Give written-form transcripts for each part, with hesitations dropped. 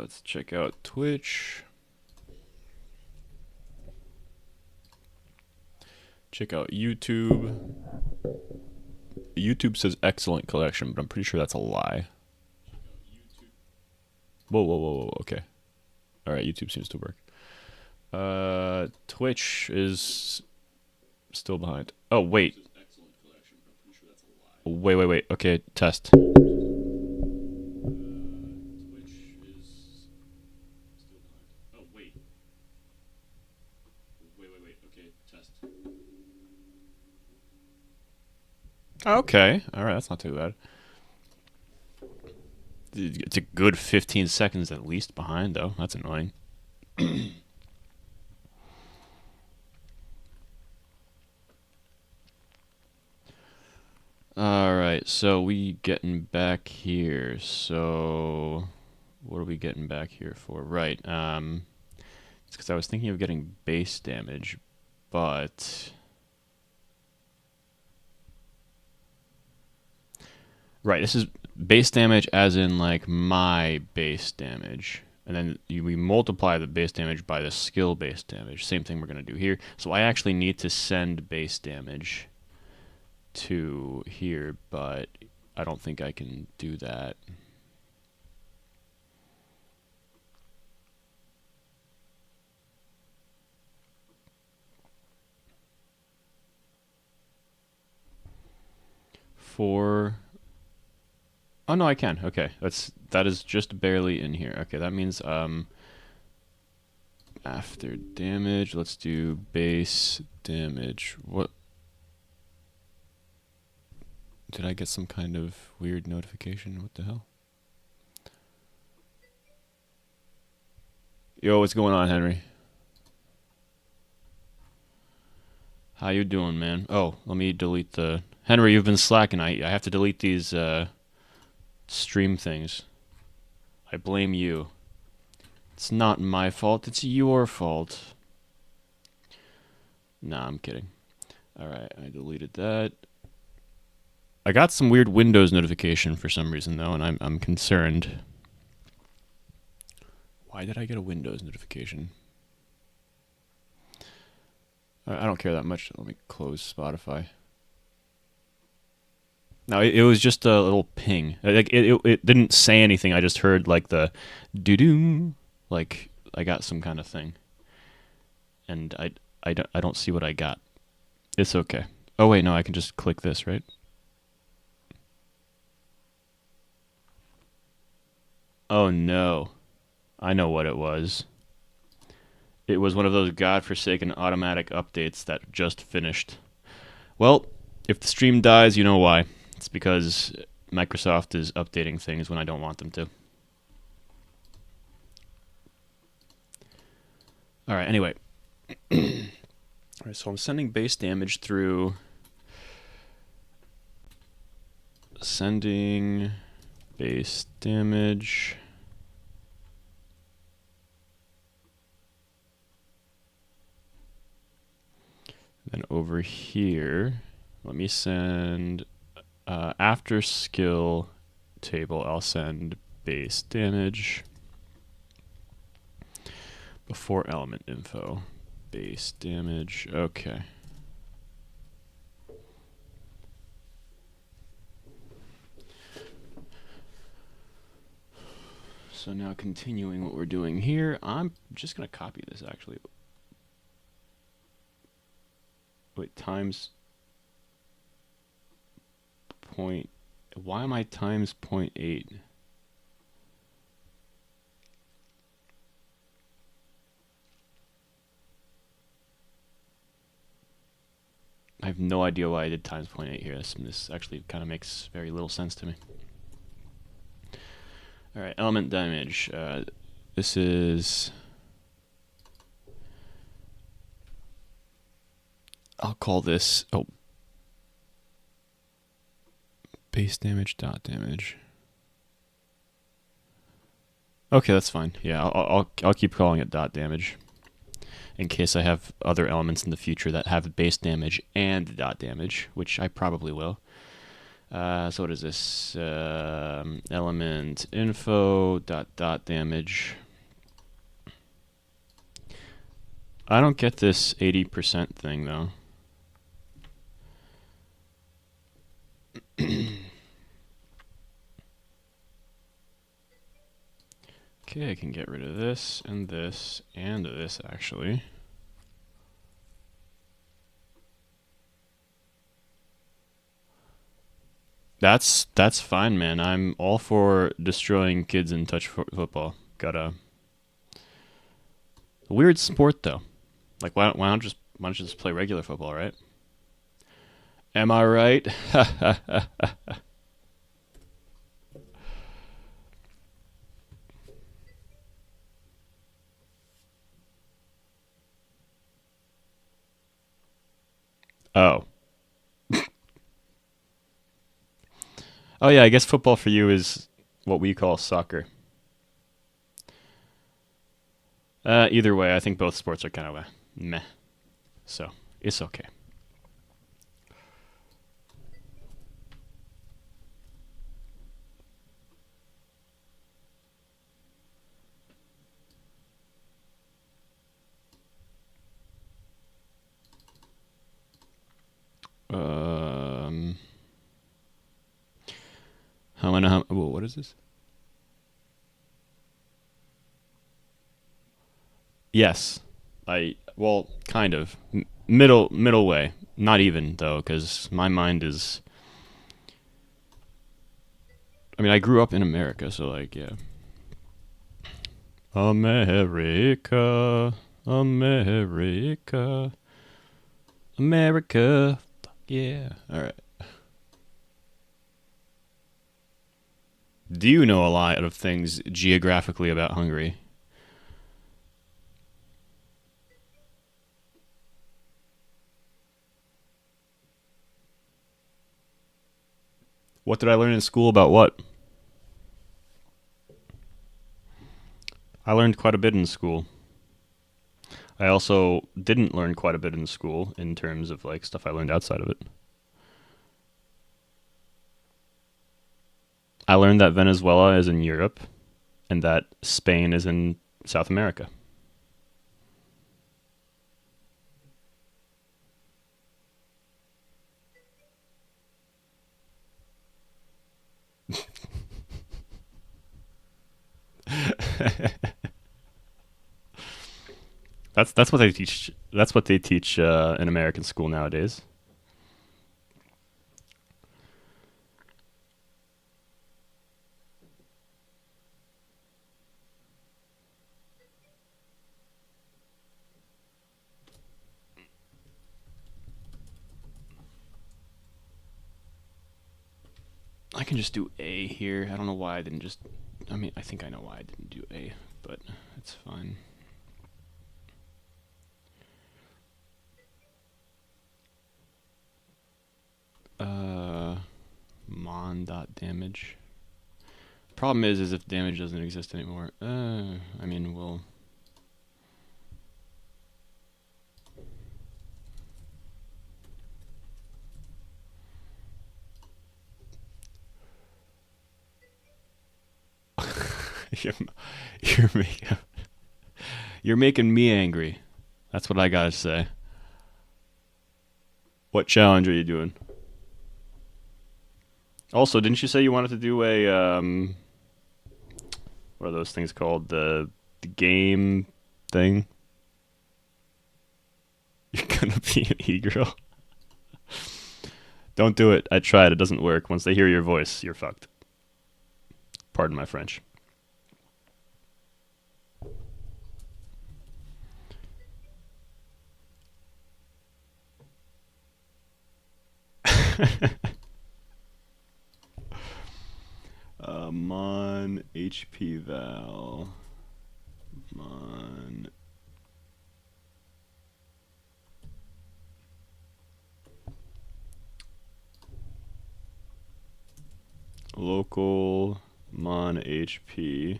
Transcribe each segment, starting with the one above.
Let's check out Twitch. Check out YouTube. YouTube says excellent collection, but I'm pretty sure that's a lie. Whoa, whoa, whoa, whoa. Okay. All right, YouTube seems to work. Twitch is still behind. Oh, wait. Wait, wait, wait. Okay, test. Okay, alright, that's not too bad. It's a good 15 seconds at least behind, though. That's annoying. Alright, so we getting back here. So, what are we getting back here for? Right, it's because I was thinking of getting base damage, but... Right, this is base damage as in, like, my base damage. And then we multiply the base damage by the skill base damage. Same thing we're going to do here. So I actually need to send base damage to here, but I don't think I can do that. Oh no, I can. Okay, that is just barely in here. Okay, that means after damage, let's do base damage. What? Did I get some kind of weird notification? What the hell? Yo, what's going on, Henry? How you doing, man? Oh, let me delete the... Henry, you've been slacking. I have to delete these stream things. I blame you. It's not my fault, it's your fault. Nah, I'm kidding. Alright, I deleted that. I got some weird Windows notification for some reason, though, and I'm concerned. Why did I get a Windows notification? I don't care that much. Let me close Spotify. No, it was just a little ping. Like it didn't say anything. I just heard like the doo-doo, like I got some kind of thing. And I don't see what I got. It's okay. Oh wait, no, I can just click this, right? Oh no. I know what it was. It was one of those godforsaken automatic updates that just finished. Well, if the stream dies, you know why. It's because Microsoft is updating things when I don't want them to. Alright, anyway. Alright, so I'm sending base damage through... Sending base damage... Then over here, let me send... after skill table, I'll send base damage. Before element info, base damage. Okay. So now continuing what we're doing here, I'm just going to copy this actually. Wait, times point... Why am I times 0.8? I have no idea why I did times 0.8 here. This actually kind of makes very little sense to me. Alright, element damage. This is... I'll call this... Oh. Base damage, dot damage. Okay, that's fine. Yeah, I'll keep calling it dot damage. In case I have other elements in the future that have base damage and dot damage, which I probably will. So what is this? Element info dot damage. I don't get this 80% thing though. Okay, I can get rid of this and this and this actually. That's fine, man. I'm all for destroying kids in touch football. Got a weird sport though. Like why don't you just play regular football, right? Am I right? Oh. Oh yeah, I guess football for you is what we call soccer. Either way, I think both sports are kind of a meh. So it's okay. Um, how many? Whoa, what is this? Yes, I well, kind of middle way. Not even though, because my mind is. I mean, I grew up in America, so like, yeah. America, America, America. Yeah. All right. Do you know a lot of things geographically about Hungary? What did I learn in school about what? I learned quite a bit in school. I also didn't learn quite a bit in school in terms of like stuff I learned outside of it. I learned that Venezuela is in Europe and that Spain is in South America. That's what they teach. That's what they teach in American school nowadays. I can just do A here. I don't know why I didn't just. I mean, I think I know why I didn't do A, but it's fine. Uh, mon dot damage. Problem is if damage doesn't exist anymore. I mean, we'll. you're, you're making you're making me angry. That's what I gotta say. What challenge are you doing? Also, didn't you say you wanted to do a what are those things called? The game thing? You're gonna be an e-girl. Don't do it. I tried. It doesn't work. Once they hear your voice, you're fucked. Pardon my French. Mon HP Val. Mon. Local mon HP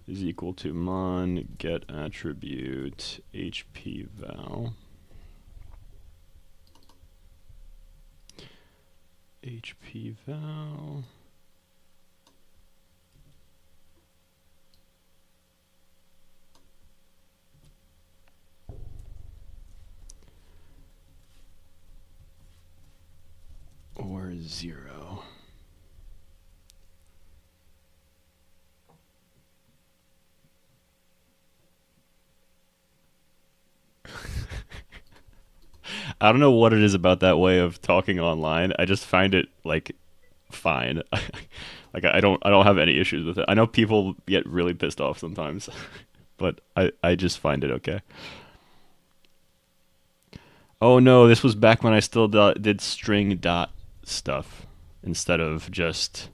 is equal to mon get attribute HP Val. HP val. Or 0. I don't know what it is about that way of talking online. I just find it like fine. Like I don't have any issues with it. I know people get really pissed off sometimes, but I just find it okay. Oh no, this was back when I still did string dot stuff instead of just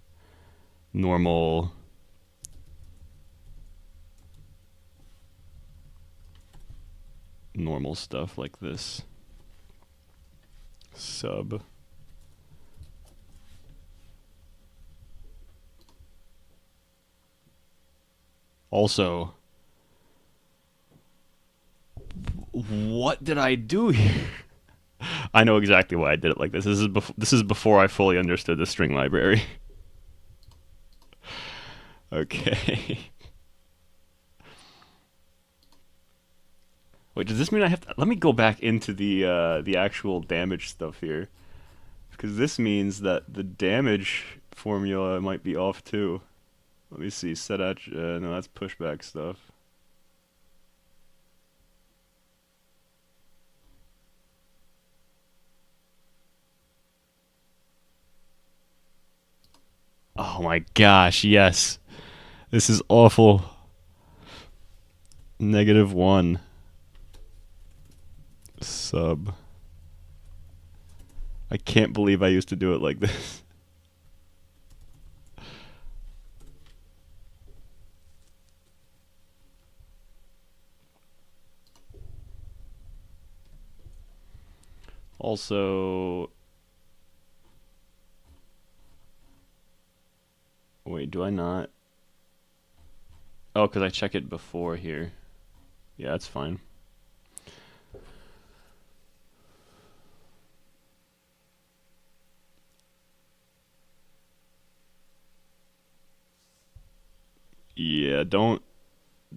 normal normal stuff like this. Sub. Also, what did I do here? I know exactly why I did it like this. This is before I fully understood the string library. Okay. Wait, does this mean I have to? Let me go back into the actual damage stuff here, because this means that the damage formula might be off too. Let me see. Set at no, that's pushback stuff. Oh my gosh, yes. This is awful. -1 sub. I can't believe I used to do it like this. Also, wait, do I not? Oh, because I check it before here. Yeah, that's fine. Yeah, don't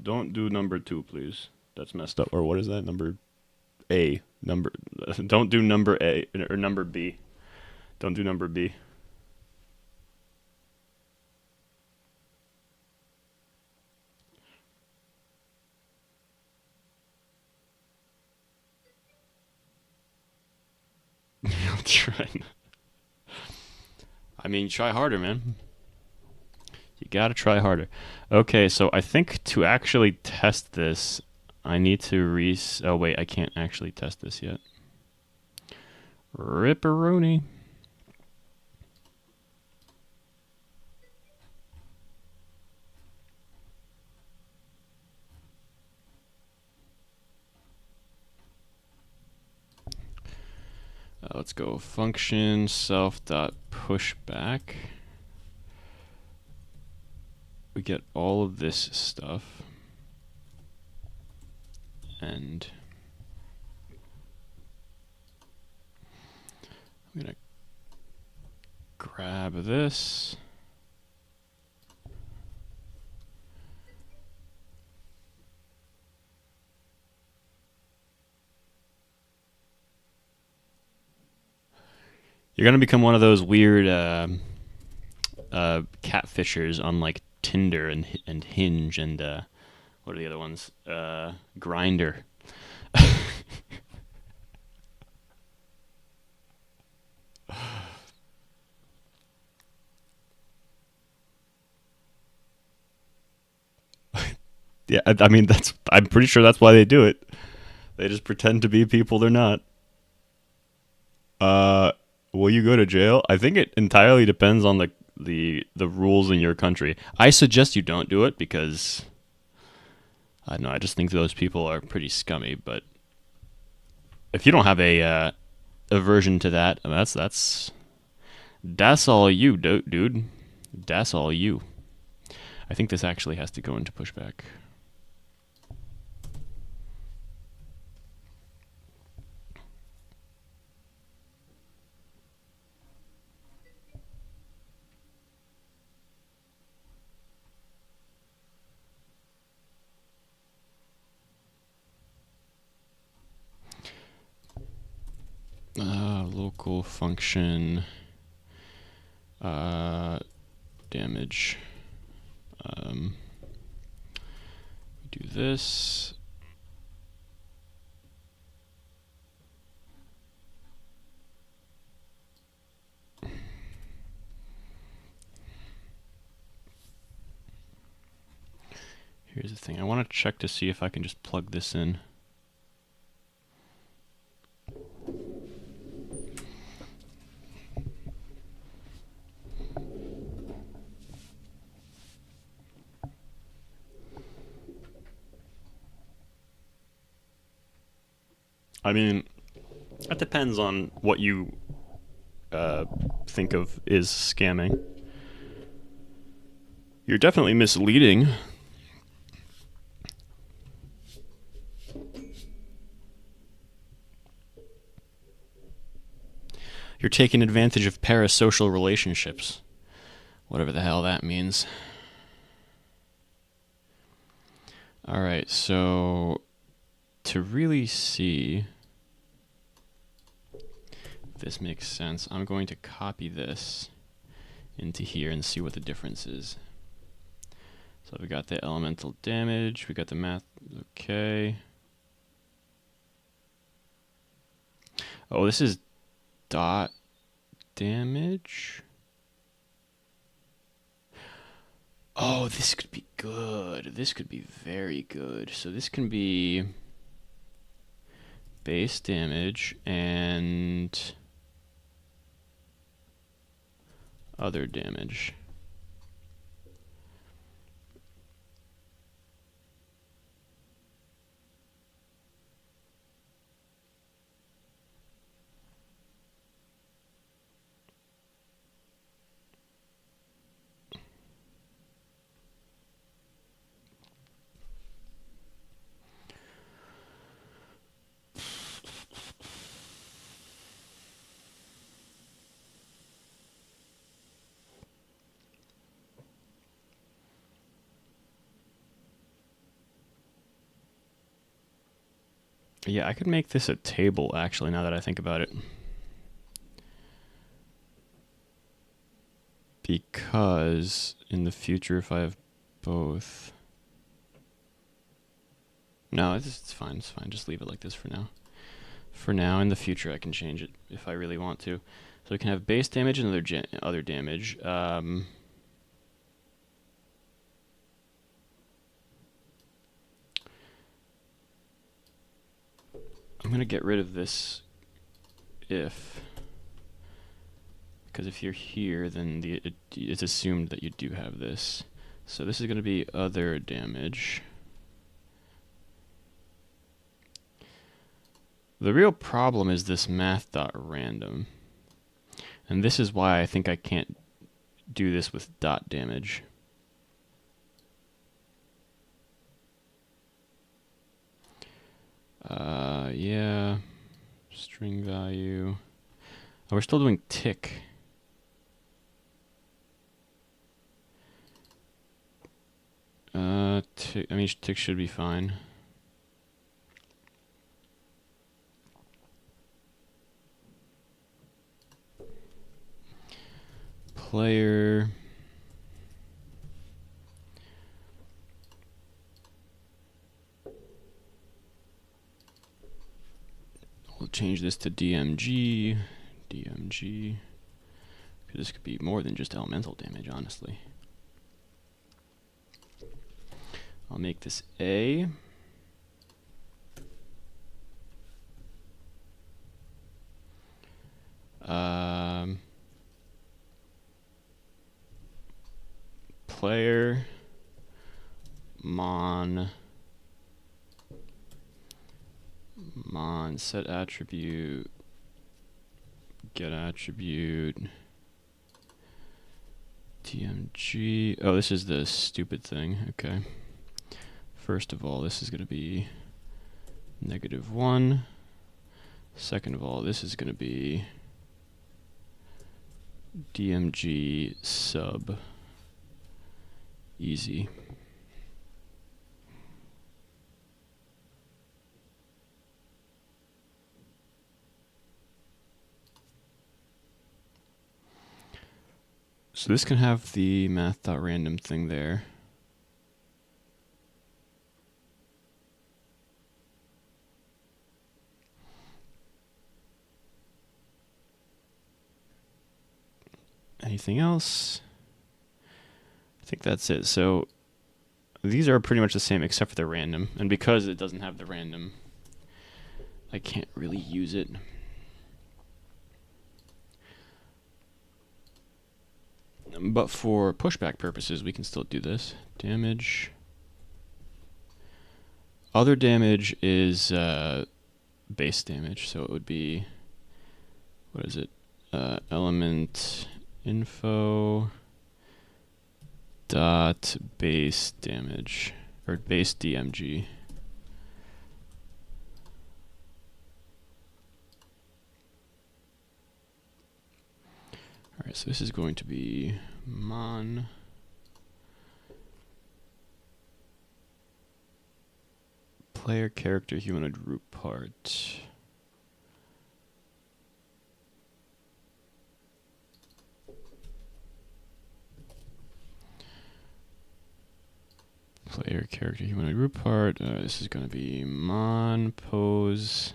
do number 2, please. That's messed up. Or what is that? Number A. Number. Don't do number A or number B. Don't do number B. I'll try. I mean, try harder, man. You gotta try harder. Okay, so I think to actually test this, I need to oh wait, I can't actually test this yet. Ripperoni. Let's go function self dot pushback. We get all of this stuff, and I'm gonna grab this. You're gonna become one of those weird catfishers on like Tinder and Hinge and what are the other ones? Grinder. Yeah, I mean I'm pretty sure that's why they do it. They just pretend to be people they're not. Uh, will you go to jail? I think it entirely depends on the rules in your country. I suggest you don't do it because I don't know. I just think those people are pretty scummy. But if you don't have a aversion to that, I mean, that's all you, dude. That's all you. I think this actually has to go into pushback. local function damage. Do this. Here's the thing. I want to check to see if I can just plug this in. I mean, that depends on what you think of is scamming. You're definitely misleading. You're taking advantage of parasocial relationships. Whatever the hell that means. Alright, so to really see if this makes sense, I'm going to copy this into here and see what the difference is. So we got the elemental damage, we got the math, okay. Oh, this is dot damage. Oh, this could be good. This could be very good. So this can be base damage and other damage. Yeah, I could make this a table, actually, now that I think about it. Because in the future, if I have both... No, it's fine, it's fine. Just leave it like this for now. For now, in the future, I can change it if I really want to. So we can have base damage and other damage. I'm going to get rid of this if, because if you're here, then it's assumed that you do have this. So this is going to be other damage. The real problem is this math.random. And this is why I think I can't do this with dot damage. Yeah, string value. Oh, we're still doing tick. Tick, I mean, tick should be fine. Player. We'll change this to DMG. DMG. Because this could be more than just elemental damage, honestly. I'll make this A. Player mon set attribute get attribute TMG. Oh, this is the stupid thing. Okay. First of all, this is going to be -1. Second of all, this is going to be DMG sub easy. So this can have the math.random thing there. Anything else? I think that's it. So these are pretty much the same except for the random. And because it doesn't have the random, I can't really use it. But for pushback purposes, we can still do this. Damage. Other damage is base damage, so it would be, what is it? Element info dot base damage, or base DMG. Alright, so this is going to be mon player character humanoid root part. Player character humanoid root part. This is going to be mon pose.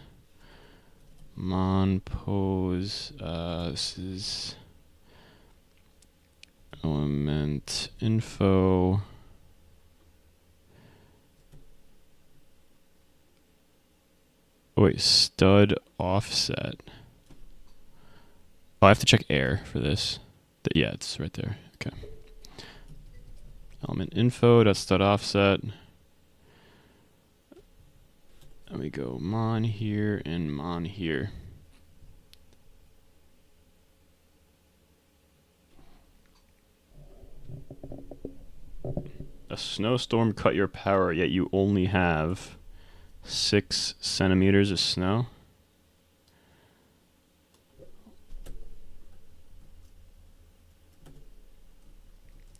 This is element info. Oh wait, stud offset. Oh, I have to check air for this. Yeah, it's right there. Okay. Element info dot stud offset. And we go mon here and mon here. A snowstorm cut your power, yet you only have 6 centimeters of snow.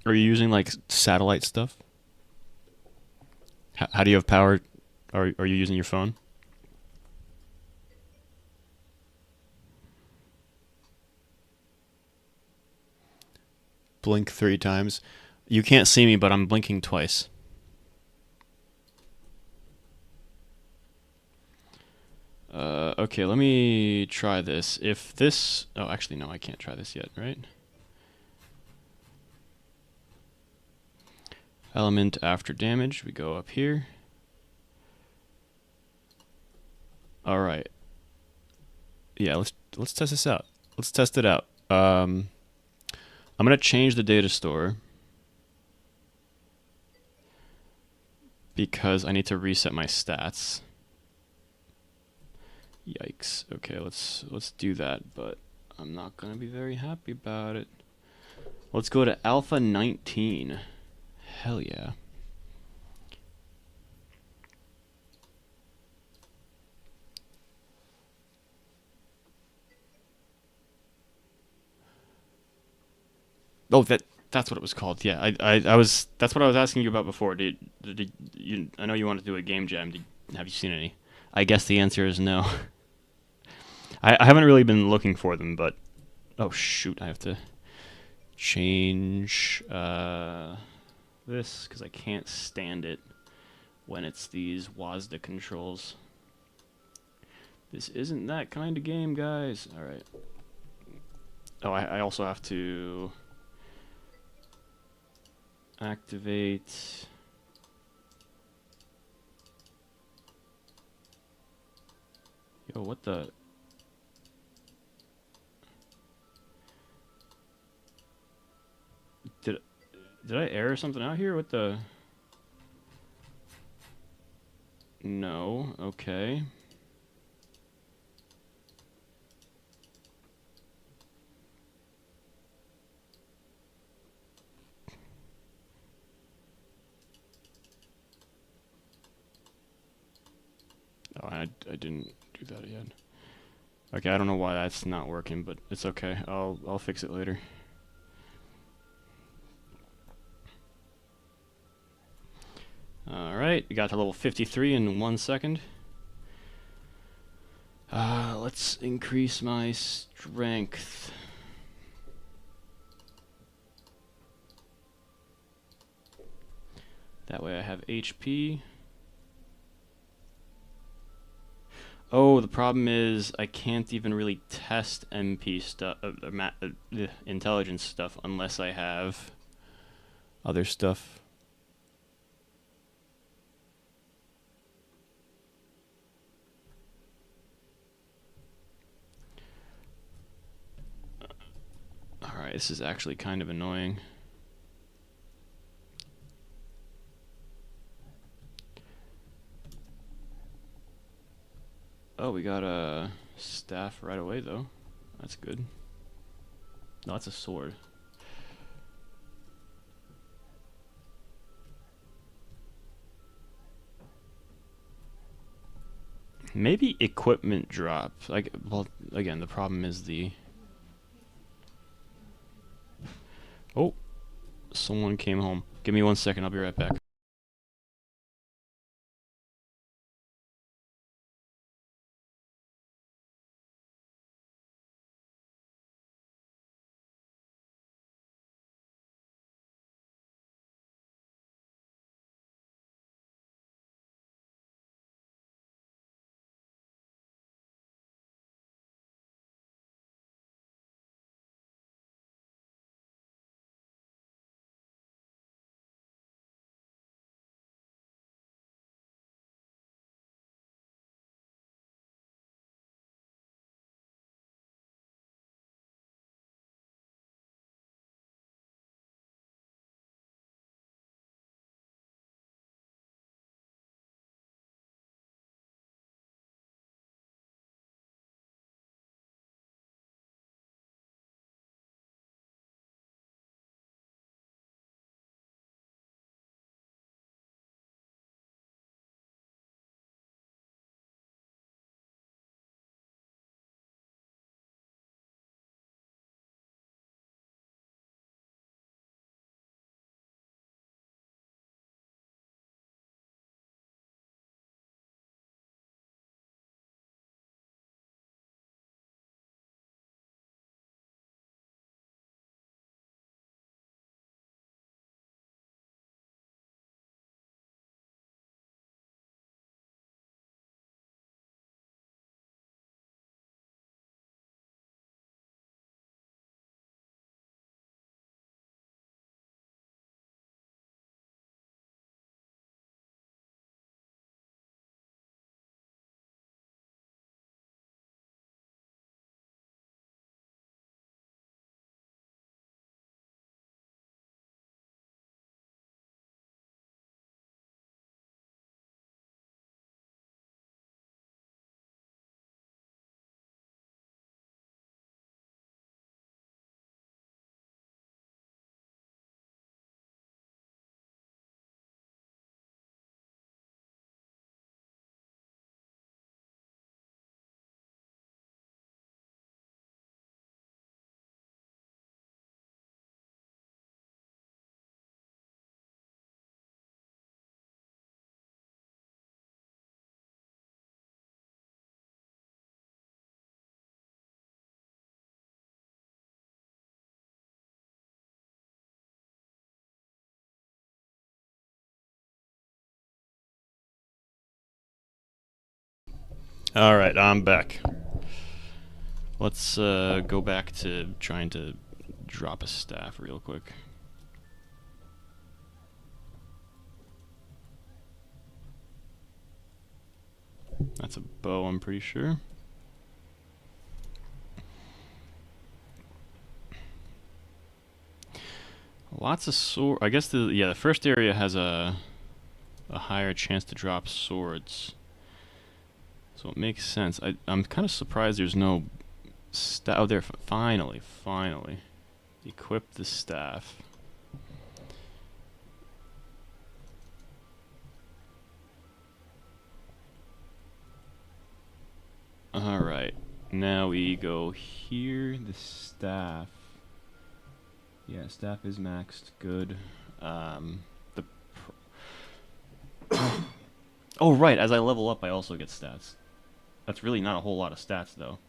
Are you using like satellite stuff? How do you have power? Are you using your phone? Blink 3 times. You can't see me, but I'm blinking twice. Okay, let me try this. If this... Oh, actually, no, I can't try this yet, right? Element after damage, we go up here. Alright. Yeah, let's test this out. Let's test it out. I'm going to change the data store because I need to reset my stats. Yikes. Okay, let's do that, but I'm not going to be very happy about it. Let's go to alpha 19. Hell yeah. Oh, that's what it was called. Yeah, I was. That's what I was asking you about before. Did you? I know you wanted to do a game jam. Have you seen any? I guess the answer is no. I haven't really been looking for them, but oh shoot, I have to change this because I can't stand it when it's these WASD controls. This isn't that kind of game, guys. All right. Oh, I also have to activate. Yo, what the? Did I error something out here? What the? No. Okay. Oh, I didn't do that yet. Okay, I don't know why that's not working, but it's okay. I'll fix it later. Alright, we got to level 53 in 1 second. Let's increase my strength. That way I have HP. Oh, the problem is I can't even really test MP stuff, intelligence stuff, unless I have other stuff. Alright, this is actually kind of annoying. Oh, we got a staff right away, though. That's good. No, that's a sword. Maybe equipment drop. Like, well, again, the problem is the... Oh, someone came home. Give me 1 second, I'll be right back. Alright, I'm back. Let's go back to trying to drop a staff real quick. That's a bow, I'm pretty sure. Lots of sword. I guess the first area has a higher chance to drop swords, so it makes sense. I'm kind of surprised there's no staff. Oh, there! Finally, equip the staff. All right, now we go here. The staff. Yeah, staff is maxed. Good. The oh right, as I level up, I also get stats. That's really not a whole lot of stats, though.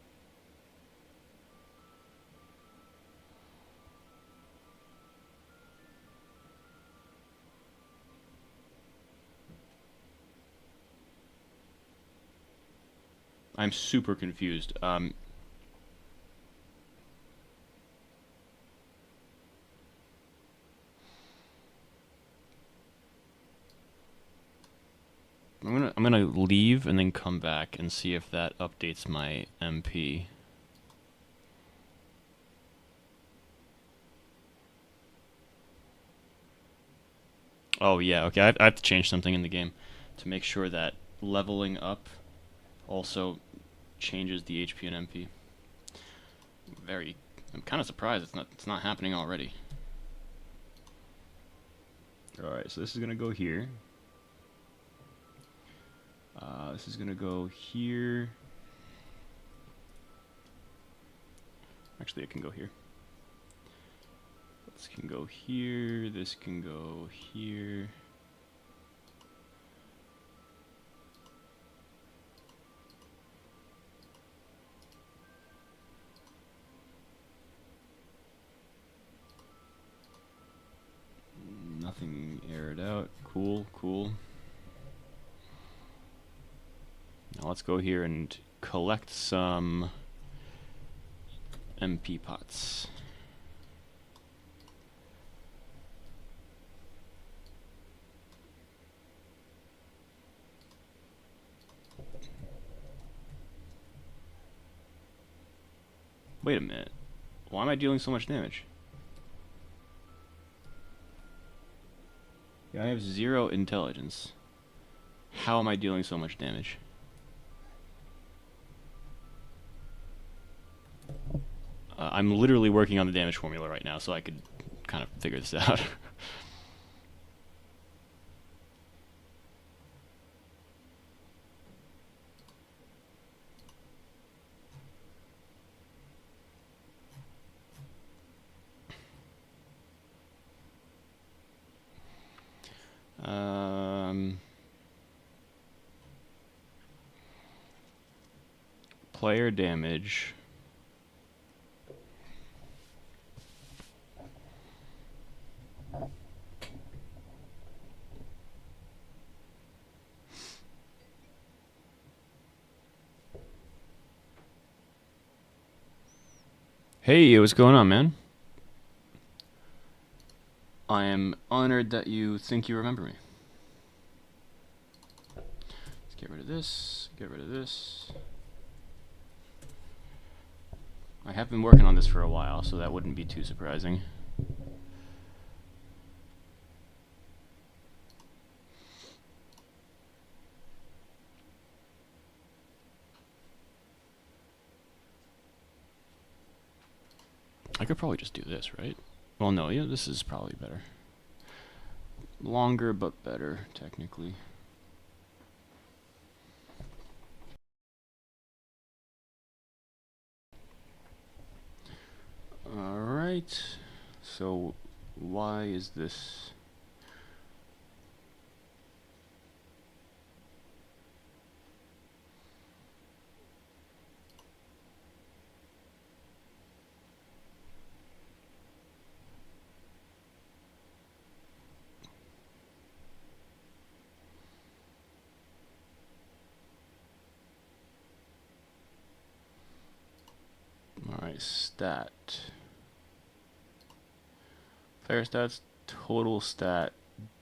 I'm super confused. I'm gonna leave and then come back and see if that updates my MP. Oh yeah, okay. I have to change something in the game to make sure that leveling up also changes the HP and MP. I'm kind of surprised it's not happening already. All right, so this is gonna go here. This is gonna go here. Actually, it can go here. This can go here. This can go here. Nothing aired out. Cool, cool. Now let's go here and collect some MP pots. Wait a minute. Why am I dealing so much damage? Yeah, I have 0 intelligence. How am I dealing so much damage? I'm literally working on the damage formula right now, so I could kind of figure this out. Player damage. Hey, what's going on, man? I am honored that you think you remember me. Let's get rid of this, get rid of this. I have been working on this for a while, so that wouldn't be too surprising. I could probably just do this, right? Well, no, yeah, this is probably better. Longer, but better, technically. Alright, so why is this? Alright, stat. Player stats, total stat,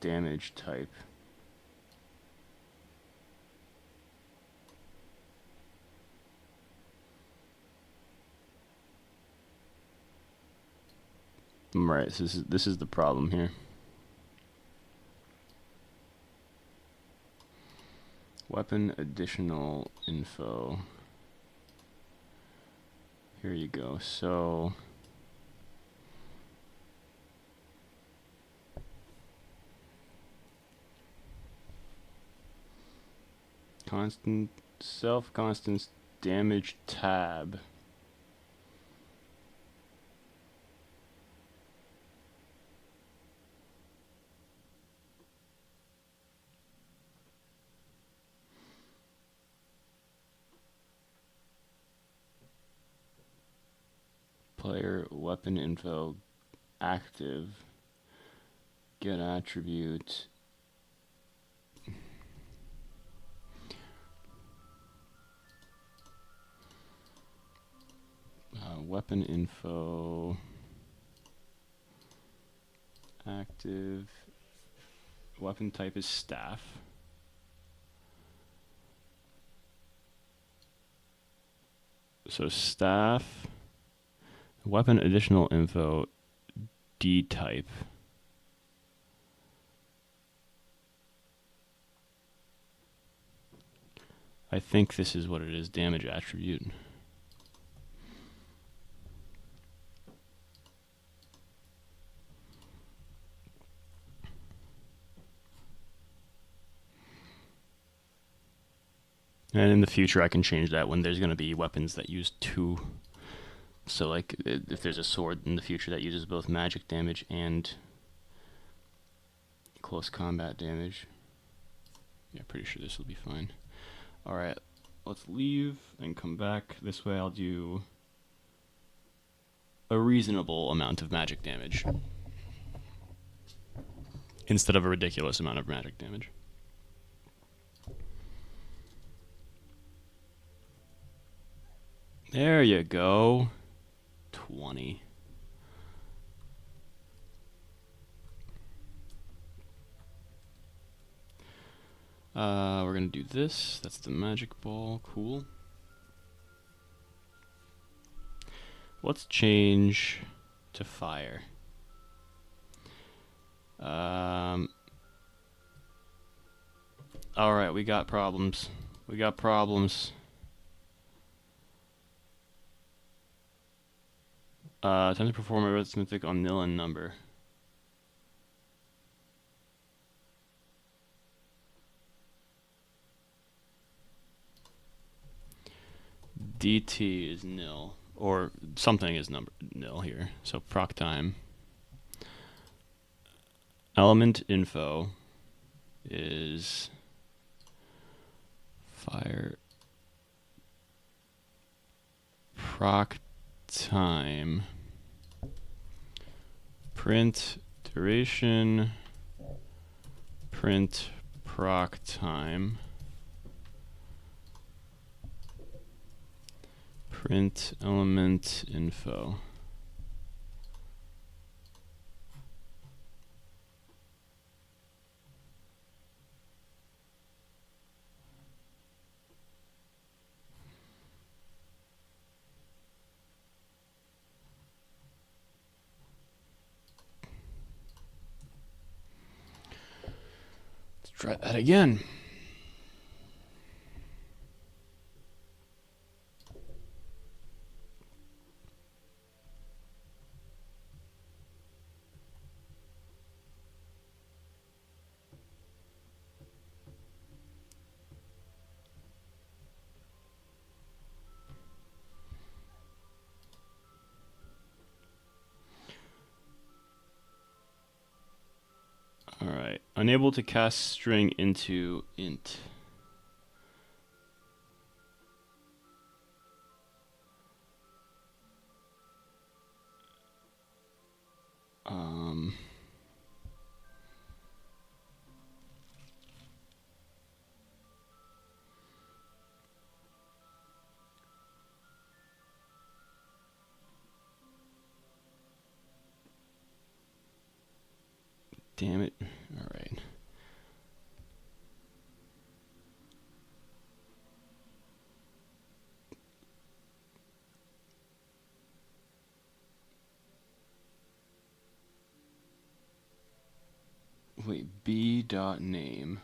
damage type. Right, so this is the problem here. Weapon additional info. Here you go. So constant constant damage tab. Player weapon info active. Get attribute. weapon info, active, weapon type is staff. So staff, weapon additional info, D type. I think this is what it is, damage attribute. And in the future I can change that when there's going to be weapons that use 2. So like if there's a sword in the future that uses both magic damage and close combat damage. Yeah, pretty sure this will be fine. Alright, let's leave and come back. This way I'll do a reasonable amount of magic damage instead of a ridiculous amount of magic damage. There you go. 20. We're gonna do this. That's the magic ball. Cool. Let's change to fire. Alright, we got problems. We got problems. Time to perform arithmetic on nil and number. DT is nil, or something is nil here. So proc time. Element info is fire. Proc time. Print duration. Print proc time. Print element info. Let's try that again. Alright, unable to cast string into int. Damn it. Alright. Wait, b.name.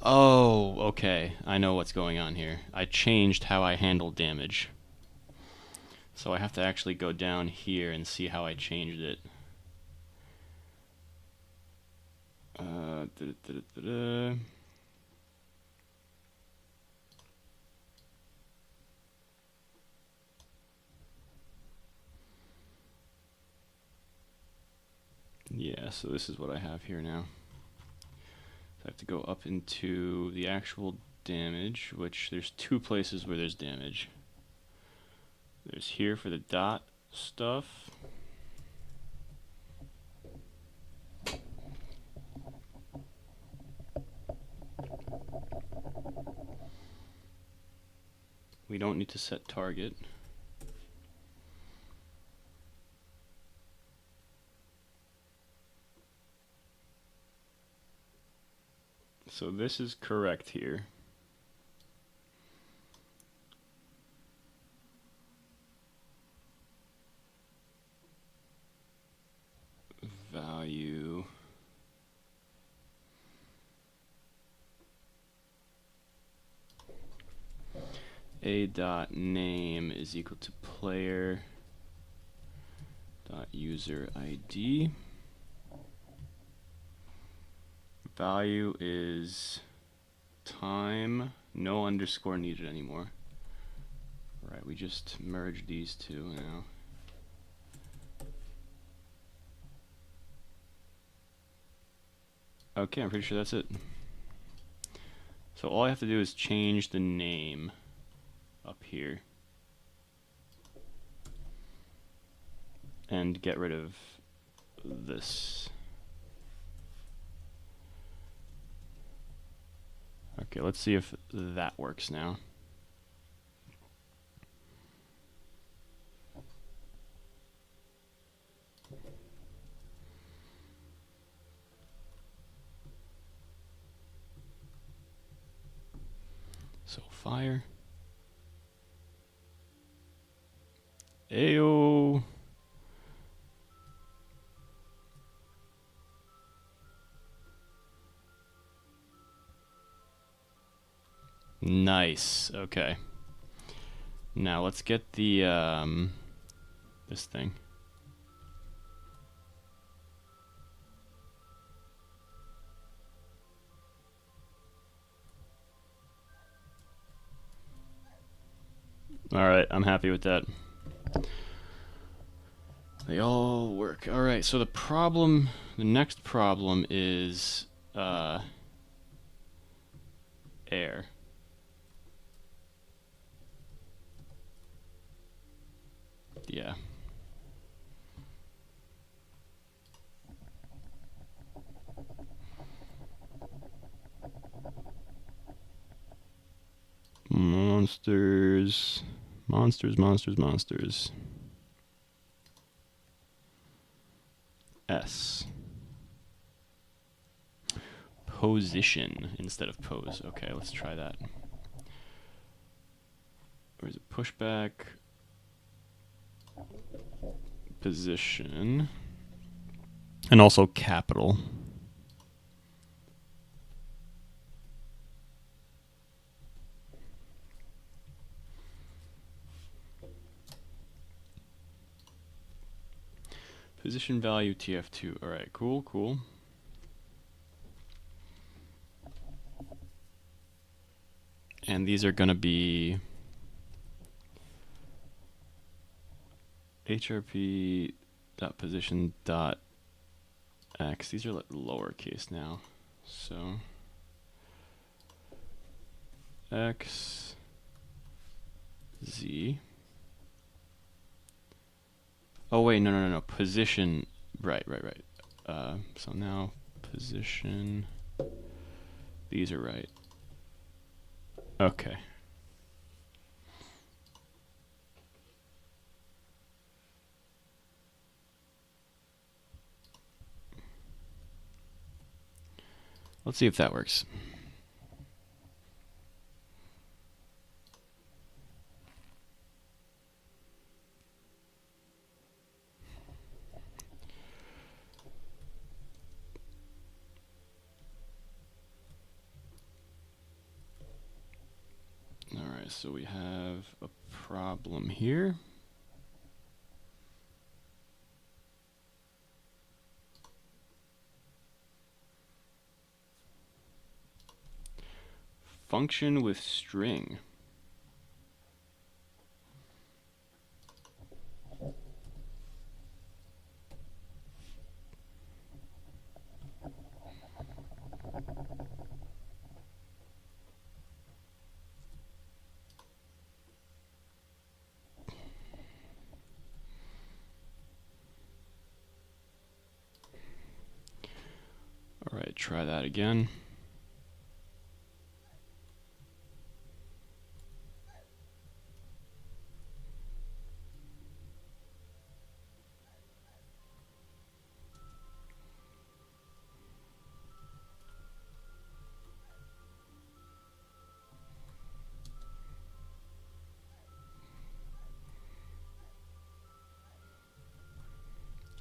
Oh, okay. I know what's going on here. I changed how I handle damage. So I have to actually go down here and see how I changed it. Yeah, so this is what I have here now. So I have to go up into the actual damage, which there's 2 places where there's damage. There's here for the dot stuff. We don't need to set target. So this is correct here. Value a dot name is equal to player dot user ID. Value is time, no underscore needed anymore. Right, we just merged these two now. Okay, I'm pretty sure that's it. So all I have to do is change the name up here and get rid of this. Okay, let's see if that works now. So fire. Ayo. Nice. Okay. Now let's get the this thing. All right, I'm happy with that. They all work. All right, so the next problem is air. Yeah. Monsters. Monsters, monsters, monsters. S. Position instead of pose. Okay, let's try that. Or is it pushback? Position. And also capital. Position value TF2. All right, cool, cool. And these are going to be HRP dot position dot X. These are like lowercase now. So X Z. Oh wait, no. Position. Right. So now position. These are right. Okay. Let's see if that works. All right, so we have a problem here. Function with string. try that again.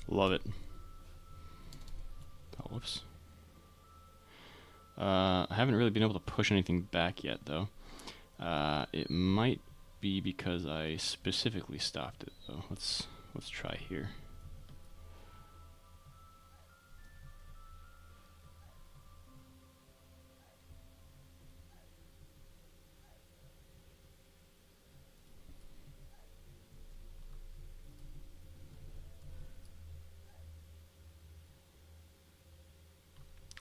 Love it. Oh, whoops. I haven't really been able to push anything back yet, though. It might be because I specifically stopped it, though. Let's try here.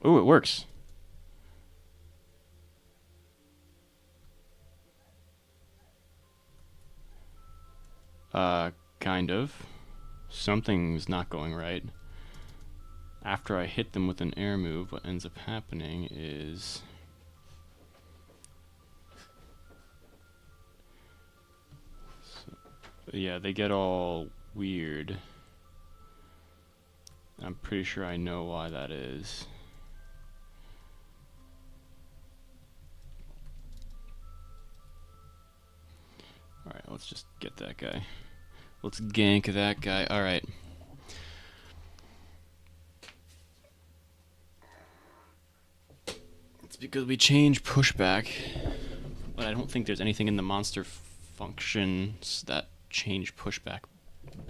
Oh, it works. Kind of. Something's not going right. After I hit them with an air move, what ends up happening is... yeah, they get all weird. I'm pretty sure I know why that is. Alright, let's just get that guy. Let's gank that guy. Alright. It's because we changed pushback, but I don't think there's anything in the monster functions that change pushback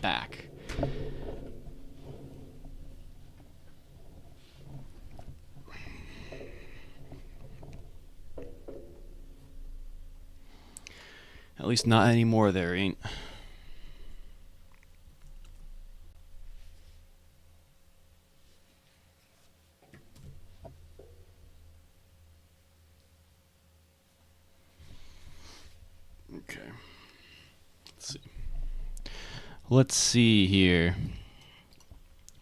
back. At least not anymore, there ain't. Okay. Let's see here.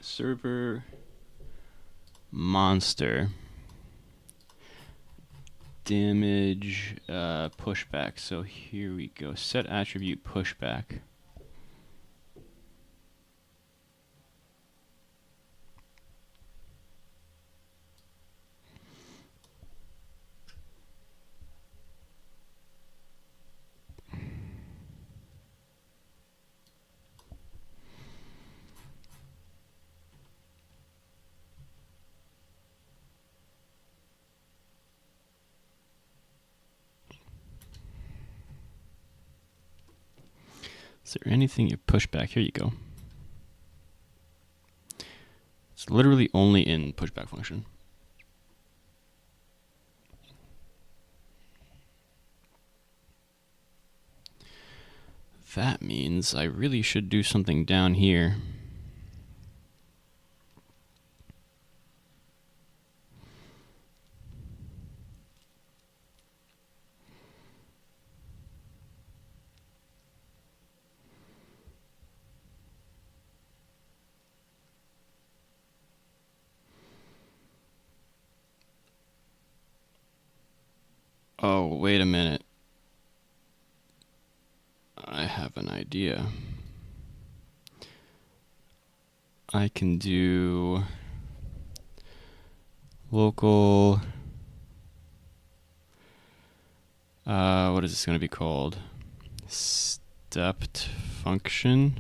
Server monster damage pushback. So here we go. Set attribute pushback. Is there anything you push back? Here you go. It's literally only in pushback function. That means I really should do something down here. Oh, wait a minute. I have an idea. I can do local, what is this going to be called? Stepped function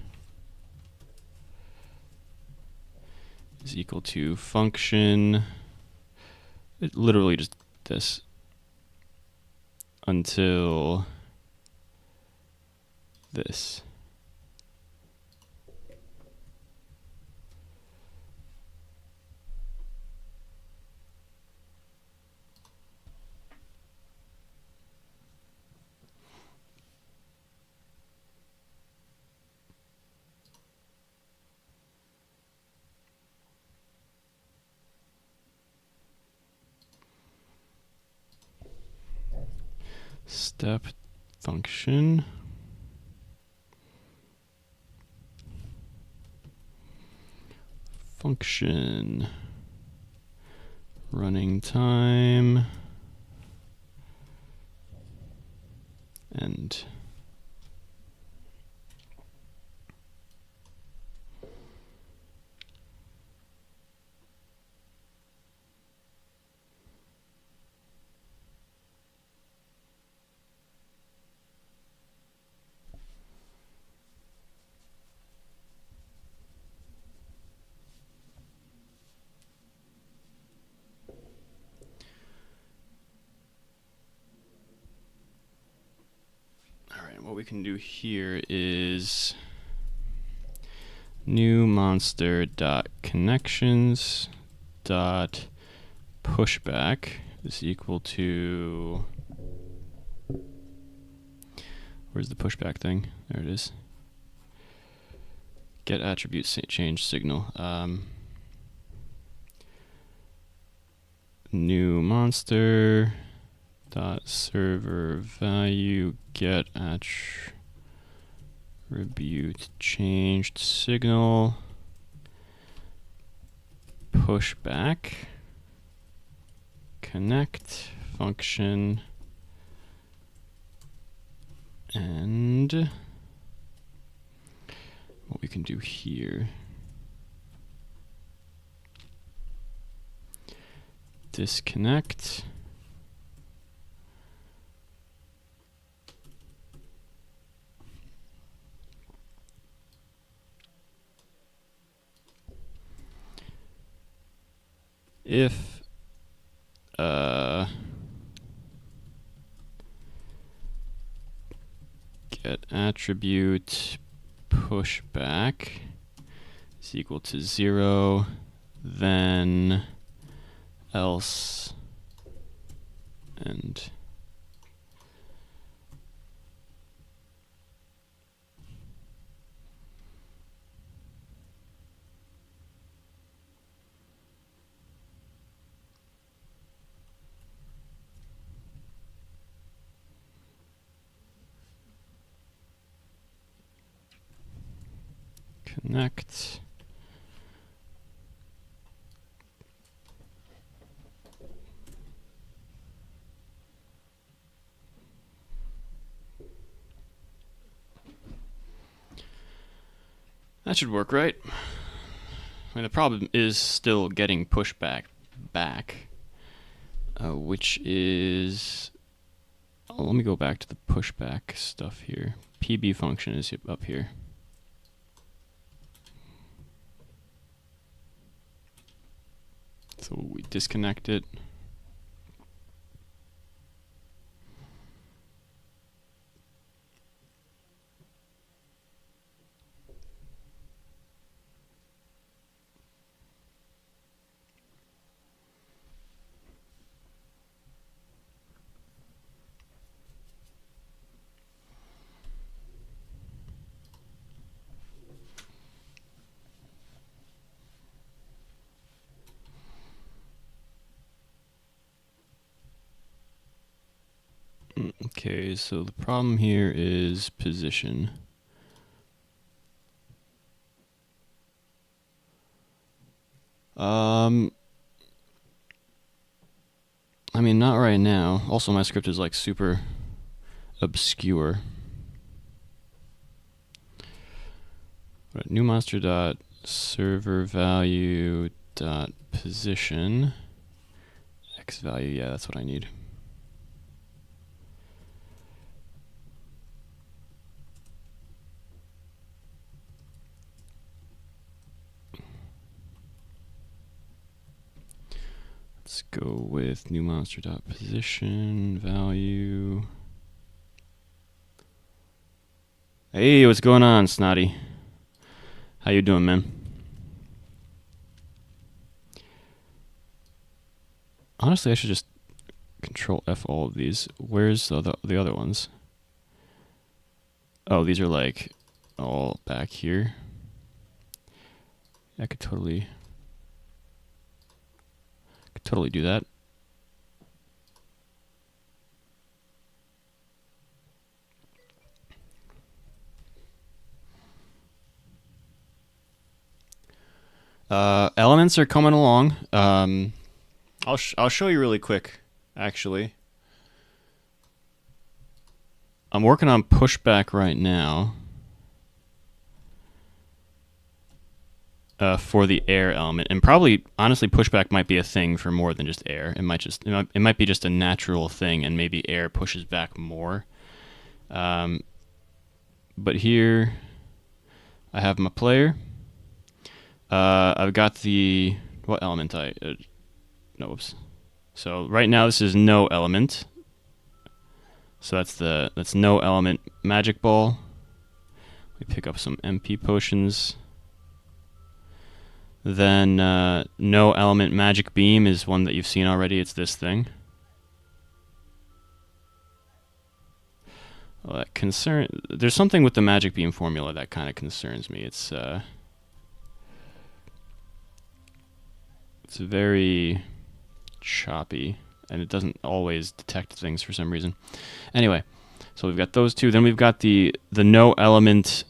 is equal to function, it literally just this, until this. Step function running time, and what we can do here is new monster dot connections dot pushback is equal to, where's the pushback thing? There it is. Get attribute change signal. New monster dot server value get attribute changed signal pushback connect function, and what we can do here, disconnect if get attribute pushback is equal to 0, then else, and connect that should work, right? I mean, the problem is still getting pushback back, which is, let me go back to the pushback stuff here. PB function is up here. So we disconnect it. Okay, so the problem here is position. I mean, not right now. Also, my script is like super obscure. Right, new monster dot server value dot position x value. Yeah, that's what I need. Let's go with new monster dot position value. Hey, what's going on, Snotty? How you doing, man? Honestly, I should just Control F all of these. Where's the other ones? Oh, these are like all back here. I could totally do that. Elements are coming along. I'll show you really quick, actually. I'm working on pushback right now for the air element, and probably honestly pushback might be a thing for more than just air. It might be just a natural thing, and maybe air pushes back more. But here I have my player. I've got the what element no, whoops. So right now this is no element. So that's no element magic ball. We pick up some MP potions. Then no element magic beam is one that you've seen already. It's this thing. Well, there's something with the magic beam formula that kind of concerns me. It's very choppy, and it doesn't always detect things for some reason. Anyway, so we've got those two. Then we've got the no element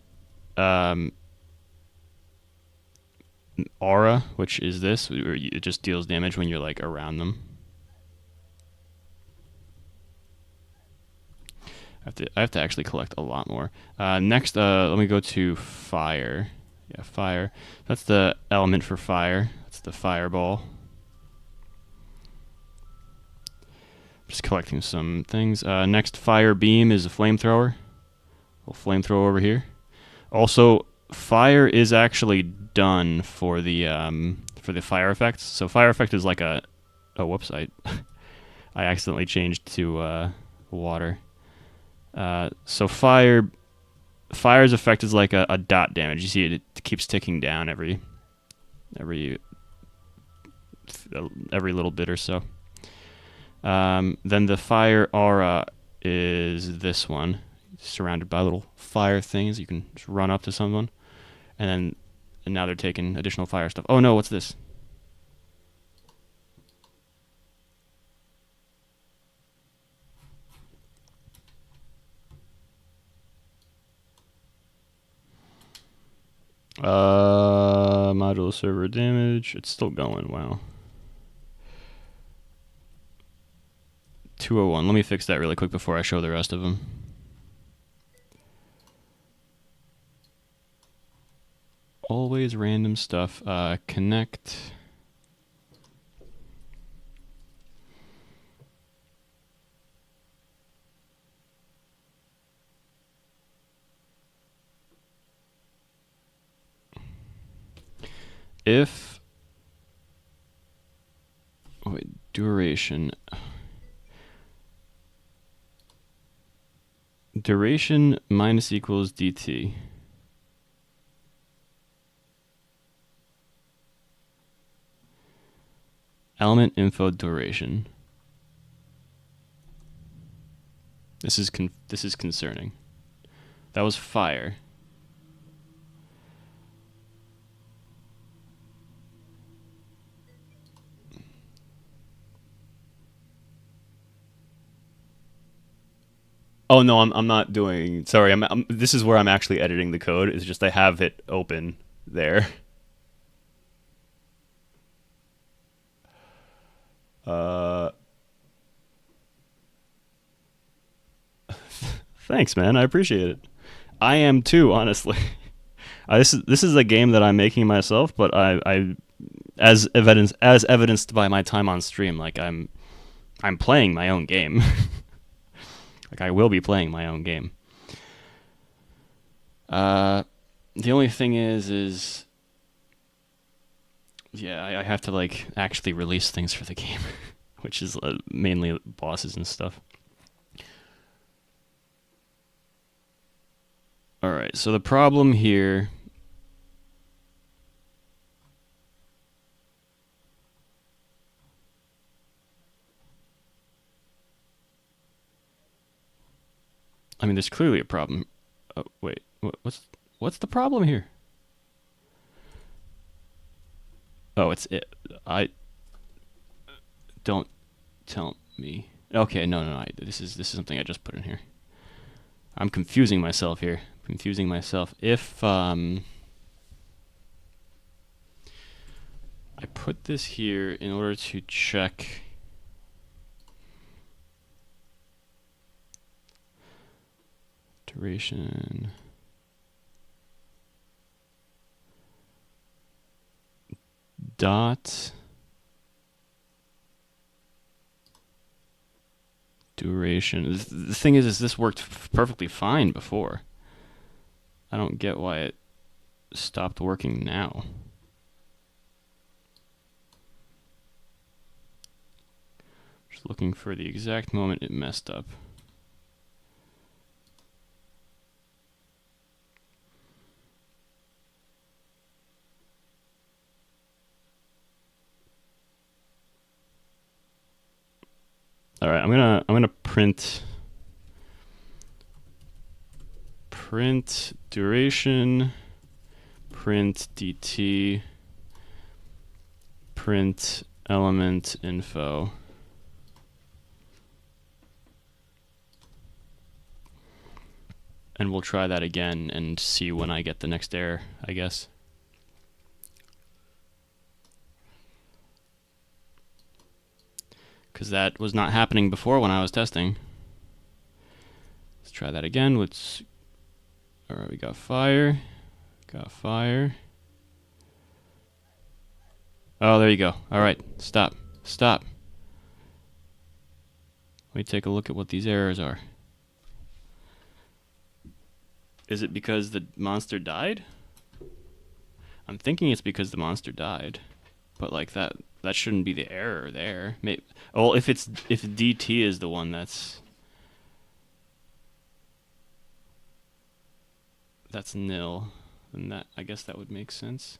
aura, which is this. It just deals damage when you're like around them. I have to actually collect a lot more. Next, let me go to fire. Yeah, fire. That's the element for fire. That's the fireball. Just collecting some things. Next, fire beam is a flamethrower. We'll flamethrower over here. Also, fire is actually done for the fire effects. So fire effect is like a. Oh, whoops! I accidentally changed to water. So fire's effect is like a dot damage. You see it keeps ticking down every little bit or so. Then the fire aura is this one, surrounded by little fire things. You can just run up to someone, and now they're taking additional fire stuff. Oh no, what's this? Module server damage. It's still going. Wow. 201. Let me fix that really quick before I show the rest of them. Always random stuff. Connect. If wait, duration minus equals dt. Element info duration. This is concerning. That was fire. Oh no, I'm not doing. Sorry, this is where I'm actually editing the code. It's just I have it open there. Thanks, man. I appreciate it. I am too, honestly. This is a game that I'm making myself, but I as evidenced by my time on stream, like I'm playing my own game. Like I will be playing my own game. The only thing is yeah, I have to like actually release things for the game, which is mainly bosses and stuff. All right, so the problem here. I mean, there's clearly a problem. Oh, wait, what's the problem here? Oh, it's it. I don't tell me. Okay, no. This is something I just put in here. I'm confusing myself here. If I I put this here in order to check duration. Dot duration. The thing is this worked perfectly fine before. I don't get why it stopped working now. Just looking for the exact moment it messed up. All right, I'm gonna print duration, print dt, print element info. And we'll try that again and see when I get the next error, I guess. Because that was not happening before when I was testing. Let's try that again. Alright, we got fire. Got fire. Oh, there you go. Alright, stop. Stop. Let me take a look at what these errors are. Is it because the monster died? I'm thinking it's because the monster died. But like that shouldn't be the error there. Maybe, well, if DT is the one that's nil, then that, I guess that would make sense.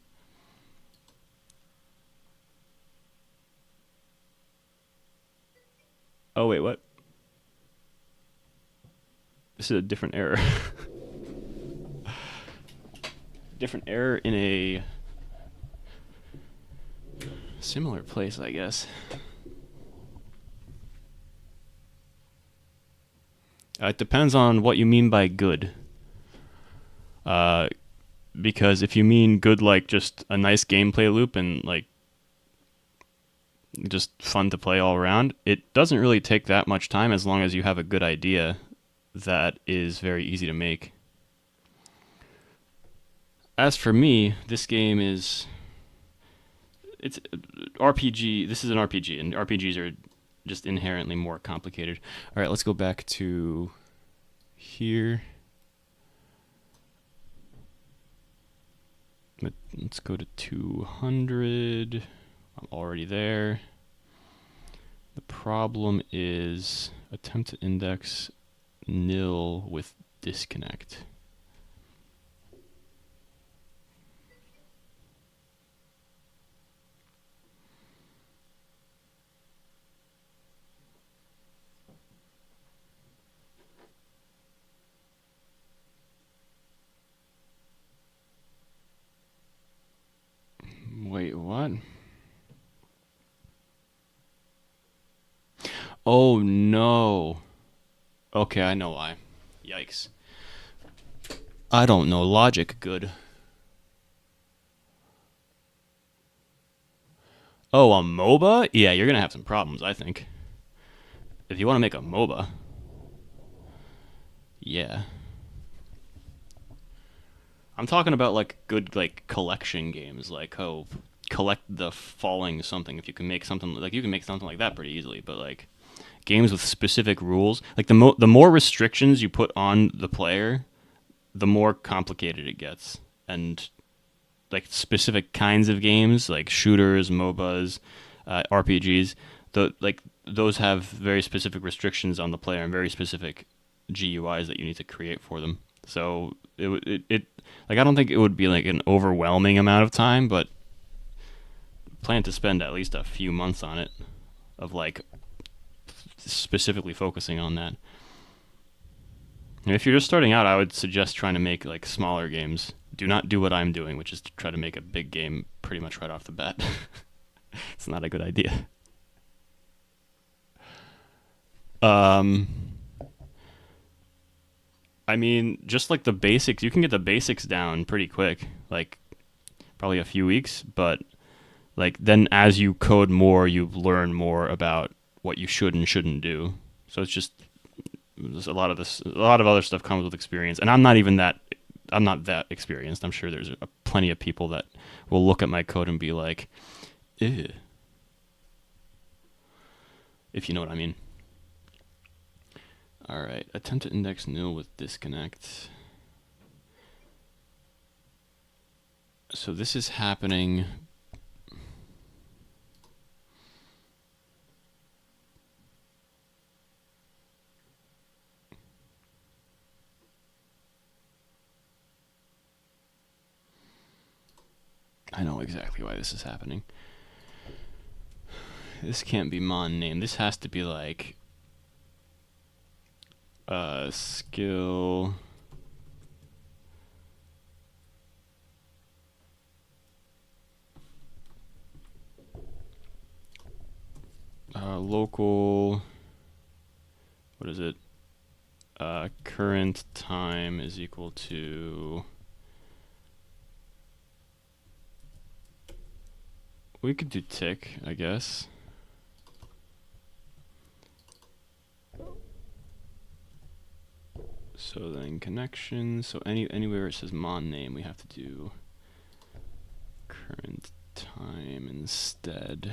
Oh wait, what? This is a different error. Different error in a similar place, I guess. It depends on what you mean by good. Because if you mean good like just a nice gameplay loop and like just fun to play all around, it doesn't really take that much time as long as you have a good idea that is very easy to make. As for me, this game it's RPG. This is an RPG, and RPGs are just inherently more complicated. All right, let's go back to here. Let's go to 200. I'm already there. The problem is attempt to index nil with disconnect. Wait, what? Oh no. Okay, I know why. Yikes. I don't know logic good. Oh, a MOBA? Yeah, you're gonna have some problems, I think. If you want to make a MOBA. Yeah. I'm talking about like good like collection games, like collect the falling something. If you can make something like you can make something like that pretty easily, but like games with specific rules, like the more restrictions you put on the player, the more complicated it gets. And like specific kinds of games, like shooters, MOBAs, RPGs, those have very specific restrictions on the player and very specific GUIs that you need to create for them. So it like I don't think it would be like an overwhelming amount of time, but plan to spend at least a few months on it, of like specifically focusing on that. And if you're just starting out, I would suggest trying to make like smaller games. Do not do what I'm doing, which is to try to make a big game pretty much right off the bat. It's not a good idea. I mean, just like the basics, you can get the basics down pretty quick, like probably a few weeks, but Like then as you code more, you learn more about what you should and shouldn't do. So it's just there's a lot of this, a lot of other stuff comes with experience, and I'm not that experienced. I'm sure there's plenty of people that will look at my code and be like, ew, if you know what I mean. All right, attempt to index nil with disconnect. So this is happening. I know exactly why this is happening. This can't be mon name. This has to be like skill local, what is it? Current time is equal to, we could do tick, I guess. So then connection, so anywhere it says mon name, we have to do current time instead.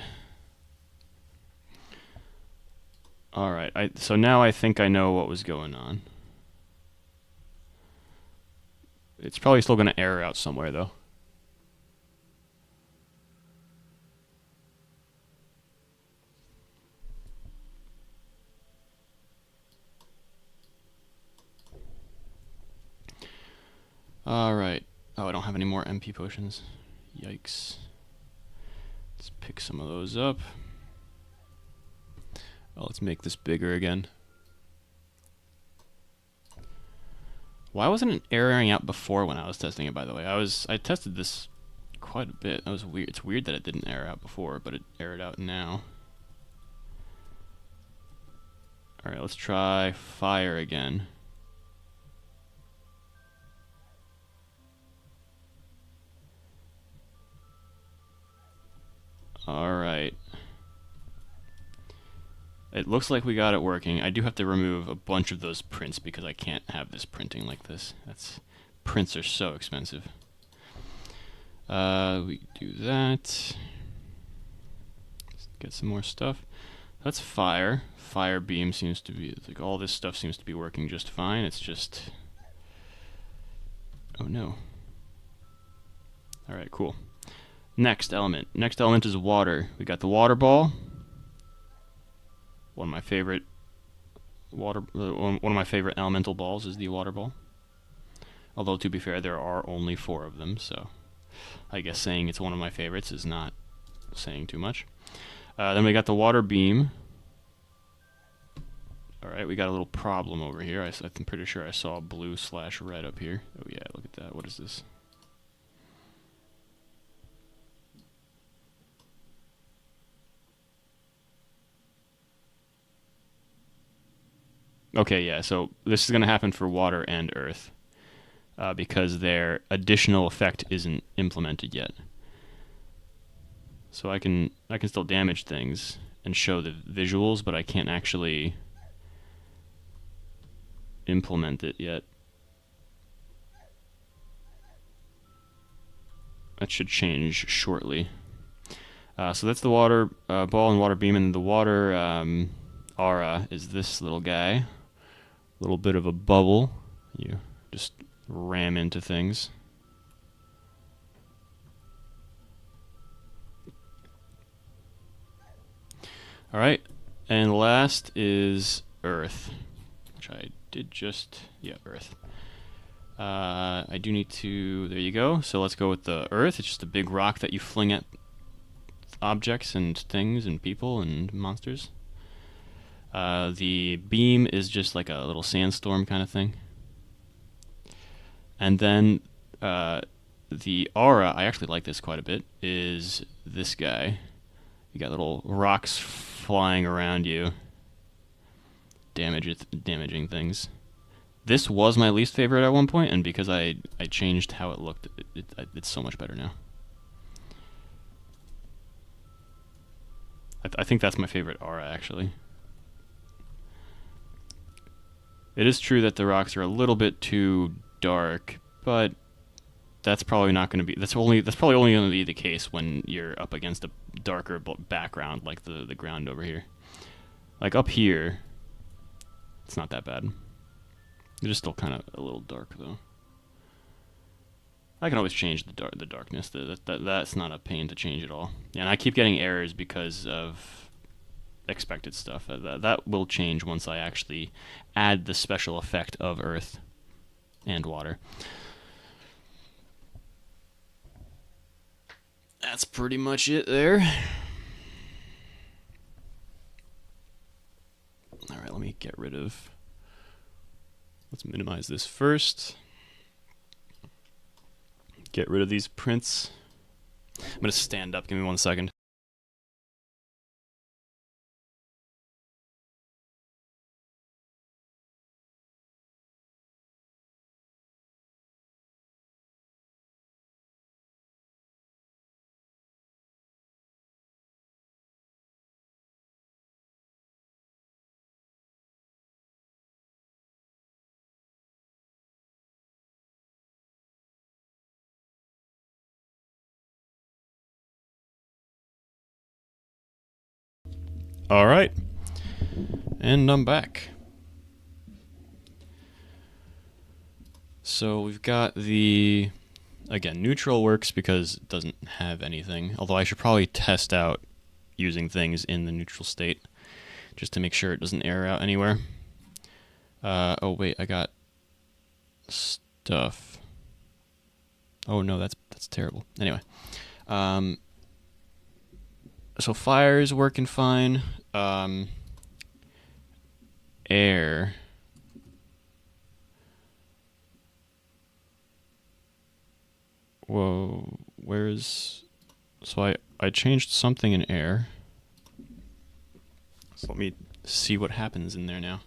All right, so now I think I know what was going on. It's probably still going to error out somewhere though. All right. Oh, I don't have any more MP potions. Yikes. Let's pick some of those up. Oh, let's make this bigger again. Why wasn't it erroring out before when I was testing it, by the way? I tested this quite a bit. That was weird. It's weird that it didn't error out before, but it errored out now. All right, let's try fire again. All right. It looks like we got it working. I do have to remove a bunch of those prints because I can't have this printing like this. Prints are so expensive. We do that. Let's get some more stuff. That's fire. Fire beam seems to be, like, all this stuff seems to be working just fine. It's just, oh no. All right, cool. Next element. Next element is water. We got the water ball. One of my favorite one of my favorite elemental balls is the water ball. Although to be fair, there are only 4 of them, so I guess saying it's one of my favorites is not saying too much. Then we got the water beam. All right, we got a little problem over here. I'm pretty sure I saw blue/red up here. Oh yeah, look at that. What is this? Okay, yeah, so this is going to happen for water and earth because their additional effect isn't implemented yet. So I can still damage things and show the visuals, but I can't actually implement it yet. That should change shortly. So that's the water ball and water beam, and the water aura is this little guy. Little bit of a bubble. You just ram into things. All right, and last is earth, which I did just, yeah, earth. I do need to, there you go. So let's go with the earth. It's just a big rock that you fling at objects and things and people and monsters. The beam is just like a little sandstorm kind of thing. And then the aura, I actually like this quite a bit, is this guy. You got little rocks flying around you, damaging things. This was my least favorite at one point, and because I changed how it looked, it's so much better now. I think that's my favorite aura, actually. It is true that the rocks are a little bit too dark, but that's probably not going to be. That's probably only going to be the case when you're up against a darker background, like the ground over here. Like up here, it's not that bad. It is still kind of a little dark though. I can always change the darkness. That's not a pain to change at all. Yeah, and I keep getting errors because of expected stuff. That will change once I actually add the special effect of earth and water. That's pretty much it there. Alright, let me get rid of... Let's minimize this first. Get rid of these prints. I'm going to stand up. Give me 1 second. Alright. And I'm back. So we've got the... Again, neutral works because it doesn't have anything. Although I should probably test out using things in the neutral state just to make sure it doesn't error out anywhere. Oh wait, I got stuff. Oh no, that's terrible. Anyway, so fire is working fine. Air. Whoa, where's... So I changed something in air. So let me see what happens in there now.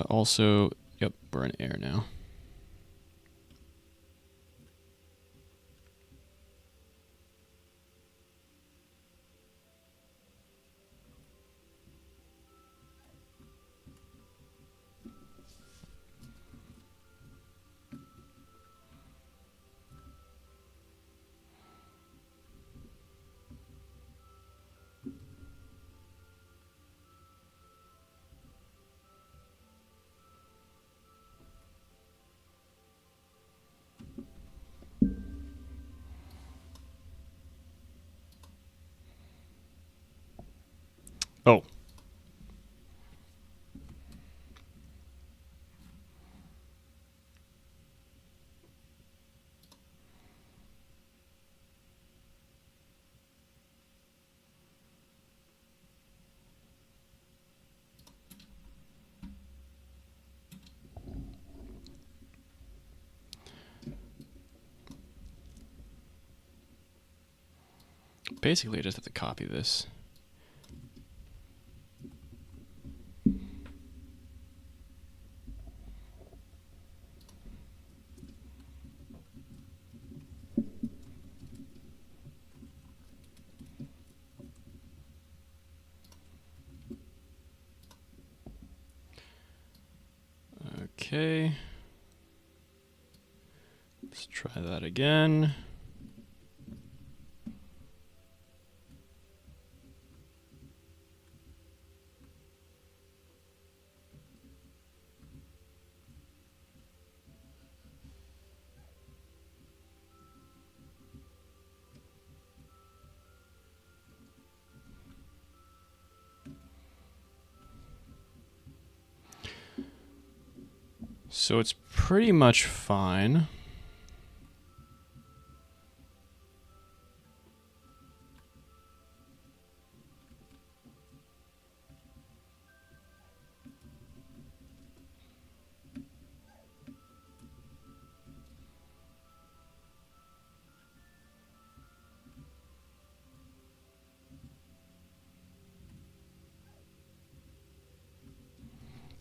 Also, yep, we're in air now. Oh. Basically, I just have to copy this. Okay. Let's try that again. So it's pretty much fine.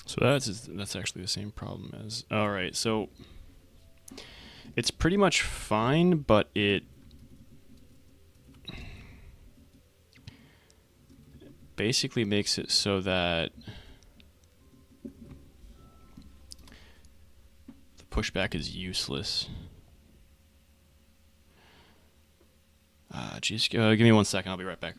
So that's actually the same problem as... Alright, so It's pretty much fine, but it basically makes it so that the pushback is useless. Just give me 1 second. I'll be right back.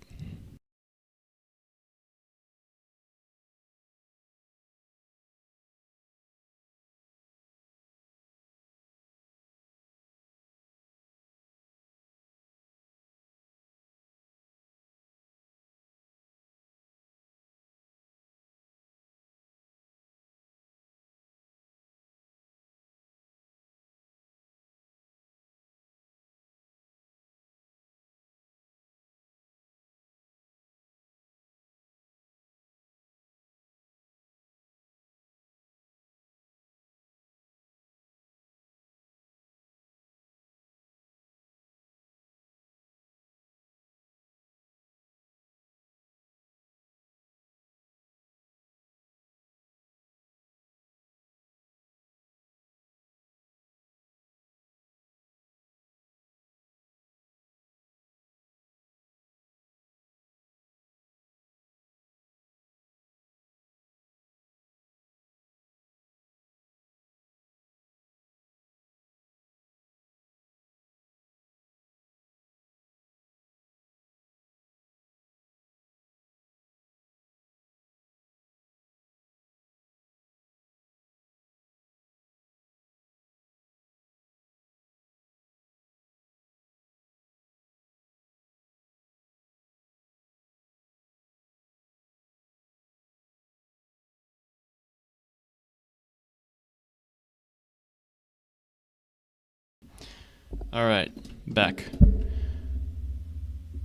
All right, back.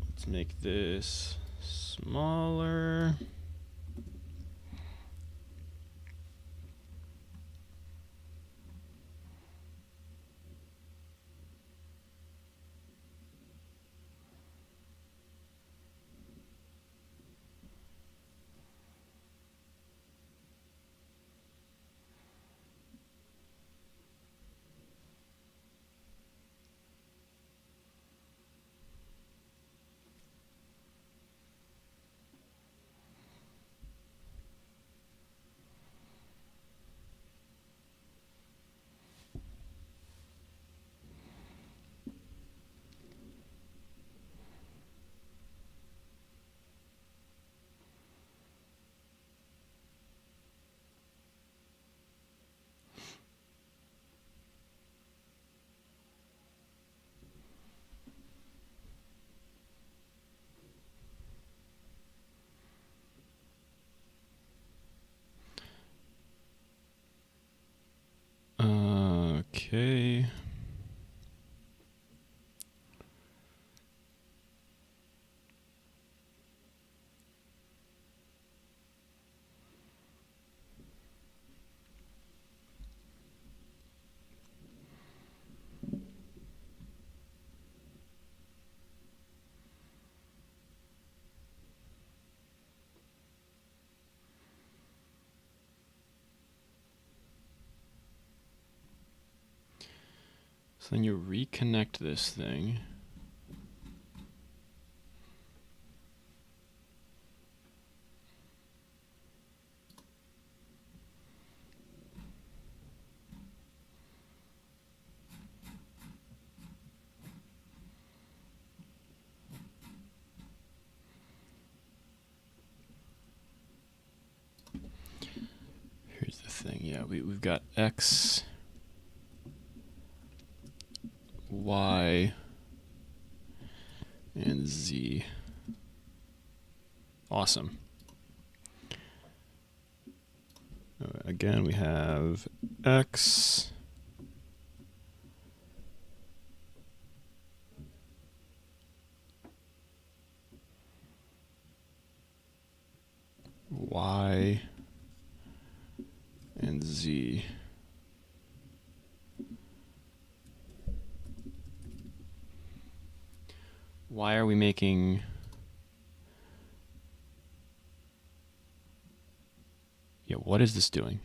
Let's make this smaller. Okay. So then you reconnect this thing. Here's the thing. Yeah, we've got X, Y, and Z. Awesome. Again, we have X, Y, and Z. Why are we making... Yeah, what is this doing?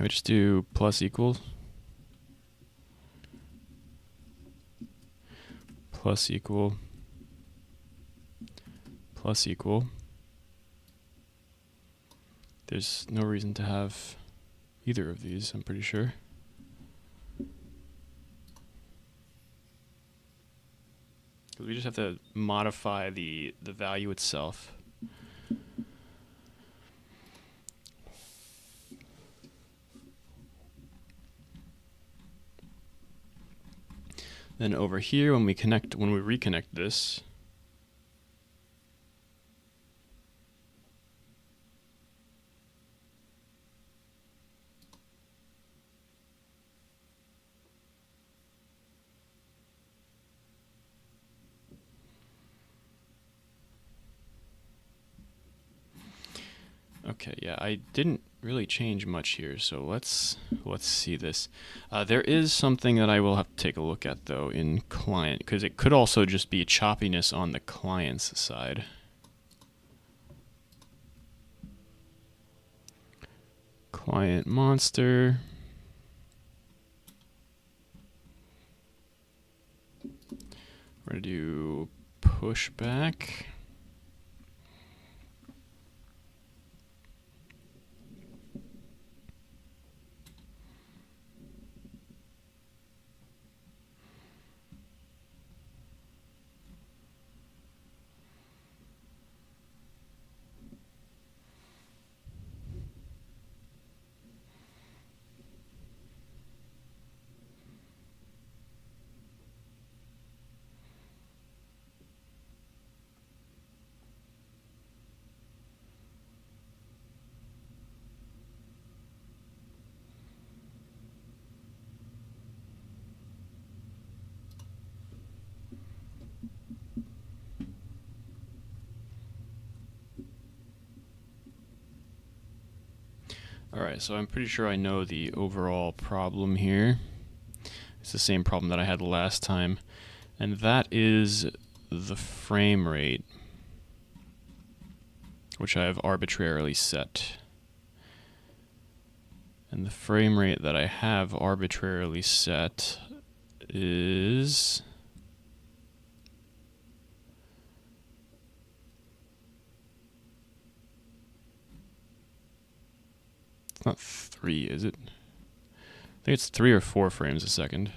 Can we just do plus equals? Plus equal. Plus equal. There's no reason to have either of these, I'm pretty sure. We just have to modify the value itself. Then over here, when we reconnect this, okay, yeah, I didn't really change much here, so let's see this. There is something that I will have to take a look at though in client, because it could also just be choppiness on the client's side. Client monster. We're gonna do pushback. Alright, so I'm pretty sure I know the overall problem here. It's the same problem that I had last time, and that is the frame rate, which I have arbitrarily set. And the frame rate that I have arbitrarily set is... It's not 3, is it? I think it's 3 or 4 frames a second.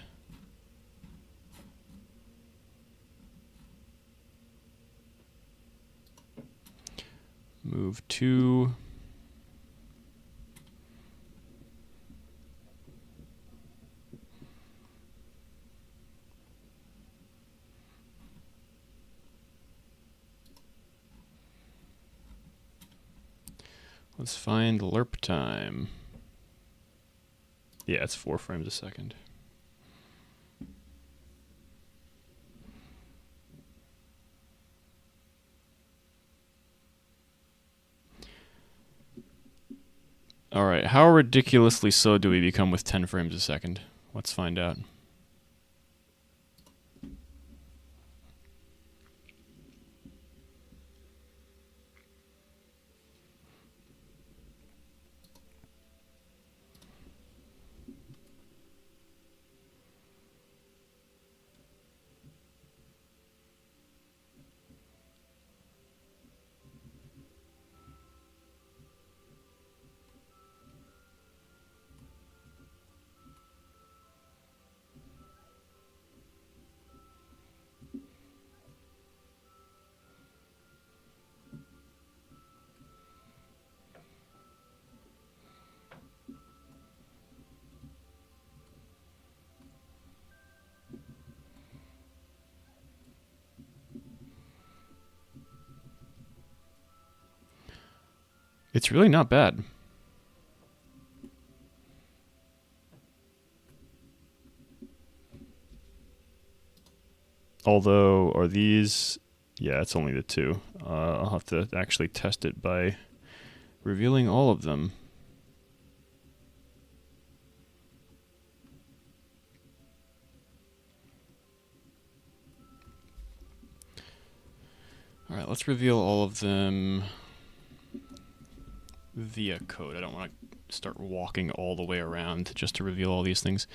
Move 2. Let's find lerp time. Yeah, it's 4 frames a second. Alright, how ridiculously slow do we become with 10 frames a second? Let's find out. It's really not bad. Although, are these... Yeah, it's only the 2. I'll have to actually test it by revealing all of them. Alright, let's reveal all of them. via code. I don't want to start walking all the way around just to reveal all these things.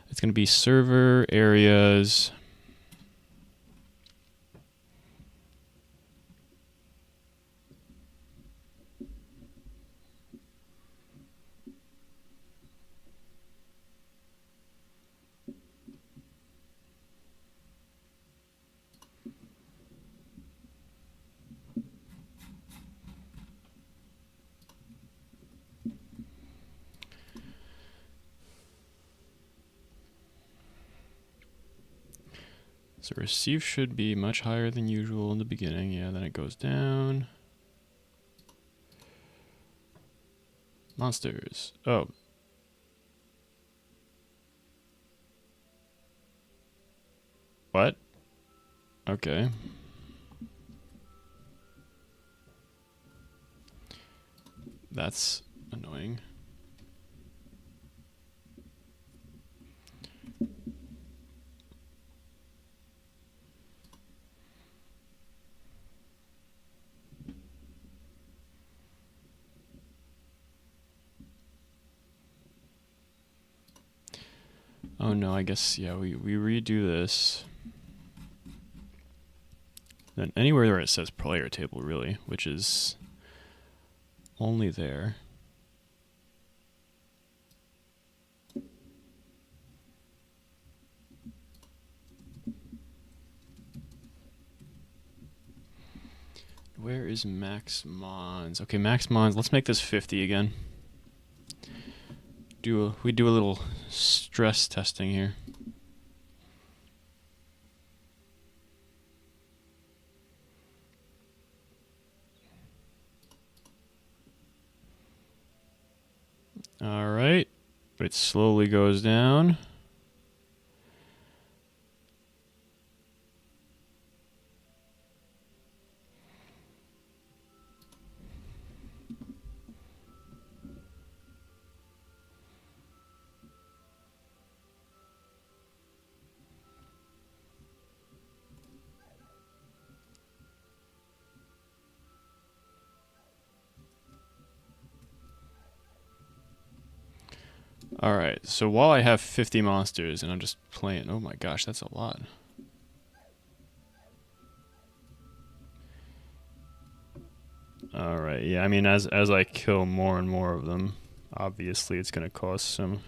It's going to be server areas. So receive should be much higher than usual in the beginning. Yeah, then it goes down. Monsters. Oh. What? Okay. That's annoying. Oh no, I guess, yeah, we redo this. Then anywhere where it says player table, really, which is only there. Where is max mons? Okay, max mons, let's make this 50 again. We do a little stress testing here. All right, it slowly goes down. Alright, so while I have 50 monsters and I'm just playing, oh my gosh, that's a lot. Alright, yeah, I mean, as I kill more and more of them, obviously it's going to cause some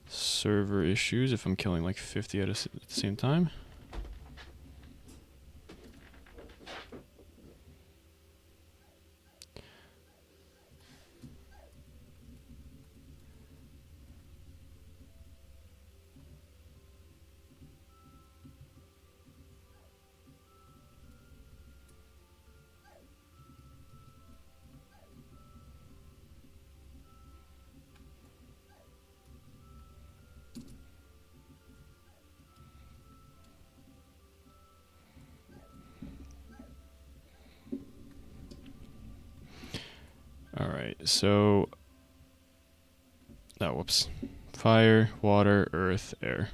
server issues if I'm killing like 50 at the same time. Alright, so... Oh, whoops. Fire, water, earth, air.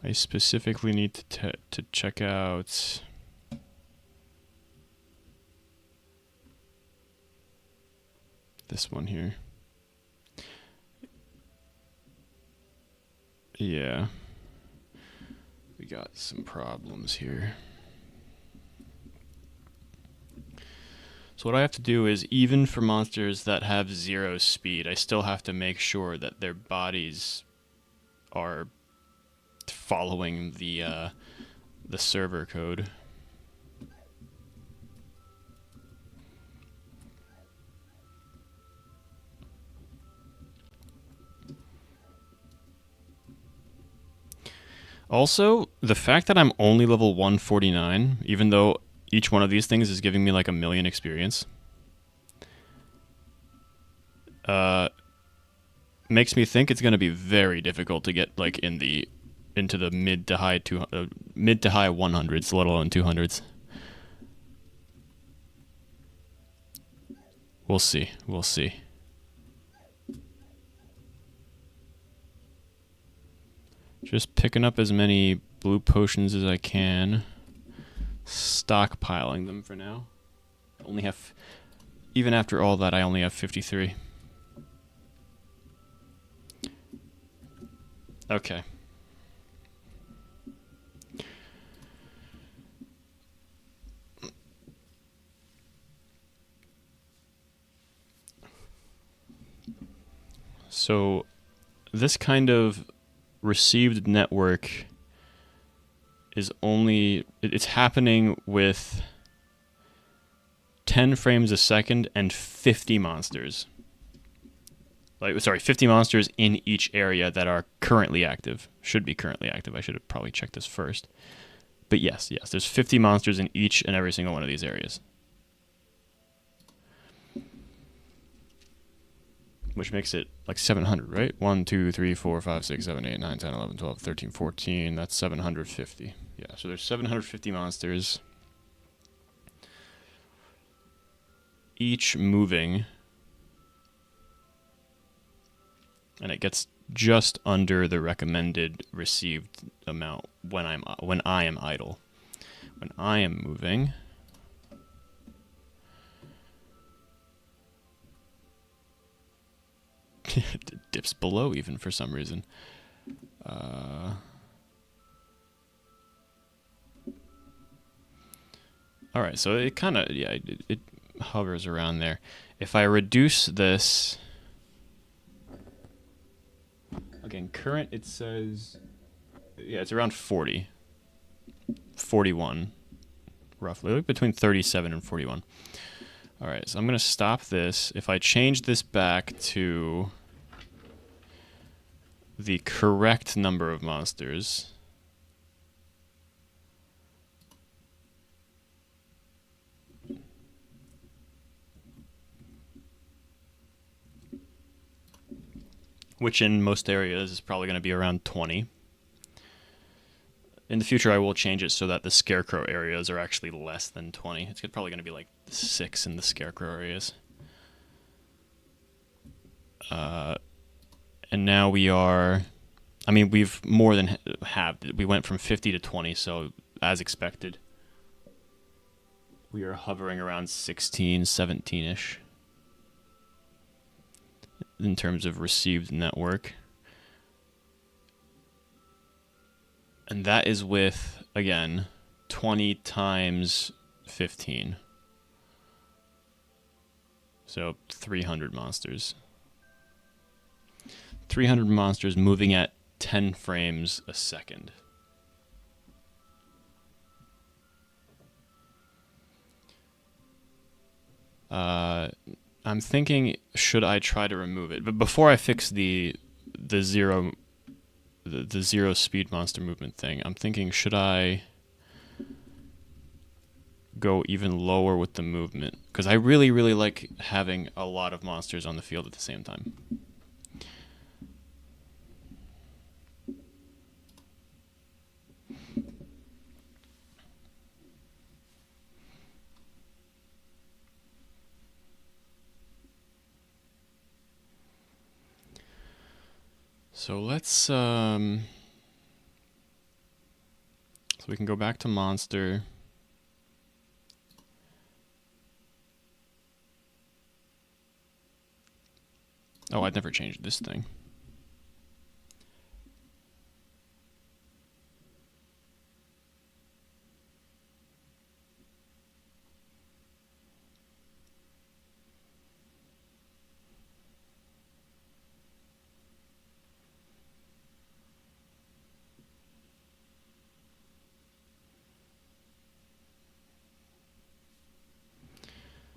I specifically need to check out... this one here. Yeah. We got some problems here. So what I have to do is, even for monsters that have 0 speed, I still have to make sure that their bodies are following the server code. Also, the fact that I'm only level 149, even though each one of these things is giving me like 1,000,000 experience, makes me think it's going to be very difficult to get like into the mid to high 100s, let alone 200s. We'll see. We'll see. Just picking up as many blue potions as I can. Stockpiling them for now. Only have, even after all that, I only have 53. Okay. So this kind of received network is only, it's happening with 10 frames a second and 50 monsters. Like, sorry, 50 monsters in each area that are currently active. Should be currently active. I should have probably checked this first. But yes, there's 50 monsters in each and every single one of these areas. Which makes it like 700, right? 1, 2, 3, 4, 5, 6, 7, 8, 9, 10, 11, 12, 13, 14. That's 750. Yeah, so there's 750 monsters. Each moving. And it gets just under the recommended received amount when I am idle. When I am moving, it dips below even for some reason. All right, so it kind of, yeah, it hovers around there. If I reduce this, again, current, it says, yeah, it's around 40, 41, roughly, like between 37 and 41. All right, so I'm going to stop this. If I change this back to the correct number of monsters, which in most areas is probably going to be around 20. In the future, I will change it so that the scarecrow areas are actually less than 20. It's probably going to be like 6 in the scarecrow areas. And now we are, I mean, we've more than halved it. We went from 50 to 20, so as expected, we are hovering around 16, 17-ish in terms of received network. And that is with, again, 20 times 15. So 300 monsters. 300 monsters moving at 10 frames a second. I'm thinking, should I try to remove it? But before I fix the zero speed monster movement thing, I'm thinking, should I go even lower with the movement? Because I really, really like having a lot of monsters on the field at the same time. So let's, so we can go back to monster. Oh, I'd never changed this thing.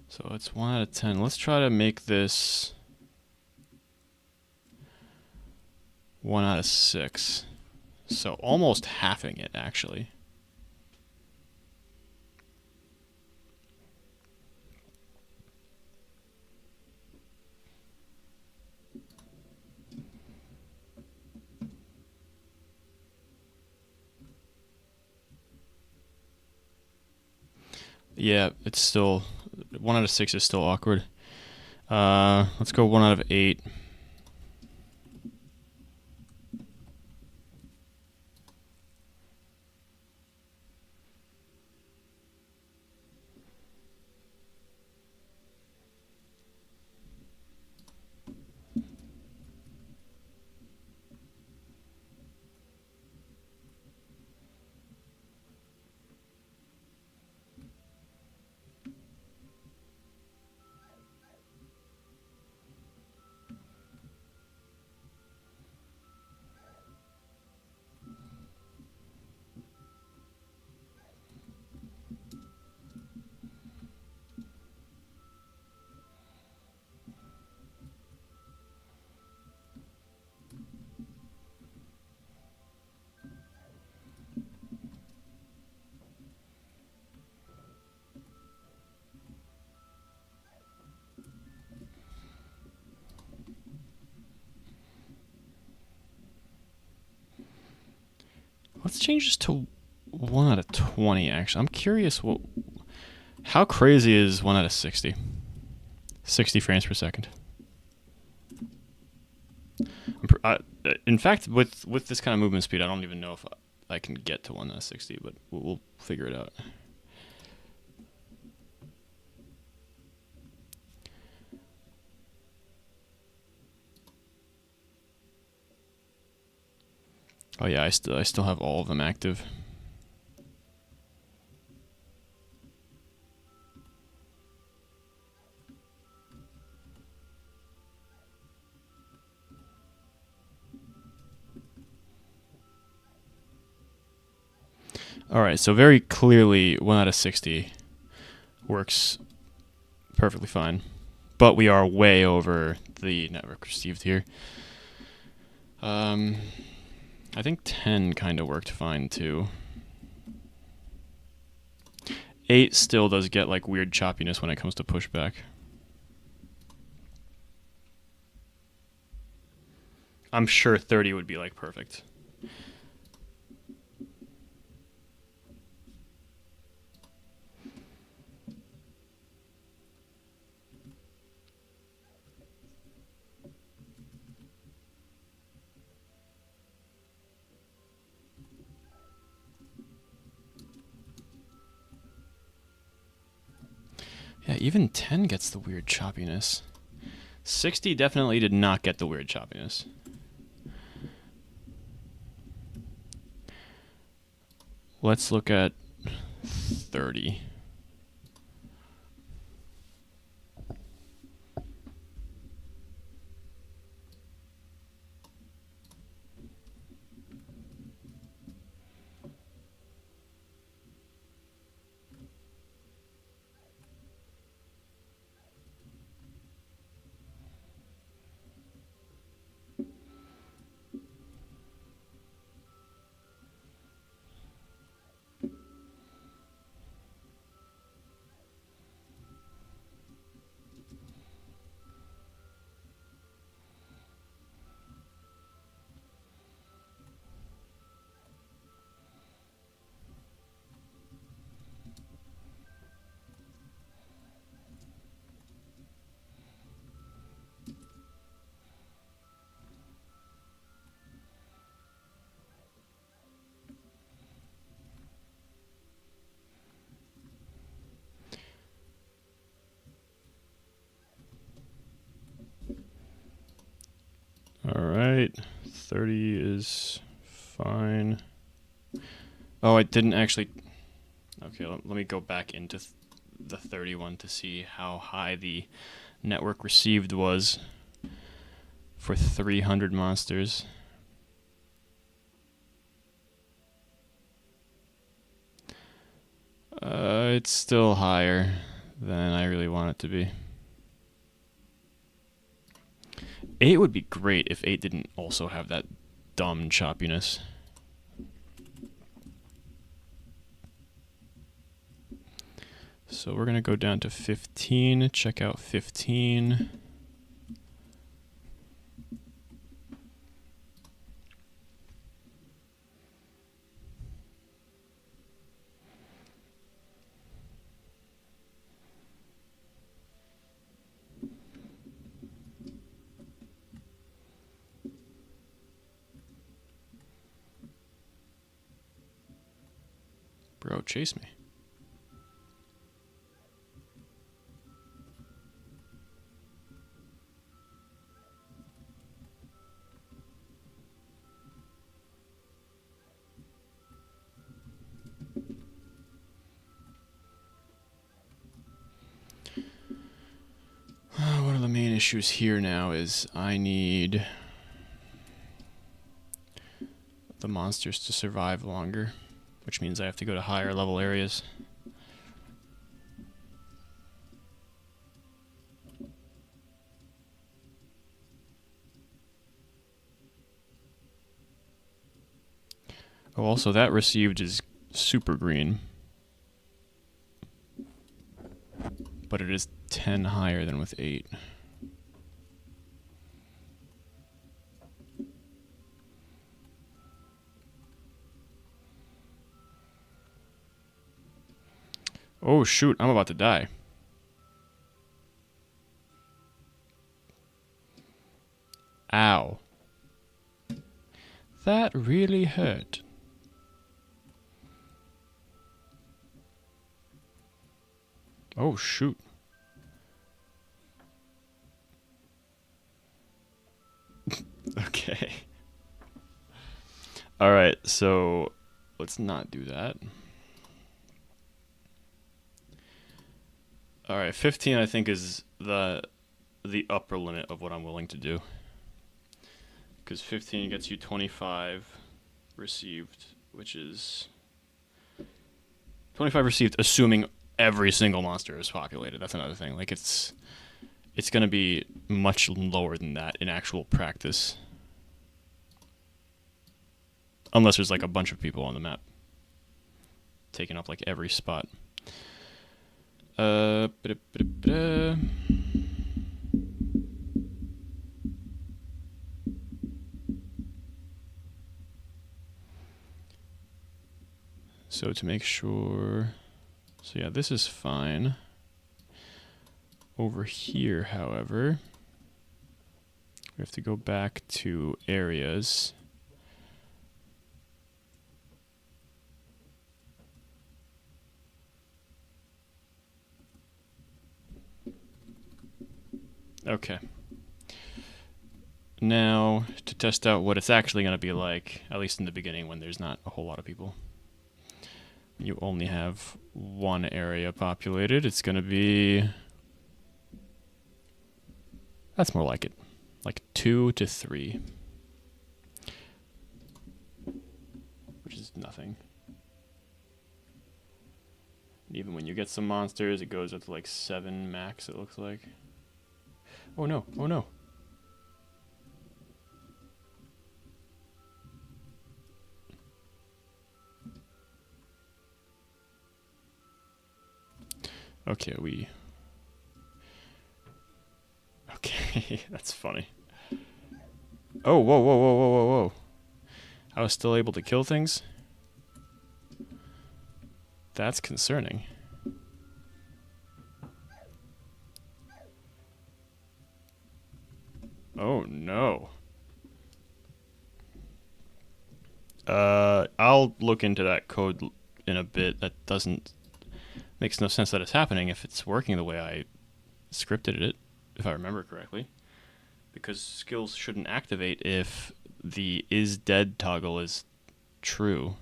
So it's 1 out of 10. Let's try to make this 1 out of 6. So almost halving it, actually. Yeah, it's still, 1 out of 6 is still awkward. Let's go 1 out of 8. Let's change this to 1 out of 20, actually. I'm curious, how crazy is 1 out of 60? 60 frames per second. In fact, with this kind of movement speed, I don't even know if I can get to 1 out of 60, but we'll figure it out. Oh yeah, I still have all of them active. Alright, so very clearly 1 out of 60 works perfectly fine. But we are way over the network received here. I think 10 kind of worked fine too. 8 still does get like weird choppiness when it comes to pushback. I'm sure 30 would be like perfect. Yeah, even 10 gets the weird choppiness. 60 definitely did not get the weird choppiness. Let's look at 30. Alright, 30 is fine. Oh, I didn't actually... Okay, let me go back into the 31 to see how high the network received was for 300 monsters. It's still higher than I really want it to be. 8 would be great if 8 didn't also have that dumb choppiness. So we're going to go down to 15, check out 15. Bro, chase me. One of the main issues here now is I need the monsters to survive longer, which means I have to go to higher level areas. Oh, also that received is super green, but it is 10 higher than with 8. Oh shoot, I'm about to die. Ow. That really hurt. Oh shoot. Okay. Alright, so let's not do that. Alright, 15 I think is the upper limit of what I'm willing to do. Because 15 gets you 25 received, which is 25 received assuming every single monster is populated. That's another thing. Like it's going to be much lower than that in actual practice. Unless there's like a bunch of people on the map taking up like every spot. So to make sure, so yeah, this is fine. Over here, however, we have to go back to areas. Okay. Now, to test out what it's actually going to be like, at least in the beginning when there's not a whole lot of people. You only have one area populated. It's going to be... That's more like it. Like 2 to 3. Which is nothing. And even when you get some monsters, it goes up to like 7 max, it looks like. Oh no, oh no. Okay, Okay, that's funny. Oh, whoa, whoa, whoa, whoa, whoa, whoa. I was still able to kill things? That's concerning. Oh, no. I'll look into that code in a bit. That makes no sense that it's happening if it's working the way I scripted it, if I remember correctly. Because skills shouldn't activate if the is dead toggle is true.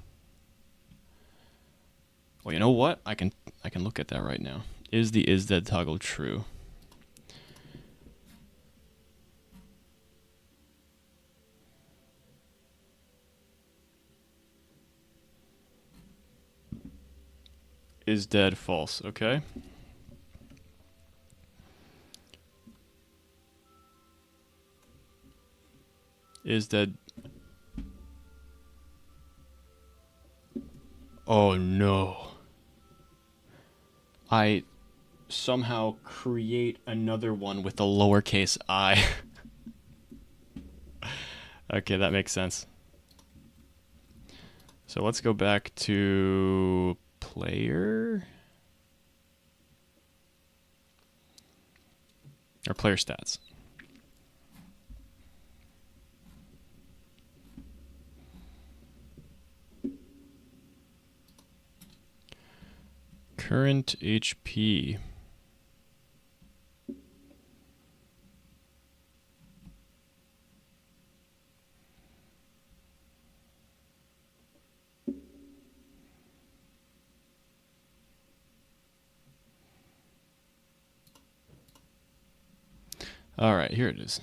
Well, you know what? I can look at that right now. Is the is dead toggle true? Is dead false, okay. Is dead. Oh no. I somehow create another one with a lowercase I. Okay, that makes sense. So let's go back to player. Or player stats. Current HP. All right, here it is.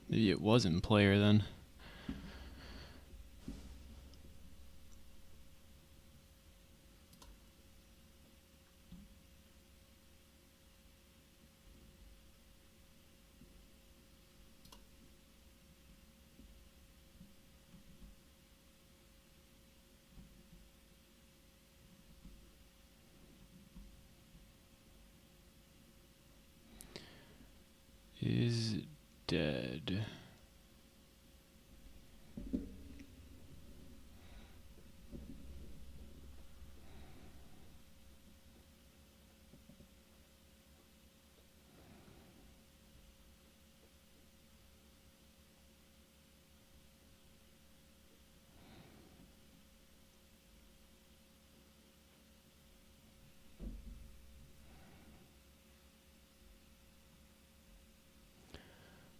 Maybe it was in player then. is dead.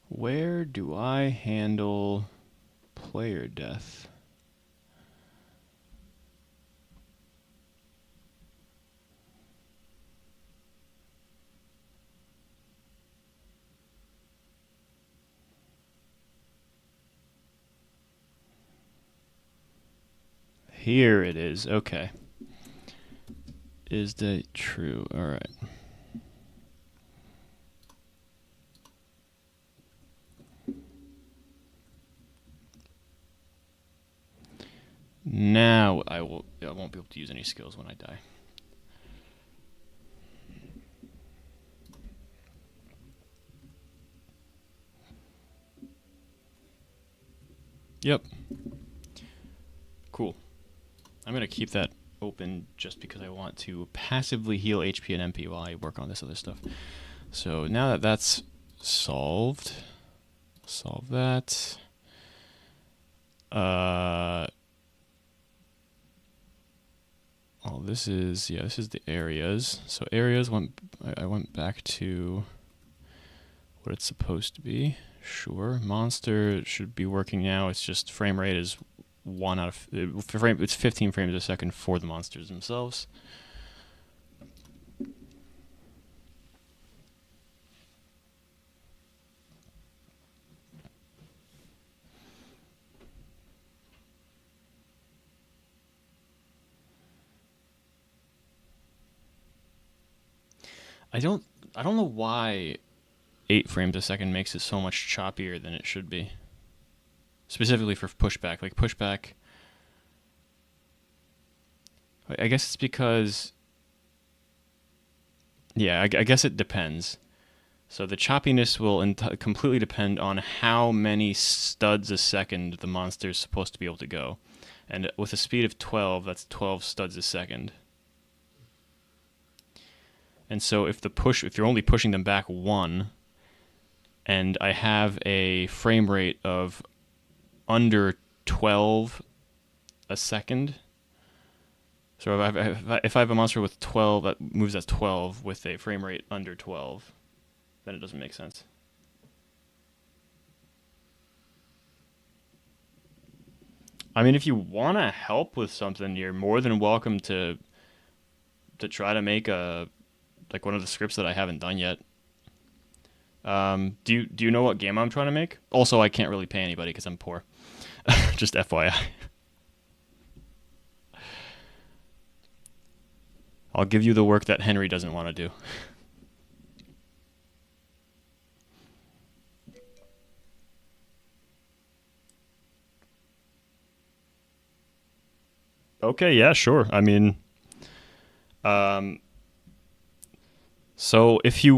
Where do I handle player death? Here it is. Okay. Is that true? All right. Now I won't be able to use any skills when I die. Yep. Cool. I'm going to keep that open just because I want to passively heal HP and MP while I work on this other stuff. So now that that's solved, solve that. Oh, this is the areas. So areas I went back to what it's supposed to be. Sure, monster should be working now. It's just frame rate is it's 15 frames a second for the monsters themselves. I don't know why 8 frames a second makes it so much choppier than it should be. Specifically for pushback. Like pushback, I guess it's because, yeah, I guess it depends. So the choppiness will completely depend on how many studs a second the monster is supposed to be able to go. And with a speed of 12, that's 12 studs a second. And so if you're only pushing them back 1, and I have a frame rate of under 12 a second, so if I have a monster with 12 that moves at 12 with a frame rate under 12, then it doesn't make sense. I mean, if you want to help with something, you're more than welcome to try to make like one of the scripts that I haven't done yet. Do you know what game I'm trying to make? Also, I can't really pay anybody because I'm poor. Just FYI. I'll give you the work that Henry doesn't want to do. Okay, yeah, sure. I mean, so if you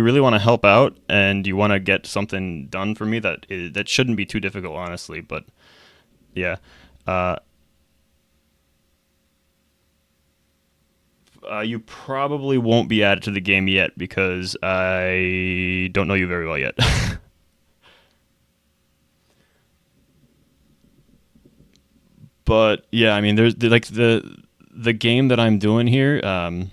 really want to help out and you want to get something done for me, that shouldn't be too difficult, honestly. But yeah, you probably won't be added to the game yet because I don't know you very well yet. But yeah, I mean, there's like the game that I'm doing here. I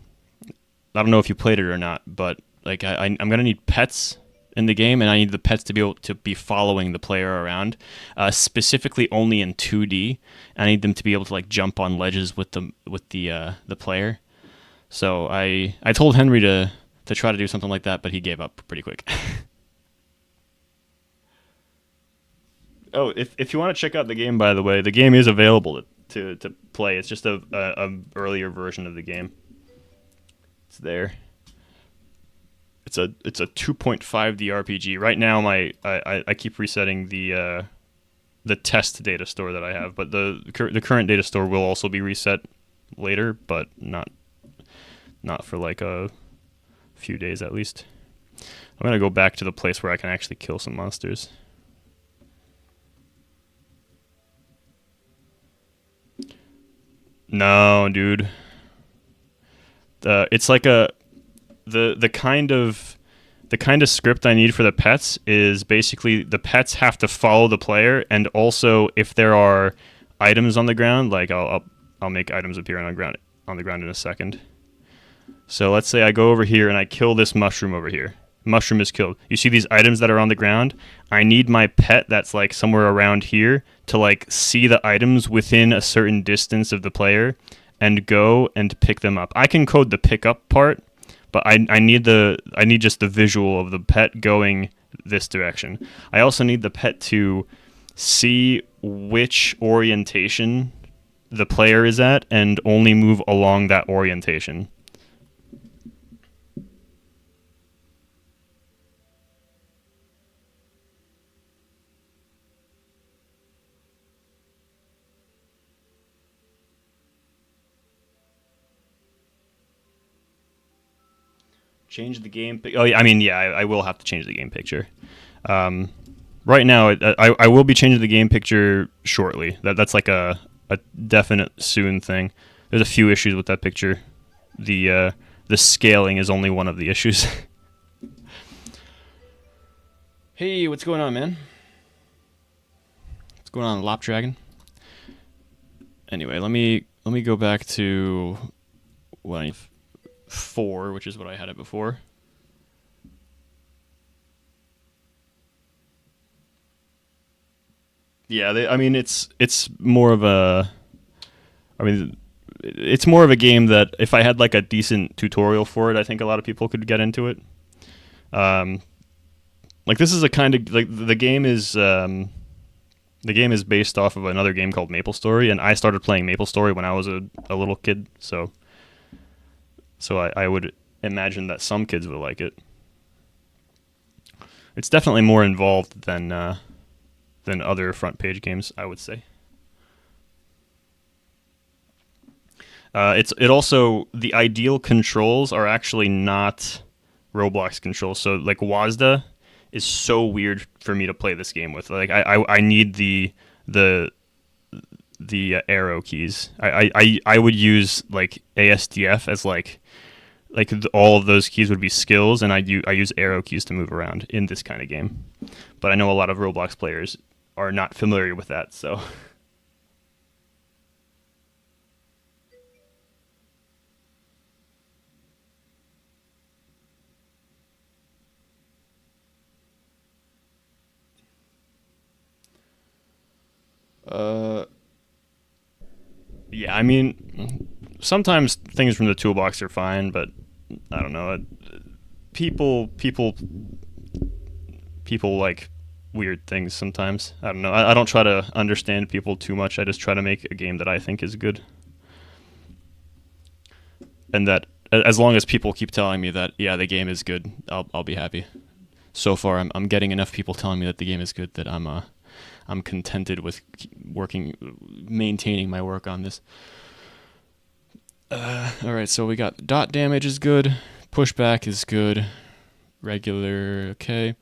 don't know if you played it or not, but like I'm gonna need pets in the game, and I need the pets to be able to be following the player around, specifically only in 2D. I need them to be able to like jump on ledges with the player. So I told Henry to try to do something like that, but he gave up pretty quick. Oh, if you want to check out the game, by the way, the game is available to play. It's just a earlier version of the game. It's there. It's a 2.5D RPG. Right now, I keep resetting the test data store that I have, but the current data store will also be reset later, but not for like a few days at least. I'm going to go back to the place where I can actually kill some monsters. No, dude. It's like the kind of script I need for the pets is basically the pets have to follow the player, and also if there are items on the ground, like I'll make items appear on the ground in a second. So let's say I go over here and I kill this mushroom over here. Mushroom is killed. You see these items that are on the ground? I need my pet that's like somewhere around here to like see the items within a certain distance of the player and go and pick them up. I can code the pickup part, but I need just the visual of the pet going this direction. I also need the pet to see which orientation the player is at and only move along that orientation. Change the game. Oh, yeah, I mean, yeah, I will have to change the game picture. Right now, I will be changing the game picture shortly. That's like a definite soon thing. There's a few issues with that picture. The scaling is only one of the issues. Hey, what's going on, man? What's going on, Lop Dragon? Anyway, let me go back to 4, which is what I had it before. Yeah, I mean it's more of a, I mean it's more of a game that if I had like a decent tutorial for it, I think a lot of people could get into it. Like this is a kind of like the game is based off of another game called MapleStory, and I started playing MapleStory when I was a little kid, so I would imagine that some kids would like it. It's definitely more involved than other front page games, I would say. It also, the ideal controls are actually not Roblox controls. So like WASD is so weird for me to play this game with. Like I need the arrow keys. I would use like ASDF as like all of those keys would be skills, and I use arrow keys to move around in this kind of game. But I know a lot of Roblox players are not familiar with that, so. Yeah, I mean, sometimes things from the toolbox are fine, but I don't know. People like weird things sometimes. I don't know. I don't try to understand people too much. I just try to make a game that I think is good. And that as long as people keep telling me that, yeah, the game is good, I'll be happy. So far, I'm getting enough people telling me that the game is good that I'm contented with maintaining my work on this. Alright, so we got dot damage is good, pushback is good, regular, okay.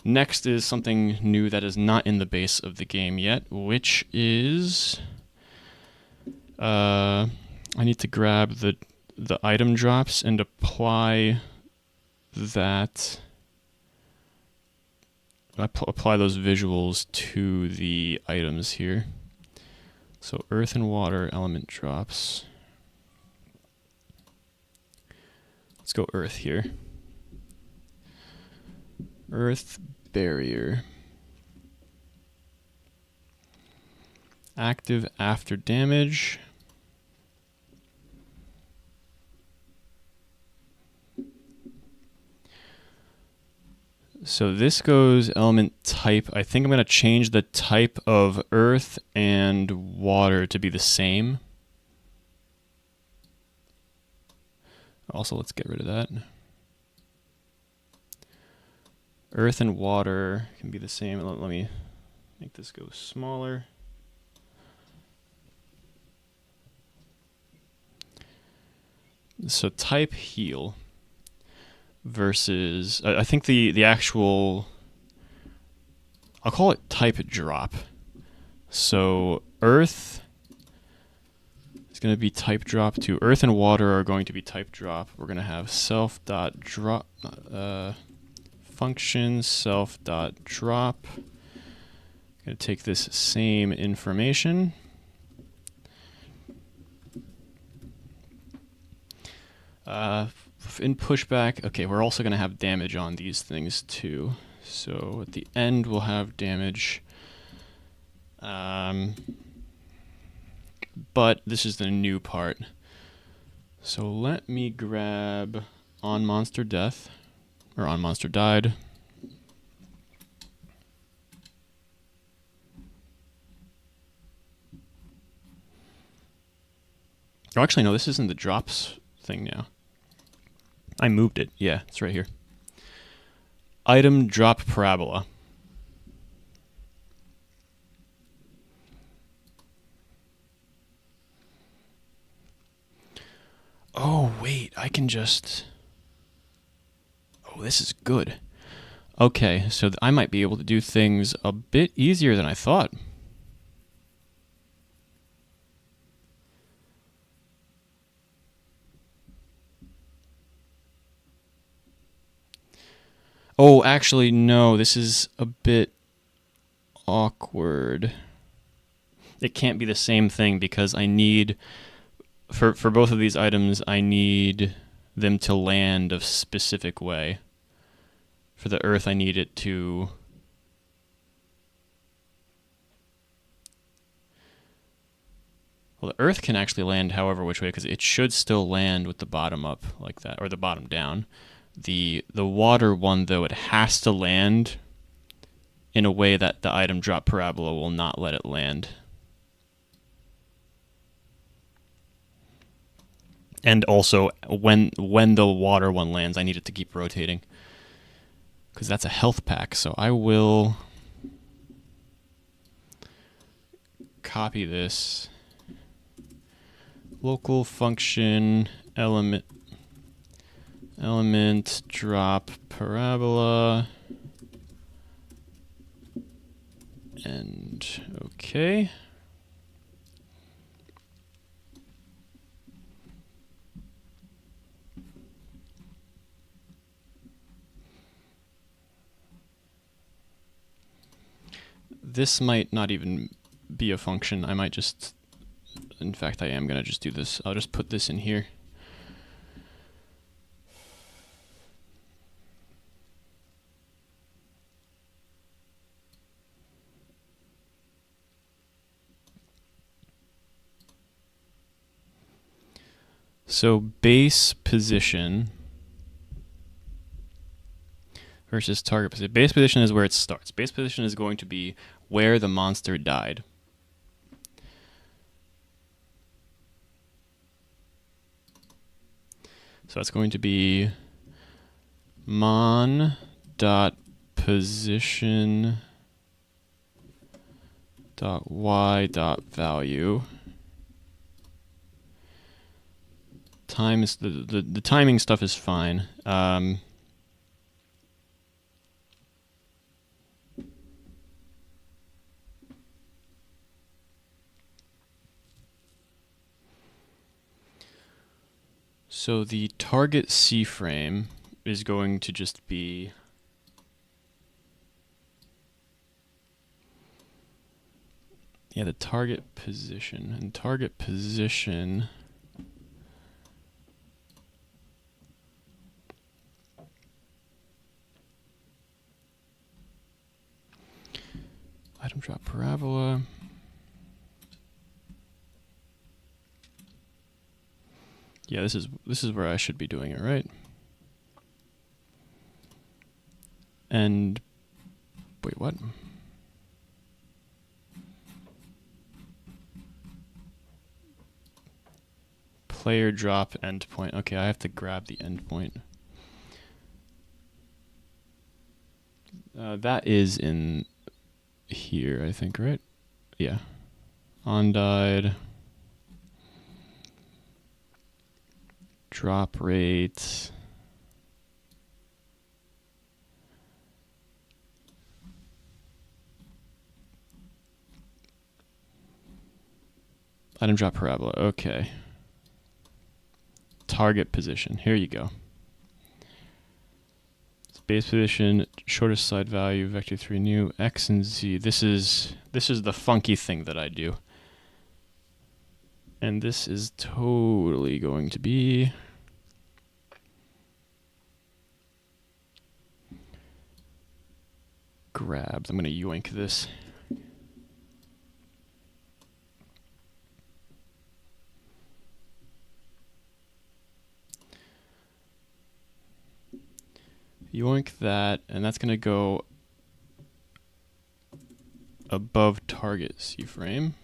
Next is something new that is not in the base of the game yet, which is I need to grab the item drops and apply that. Apply those visuals to the items here. So earth and water element drops. Let's go earth here. Earth barrier. Active after damage. So this goes element type. I think I'm going to change the type of earth and water to be the same. Also, let's get rid of that. Earth and water can be the same. Let me make this go smaller. So type heal. versus I think the actual, I'll call it type drop. So earth is going to be type drop to earth and water are going to be type drop. We're going to have self dot drop function self dot drop. Going to take this same information. In pushback, okay, we're also going to have damage on these things too. So at the end, we'll have damage. But this is the new part. So let me grab on monster death, or on monster died. Oh, actually, no, this isn't the drops thing now. I moved it. Yeah, it's right here. Item drop parabola. Oh, wait, I can just... Oh, this is good. Okay, so I might be able to do things a bit easier than I thought. Oh, actually, no, this is a bit awkward. It can't be the same thing because I need, for both of these items, I need them to land a specific way. For the earth, I need it to... Well, the earth can actually land however which way because it should still land with the bottom up like that, or the bottom down. The water one, though, it has to land in a way that the item drop parabola will not let it land. And also, when the water one lands, I need it to keep rotating. Because that's a health pack, so I will copy this. Local function element drop parabola, and okay. This might not even be a function. I might just, in fact, I am going to just do this. I'll just put this in here. So base position versus target position. Base position is where it starts. Base position is going to be where the monster died. So it's going to be mon.position.y.value times the timing stuff is fine. So the target C frame is going to just be the target position, and target position item drop parabola. Yeah, this is where I should be doing it, right? And wait, what? Player drop endpoint. Okay, I have to grab the endpoint. That is in here, I think, right? Yeah. On died. Drop rate. Item drop parabola. Okay. Target position. Here you go. It's base position, shortest side value, vector 3 new, X and Z. This is the funky thing that I do. And this is totally going to be grabs. I'm going to yoink this. Yoink that, and that's going to go above target C-frame.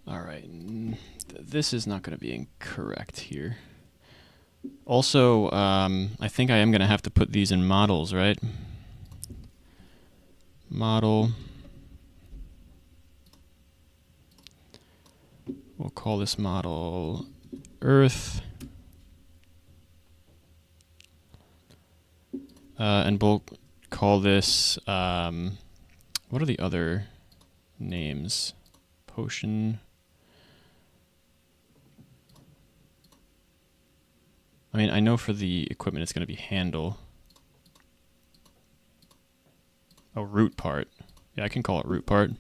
All right, this is not going to be incorrect here. Also, I think I am going to have to put these in models, right? Model. We'll call this model Earth. And we'll call this, what are the other names? Potion. I mean, I know for the equipment it's going to be handle. Oh, root part. Yeah, I can call it root part.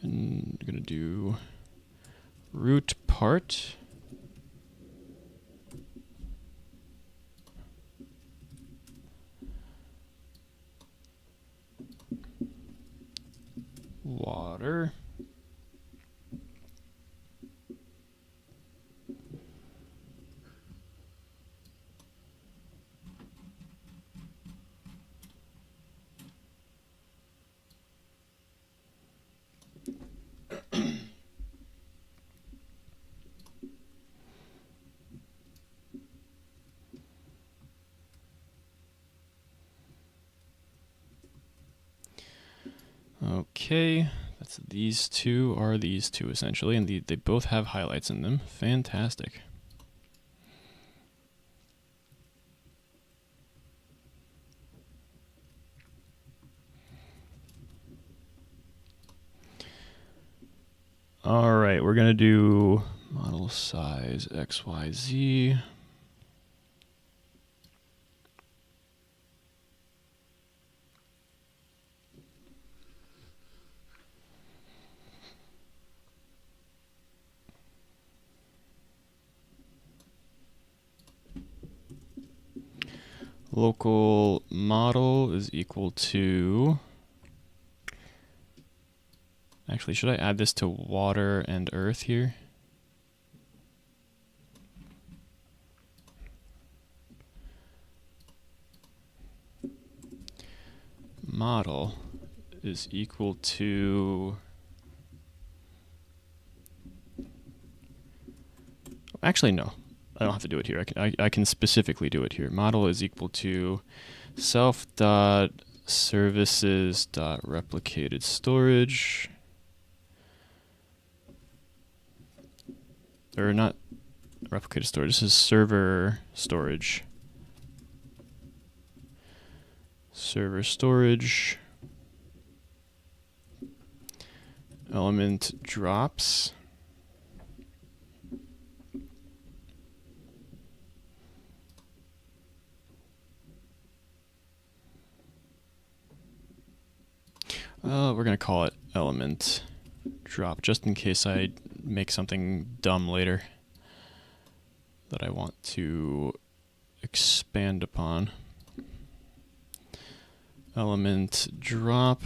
And I'm going to do root part. Water. Okay, that's these two are these two essentially, and they both have highlights in them. Fantastic. All right, we're gonna do model size XYZ. Local model is equal to, actually, should I add this to water and earth here? Model is equal to, actually no, I don't have to do it here. I can specifically do it here. Model is equal to self.services.replicated storage, or not replicated storage, this is server storage. Server storage element drops. We're going to call it element drop, just in case I make something dumb later that I want to expand upon. Element drop.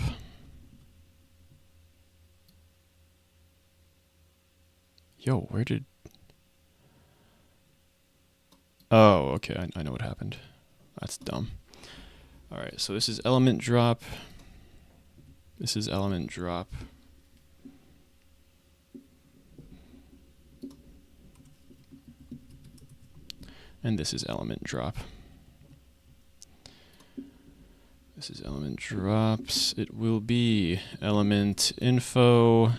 Yo, where did... Oh, okay, I know what happened. That's dumb. Alright, so this is element drop. This is element drop. And this is element drop. This is element drops. It will be element info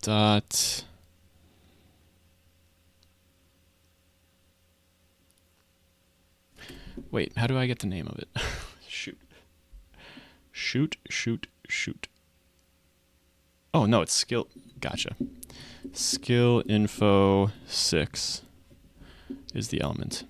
dot wait, how do I get the name of it? Shoot. Shoot. Oh no, it's skill. Gotcha. Skill info 6 is the element.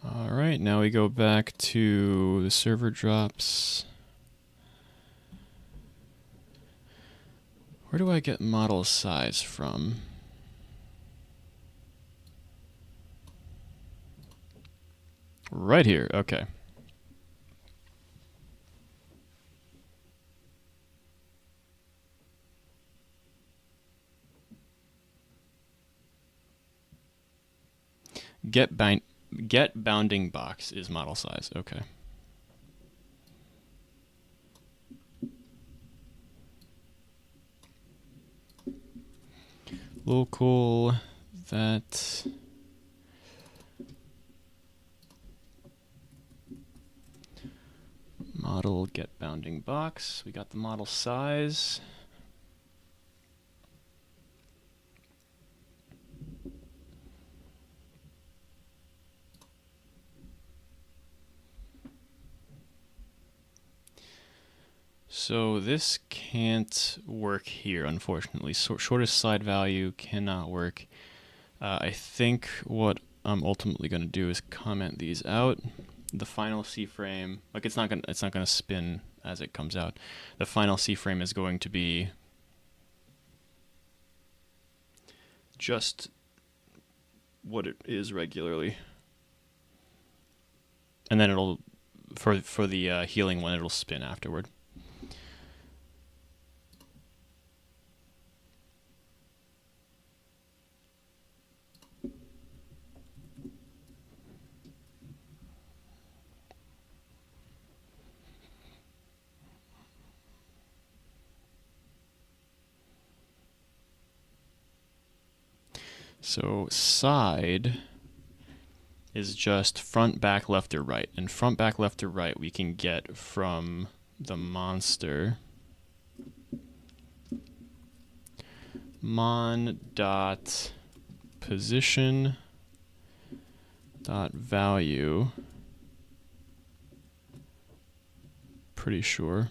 All right, now we go back to the server drops. Where do I get model size from? Right here, okay. Get bounding box is model size, okay. Local that model get bounding box. We got the model size. So this can't work here, unfortunately. So shortest slide value cannot work. I think what I'm ultimately going to do is comment these out. The final C frame, like it's not gonna spin as it comes out. The final C frame is going to be just what it is regularly, and then it'll for the healing one it'll spin afterward. So side is just front, back, left, or right. And front, back, left, or right we can get from the monster. Mon dot position dot value. Pretty sure.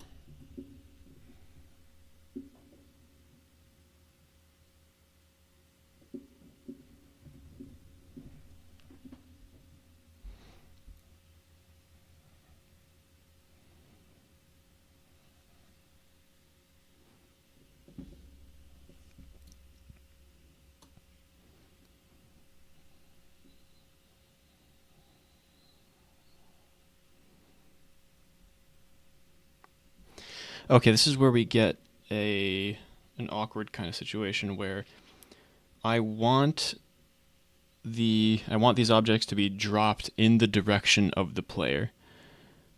Okay, this is where we get an awkward kind of situation where I want these objects to be dropped in the direction of the player.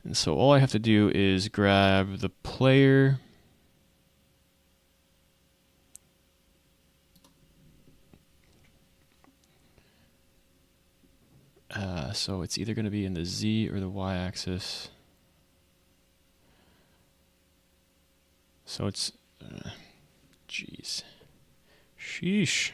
And so all I have to do is grab the player, so it's either going to be in the Z or the Y axis. So it's, jeez, sheesh.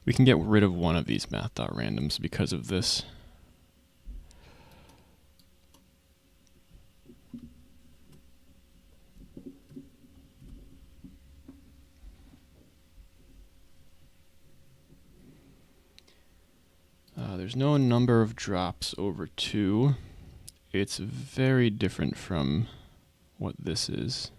We can get rid of one of these math.randoms because of this. There's no number of drops over 2. It's very different from what this is.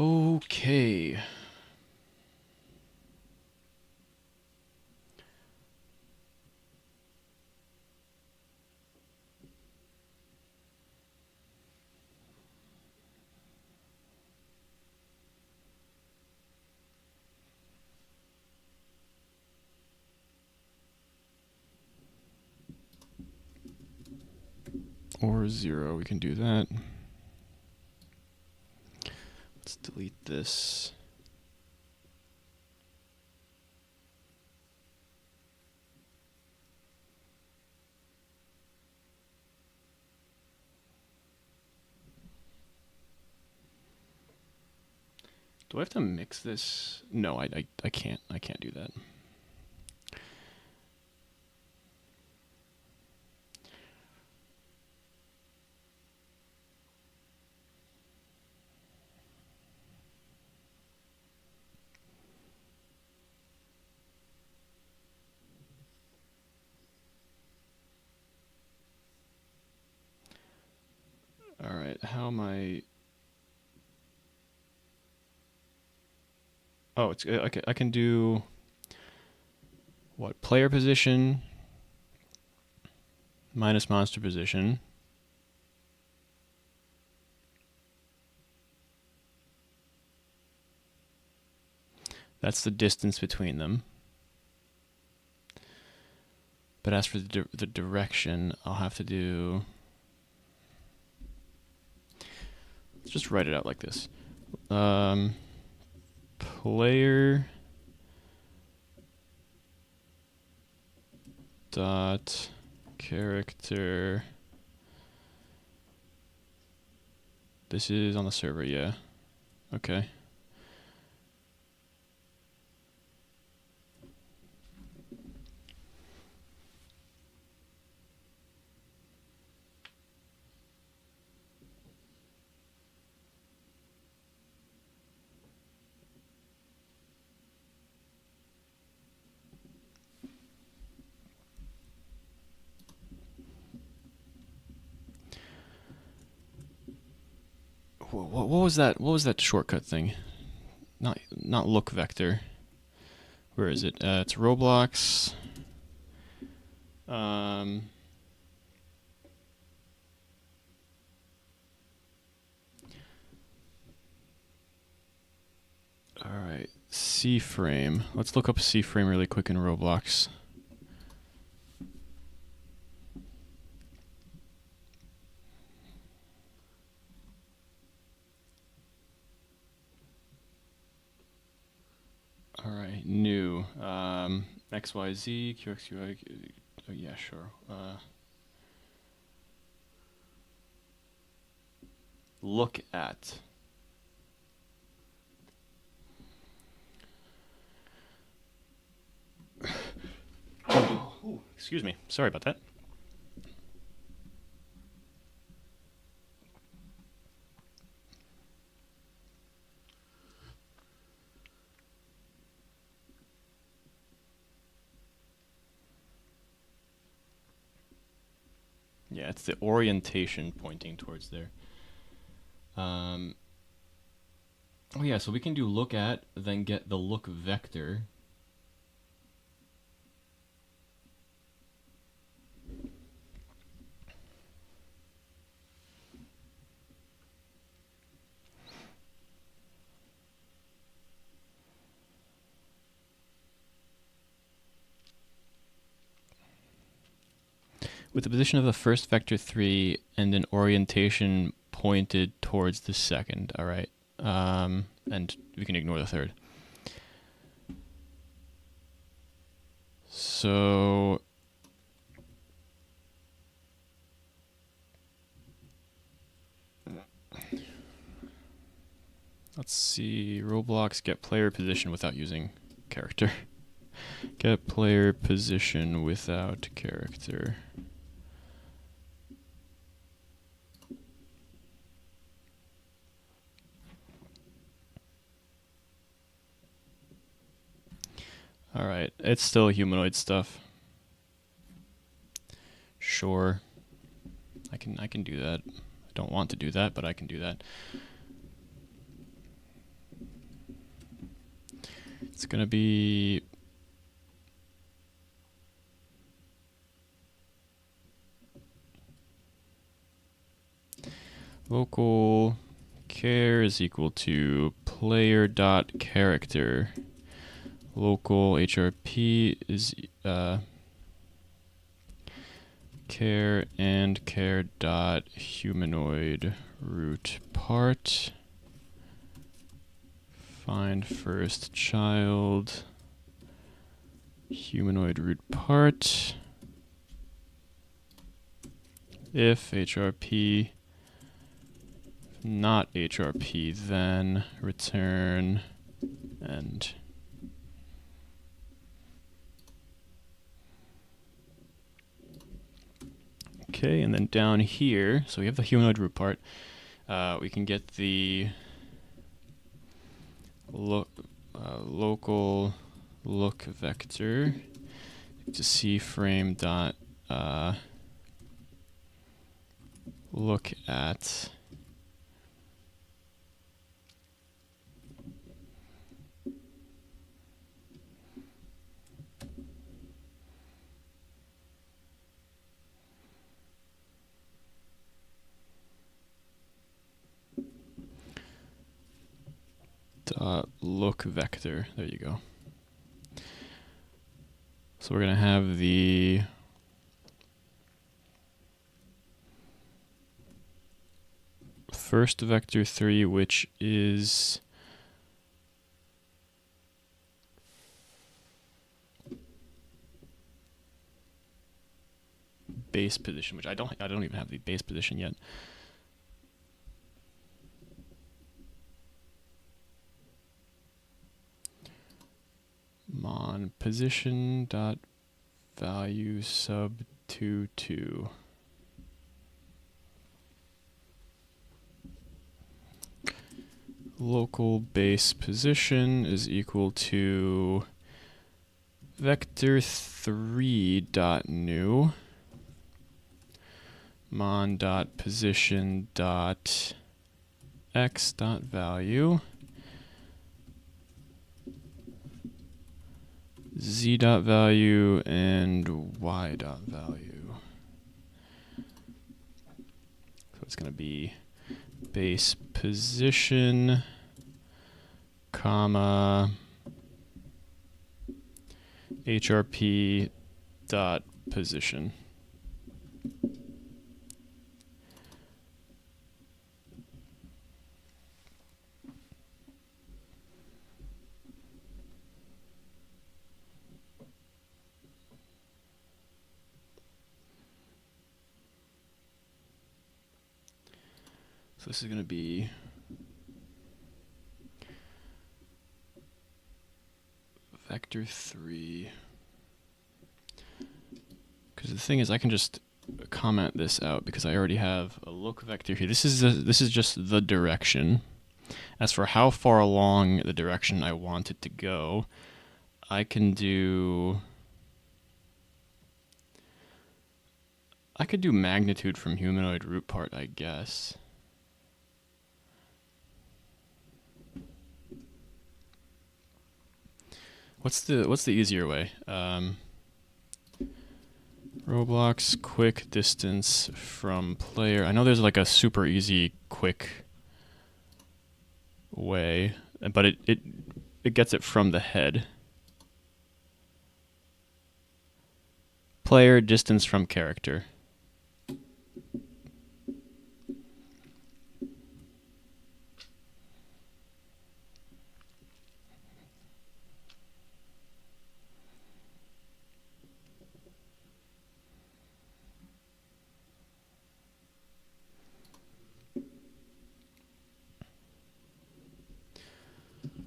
Okay. Or 0, we can do that. Let's delete this. Do I have to mix this? No, I can't. I can't do that. All right, how am I? Oh, it's okay. I can do what? Player position minus monster position. That's the distance between them. But as for the direction, I'll have to do. Let's just write it out like this. Player dot character. This is on the server, yeah. Okay. What was that? What was that shortcut thing? Not look vector. Where is it? It's Roblox. All right, C-frame. Let's look up C-frame really quick in Roblox. All right, new. XYZ, QXUI. Oh, yeah, sure. Look at. Ooh, excuse me. Sorry about that. Yeah, it's the orientation pointing towards there. Oh yeah, so we can do look at, then get the look vector. With the position of the first vector 3 and an orientation pointed towards the second. All right. And we can ignore the third. So Let's see, Roblox, get player position without using character. Get player position without character. Alright, it's still humanoid stuff. Sure. I can do that. I don't want to do that, but I can do that. It's gonna be local char is equal to player dot character. Local HRP is char and char dot humanoid root part. Find first child humanoid root part. If HRP not HRP, then return end. Okay, and then down here, so we have the humanoid root part. We can get the local look vector to C frame dot look at look vector. There you go. So we're going to have the first vector 3, which is base position, which I don't even have the base position yet. Mon position dot value sub 2 local base position is equal to vector 3 dot new mon dot position dot x dot value z dot value and y dot value. So it's going to be base position, comma, HRP dot position. So this is going to be vector 3. Because the thing is, I can just comment this out because I already have a look vector here. This is just the direction. As for how far along the direction I want it to go, I could do magnitude from humanoid root part, I guess. What's the easier way? Roblox quick distance from player. I know there's like a super easy quick way, but it gets it from the head. Player distance from character.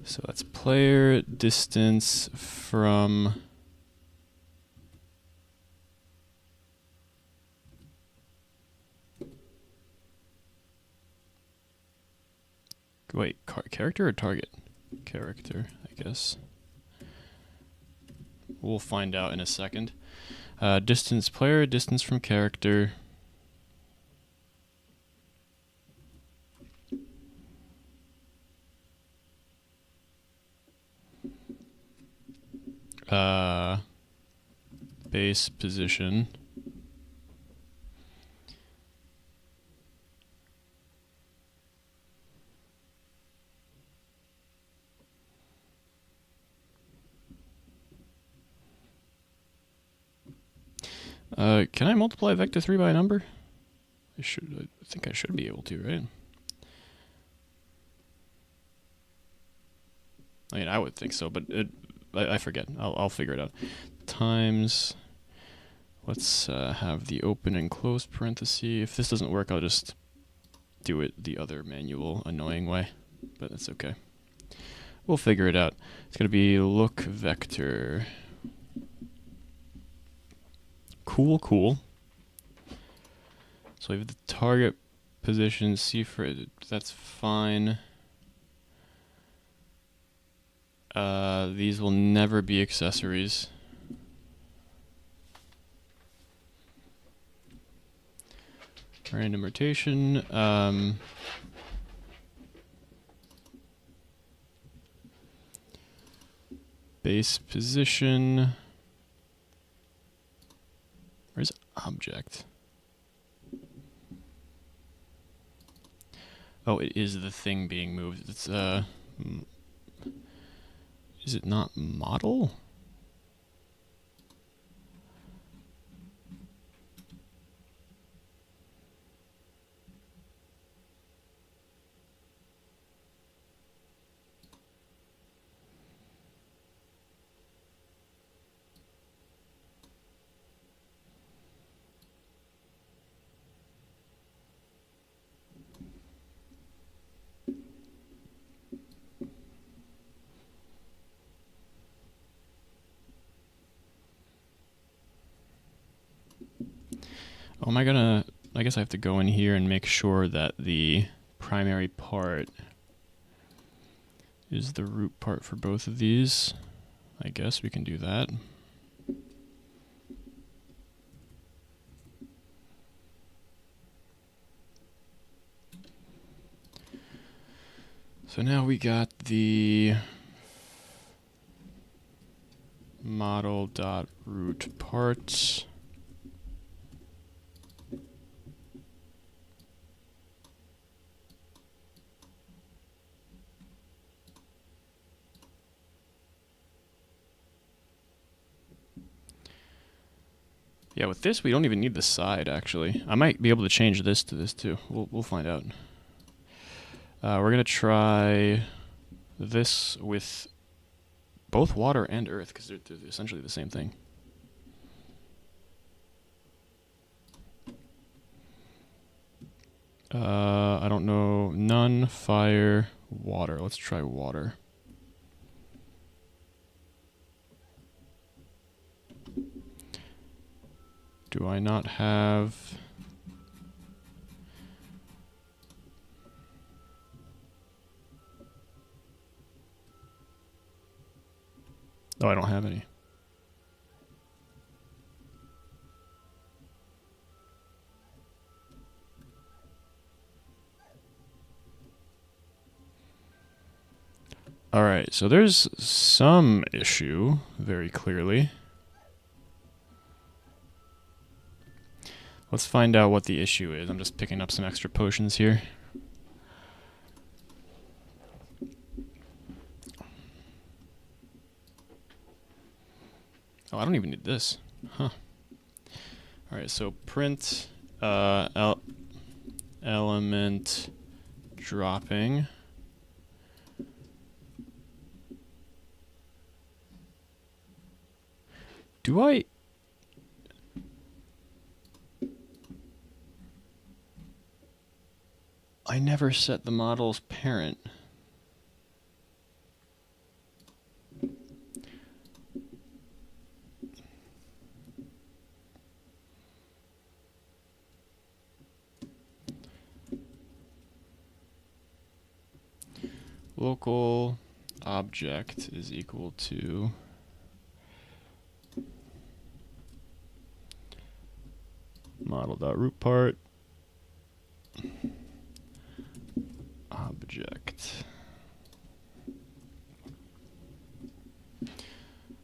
So that's player distance from wait, character or target? Character, I guess. We'll find out in a second. Distance player, distance from character. Base position. Can I multiply vector 3 by a number? I think I should be able to, right? I mean, I would think so, but I forget. I'll figure it out. Times, let's have the open and close parenthesis. If this doesn't work, I'll just do it the other manual, annoying way, but that's okay. We'll figure it out. It's going to be look vector. Cool, cool. So we have the target position, C for it, that's fine. These will never be accessories. Random rotation. Base position. Where's object? Oh, it is the thing being moved. It's is it not model? Oh, am I gonna, I guess I have to go in here and make sure that the primary part is the root part for both of these. I guess we can do that. So now we got the model.root parts. Yeah, with this we don't even need the side actually. I might be able to change this to this too. We'll find out. We're gonna try this with both water and earth because they're essentially the same thing. I don't know. None, fire, water. Let's try water. Do I not have... Oh, I don't have any. Alright, so there's some issue, very clearly. Let's find out what the issue is. I'm just picking up some extra potions here. Oh, I don't even need this. Huh. Alright, so print element dropping. Do I... I never set the model's parent. local object is equal to model.root part object.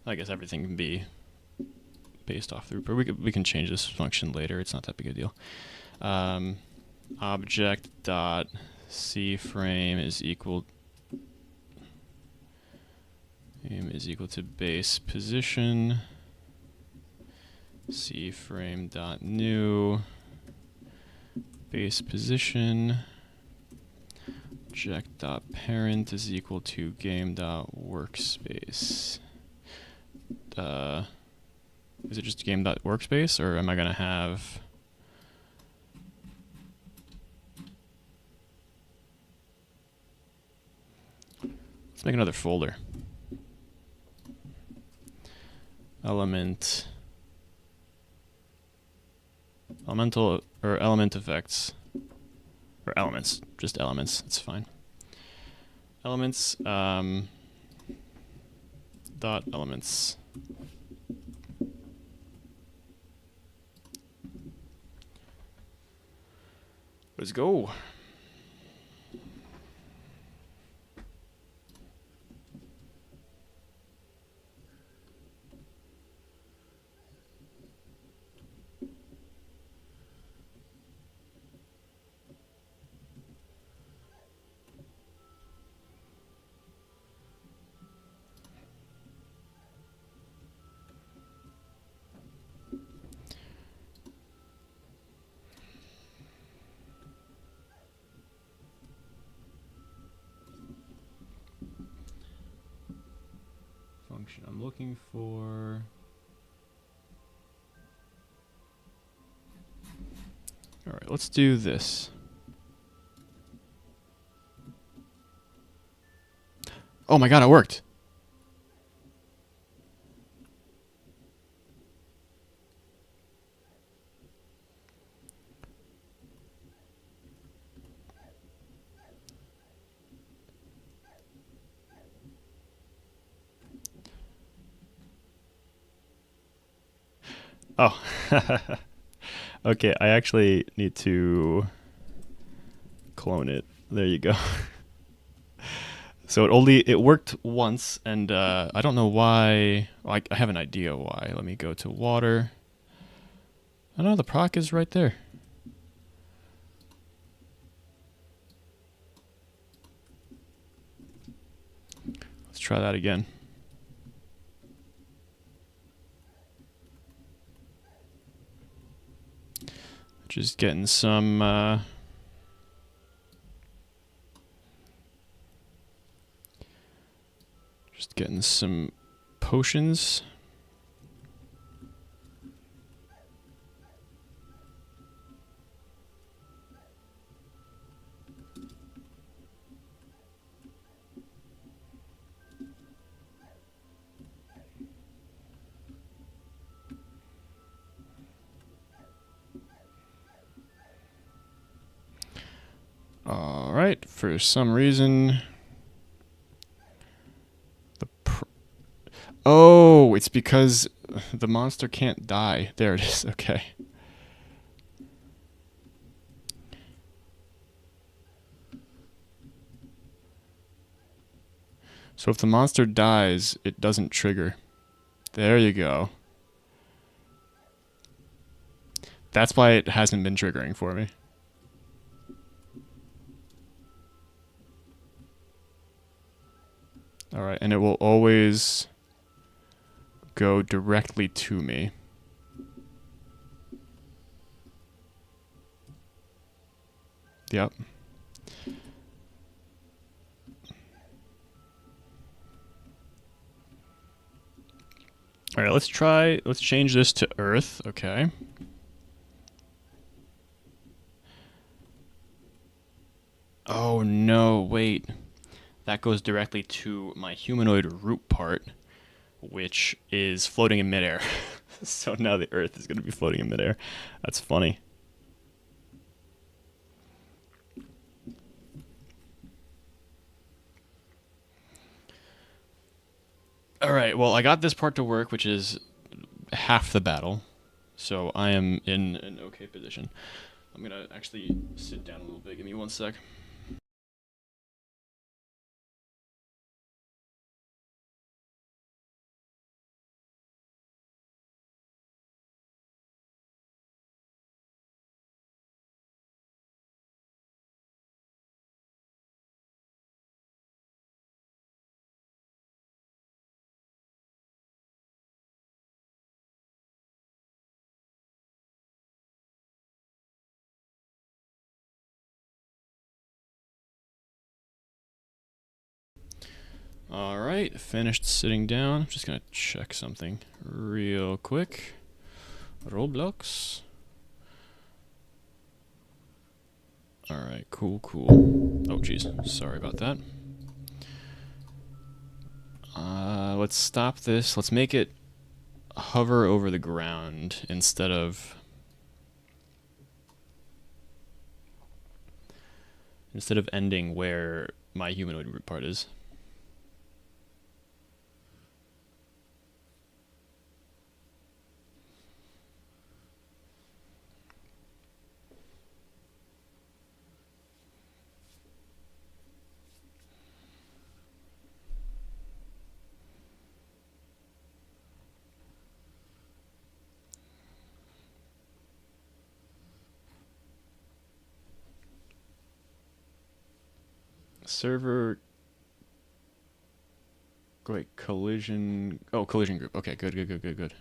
I guess everything can be based off the root part. We can change this function later. It's not that big a deal. Object dot cFrame is equal to base position. cFrame dot new base position. Object dot parent is equal to game dot workspace. Is it just game dot workspace, or am I gonna have? Let's make another folder. Element effects, or elements, just elements. It's fine. Elements dot elements. Let's go. Function I'm looking for. All right, let's do this. Oh my God, it worked. Oh, okay, I actually need to clone it. There you go. So it worked once, and I don't know why. Well, I have an idea why. Let me go to water. I know the proc is right there. Let's try that again. Just getting some potions. All right, for some reason, oh, it's because the monster can't die. There it is, okay. So if the monster dies, it doesn't trigger. There you go. That's why it hasn't been triggering for me. All right, and it will always go directly to me. Yep. All right, let's change this to Earth, okay. Oh no, wait. That goes directly to my humanoid root part, which is floating in midair. So now the Earth is going to be floating in midair. That's funny. right, well, I got this part to work, which is half the battle. So I am in an okay position. I'm gonna actually sit down a little bit. Give me one sec. Alright, finished sitting down. I'm just gonna check something real quick. Roblox. Alright, cool, cool. Oh, jeez. Sorry about that. Let's stop this. Let's make it hover over the ground instead of ending where my humanoid root part is. Server. Wait, collision. Oh, collision group. Okay, good, good, good, good, good.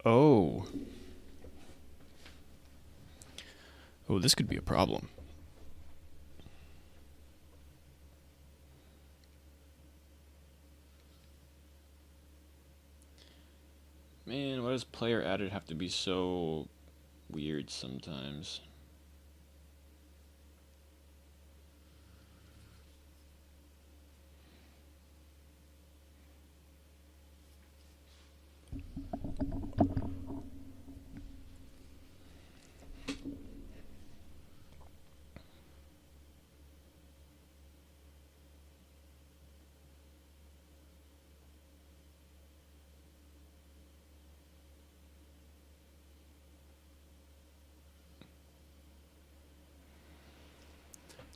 Oh. Oh, this could be a problem. Man, why does player added have to be so weird sometimes?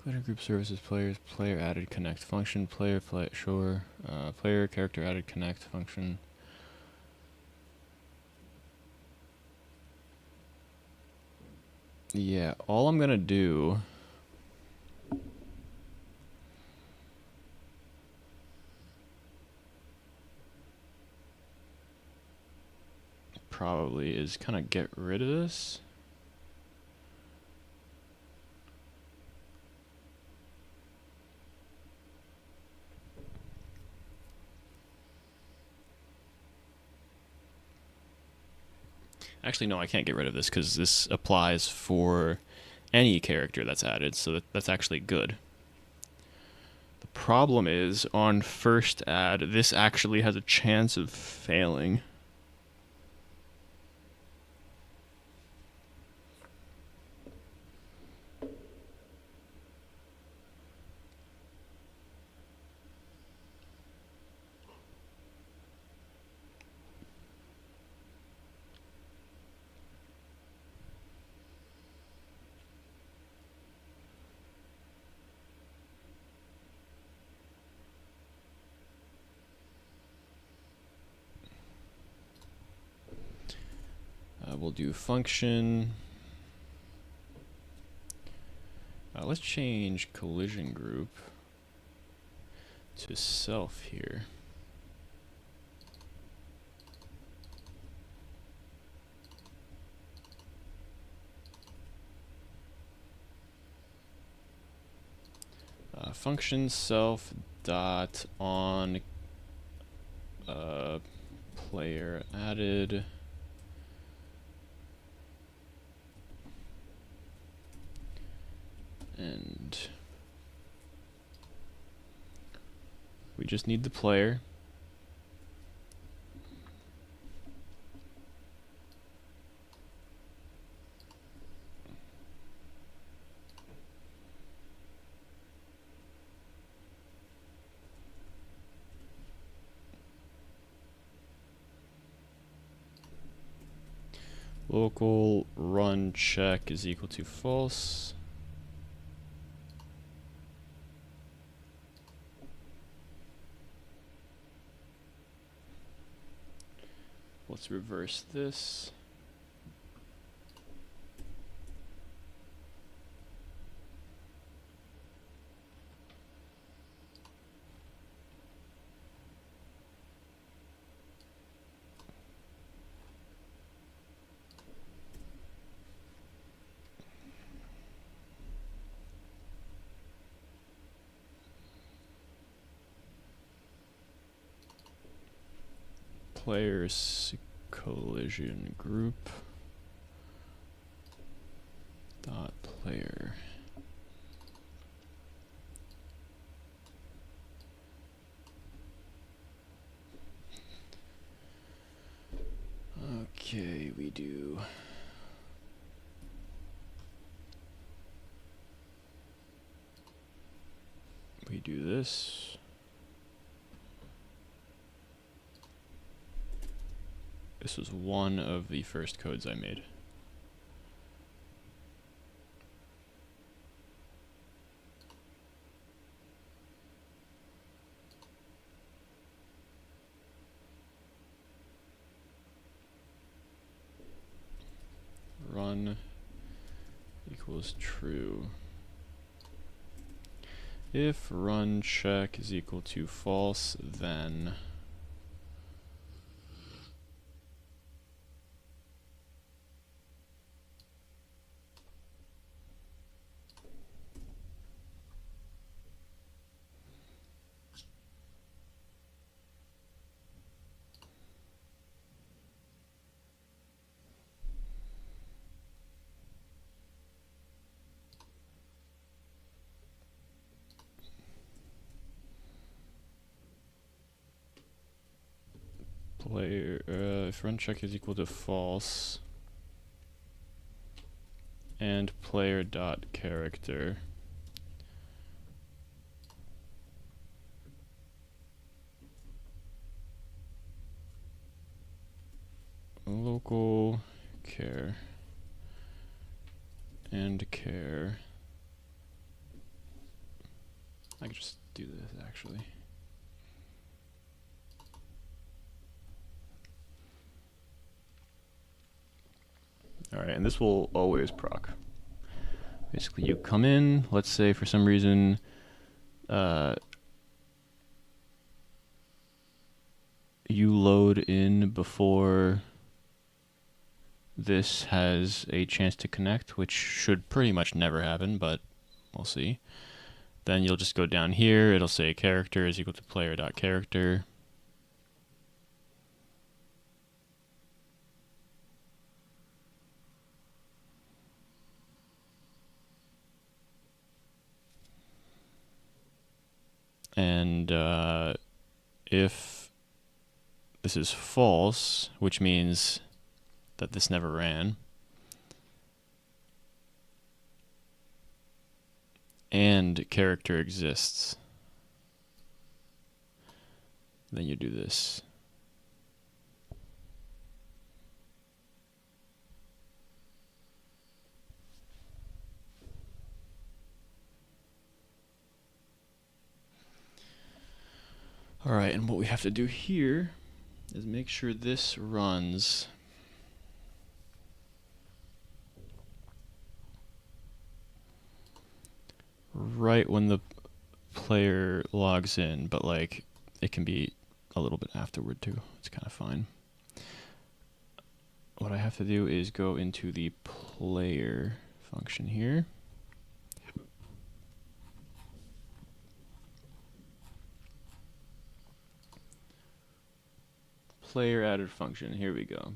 Player group services players, player added connect function, player play sure, player character added connect function. Yeah, all I'm gonna do probably is kind of get rid of this. Actually, no, I can't get rid of this because this applies for any character that's added, so that's actually good. The problem is, on first add, this actually has a chance of failing. We'll do function. Let's change collision group to self here. function self dot on player added and we just need the player. Local run check is equal to false. Let's reverse this. Players collision group dot player. Okay, we do this. This was one of the first codes I made. Run equals true. If run check is equal to false, then player, if run check is equal to false and player dot character, local care and care. I could just do this actually. Alright, and this will always proc. Basically, you come in, let's say for some reason, you load in before this has a chance to connect, which should pretty much never happen, but we'll see. Then you'll just go down here, it'll say character is equal to player.character. And if this is false, which means that this never ran, and character exists, then you do this. Alright, and what we have to do here is make sure this runs right when the player logs in, but like it can be a little bit afterward too. It's kind of fine. What I have to do is go into the player function here. player added function. Here we go.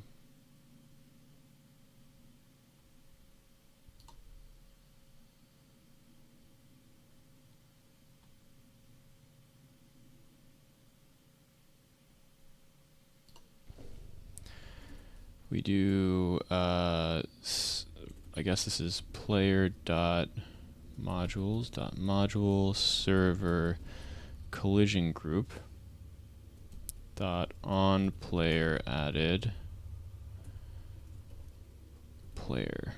We do, I guess this is player.modules.module server collision group dot on player added player.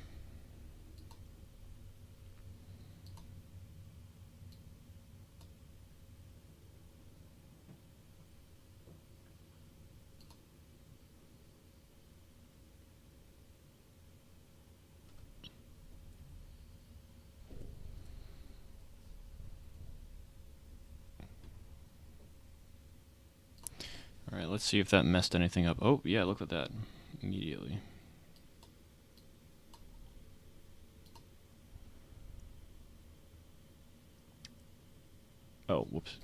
All right, let's see if that messed anything up. Oh, yeah, look at that immediately. Oh, whoops.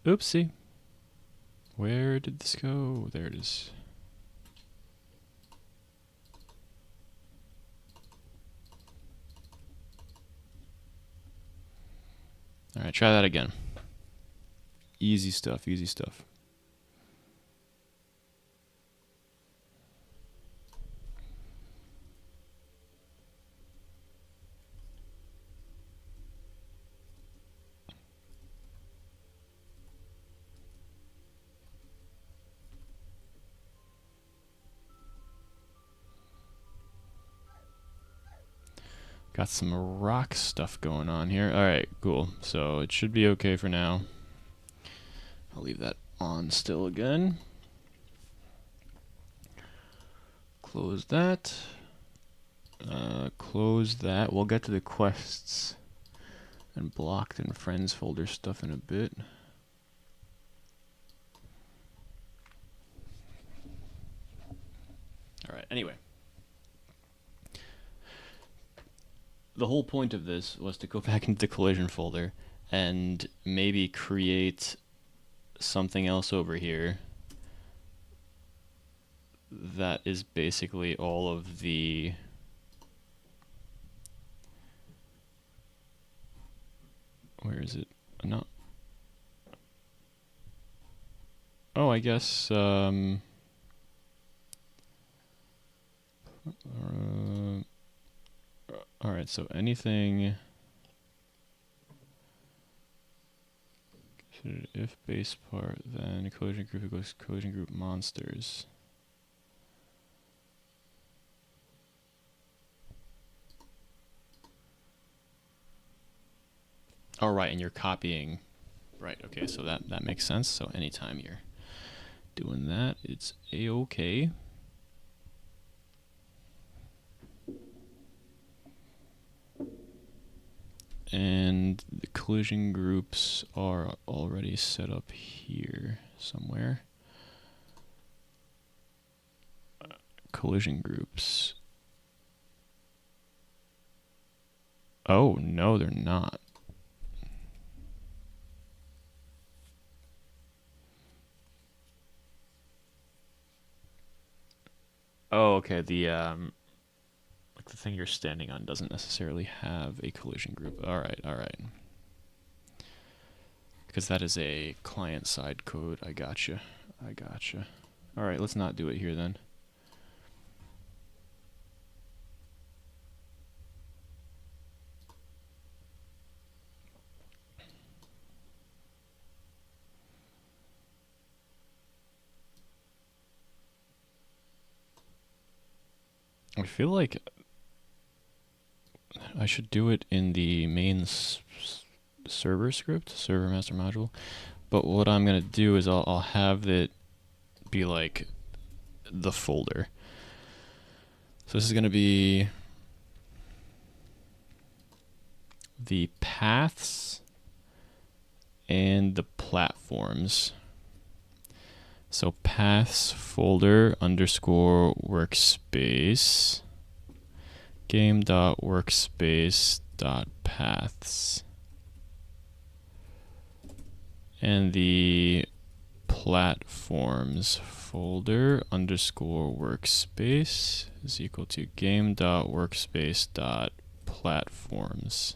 Oopsie. Where did this go? There it is. All right, try that again. Easy stuff, easy stuff. Got some rock stuff going on here. All right, cool. So it should be okay for now. I'll leave that on still again. Close that. Close that. We'll get to the quests and blocked and friends folder stuff in a bit. All right, anyway. The whole point of this was to go back into the collision folder and maybe create something else over here that is basically all of the where is it? No. Oh, I guess all right, so anything if base part, then collision group equals collision group monsters. All right, and you're copying. Right, okay, so that makes sense. So anytime you're doing that, it's a-okay. And the collision groups are already set up here somewhere. Collision groups. Oh, no, they're not. Oh, okay, the the thing you're standing on doesn't necessarily have a collision group. All right. Because that is a client-side code. I gotcha. All right, let's not do it here then. I feel like I should do it in the main server script, server master module. But what I'm gonna do is I'll have it be like the folder. So this is gonna be the paths and the platforms. So paths folder underscore workspace game.workspace.paths. And the platforms folder underscore workspace is equal to game.workspace.platforms.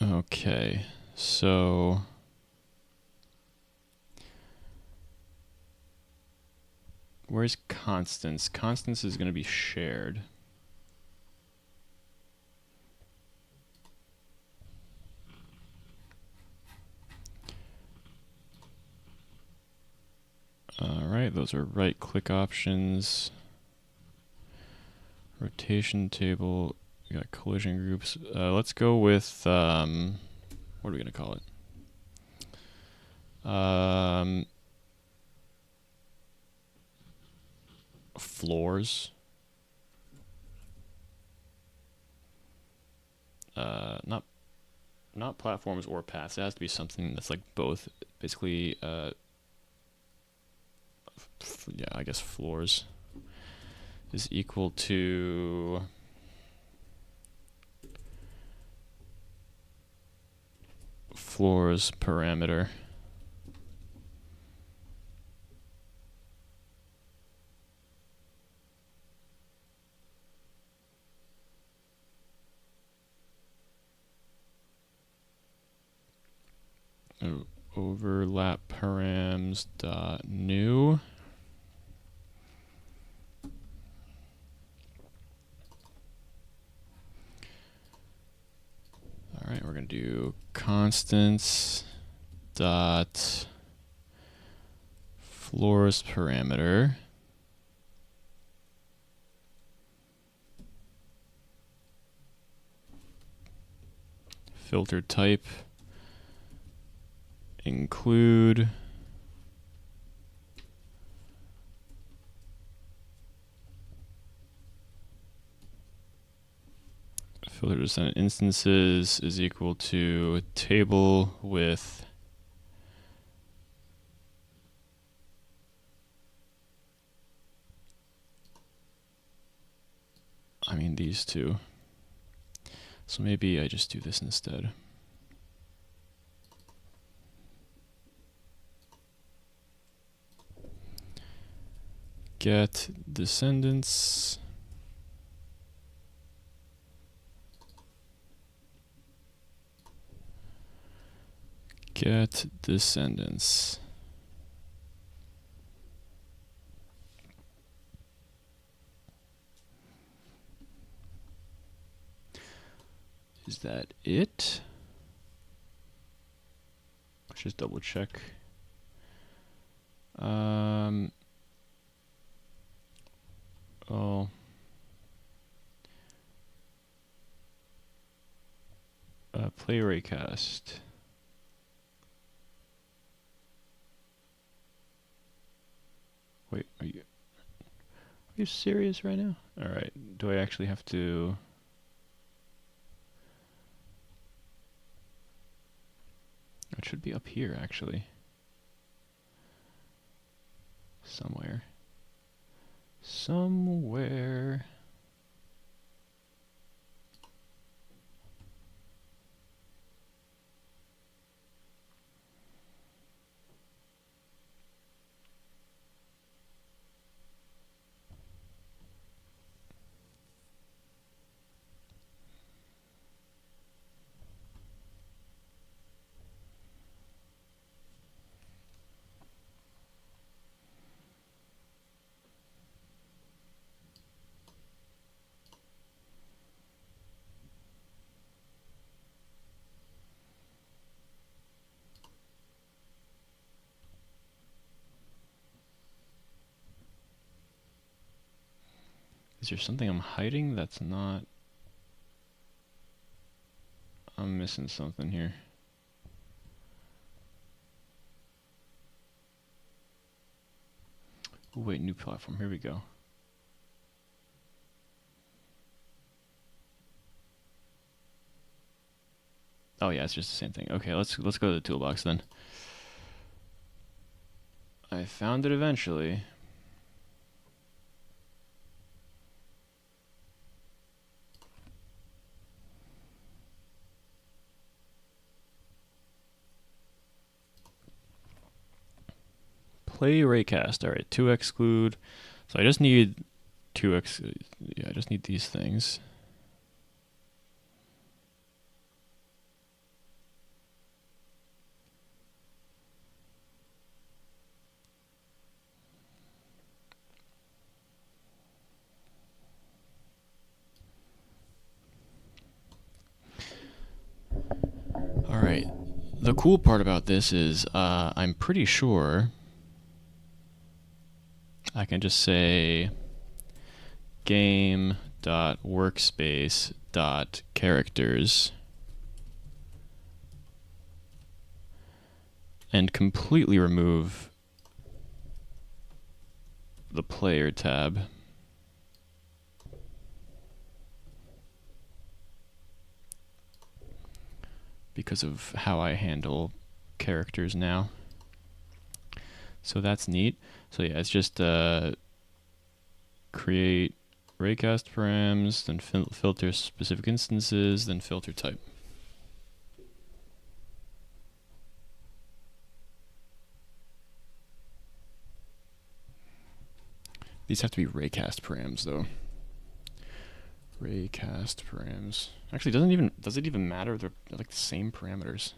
Okay, so where's Constance? Constance is going to be shared. All right, those are right-click options. Rotation table. We got collision groups. Let's go with what are we gonna call it? Floors. Not platforms or paths. It has to be something that's like both. Basically, yeah, I guess floors is equal to floors parameter. Overlap params dot new. All right, we're gonna do constants dot floors parameter. Filter type include filter descendant instances is equal to table with these two. So maybe I just do this instead. Get descendants. Get descendants. Is that it? Let's just double check. Oh. Play raycast. Wait, are you serious right now? All right. Do I actually have to? It should be up here, actually. Somewhere. Somewhere. Is there something I'm hiding that's not? I'm missing something here. Ooh, wait, new platform. Here we go. Oh yeah, it's just the same thing. Okay, let's go to the toolbox then. I found it eventually. Play raycast. All right, to exclude. So I just need yeah, I just need these things. All right. The cool part about this is I'm pretty sure I can just say game.workspace.characters and completely remove the player tab. Because of how I handle characters now. So that's neat. So yeah, it's just create raycast params, then filter specific instances, then filter type. These have to be raycast params though. Raycast params. Actually, does it even matter? They're like the same parameters.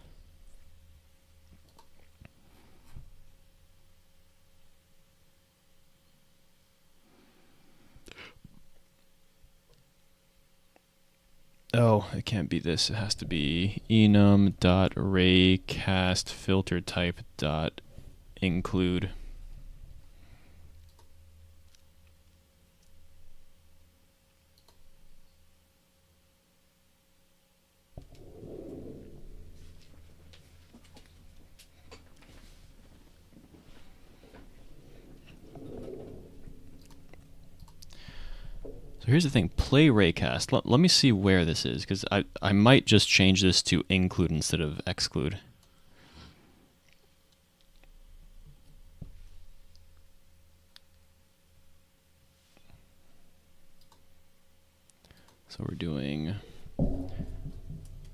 Oh, it can't be this. It has to be enum.raycastFilterType.include. So here's the thing, play raycast. Let me see where this is, because I might just change this to include instead of exclude. So we're doing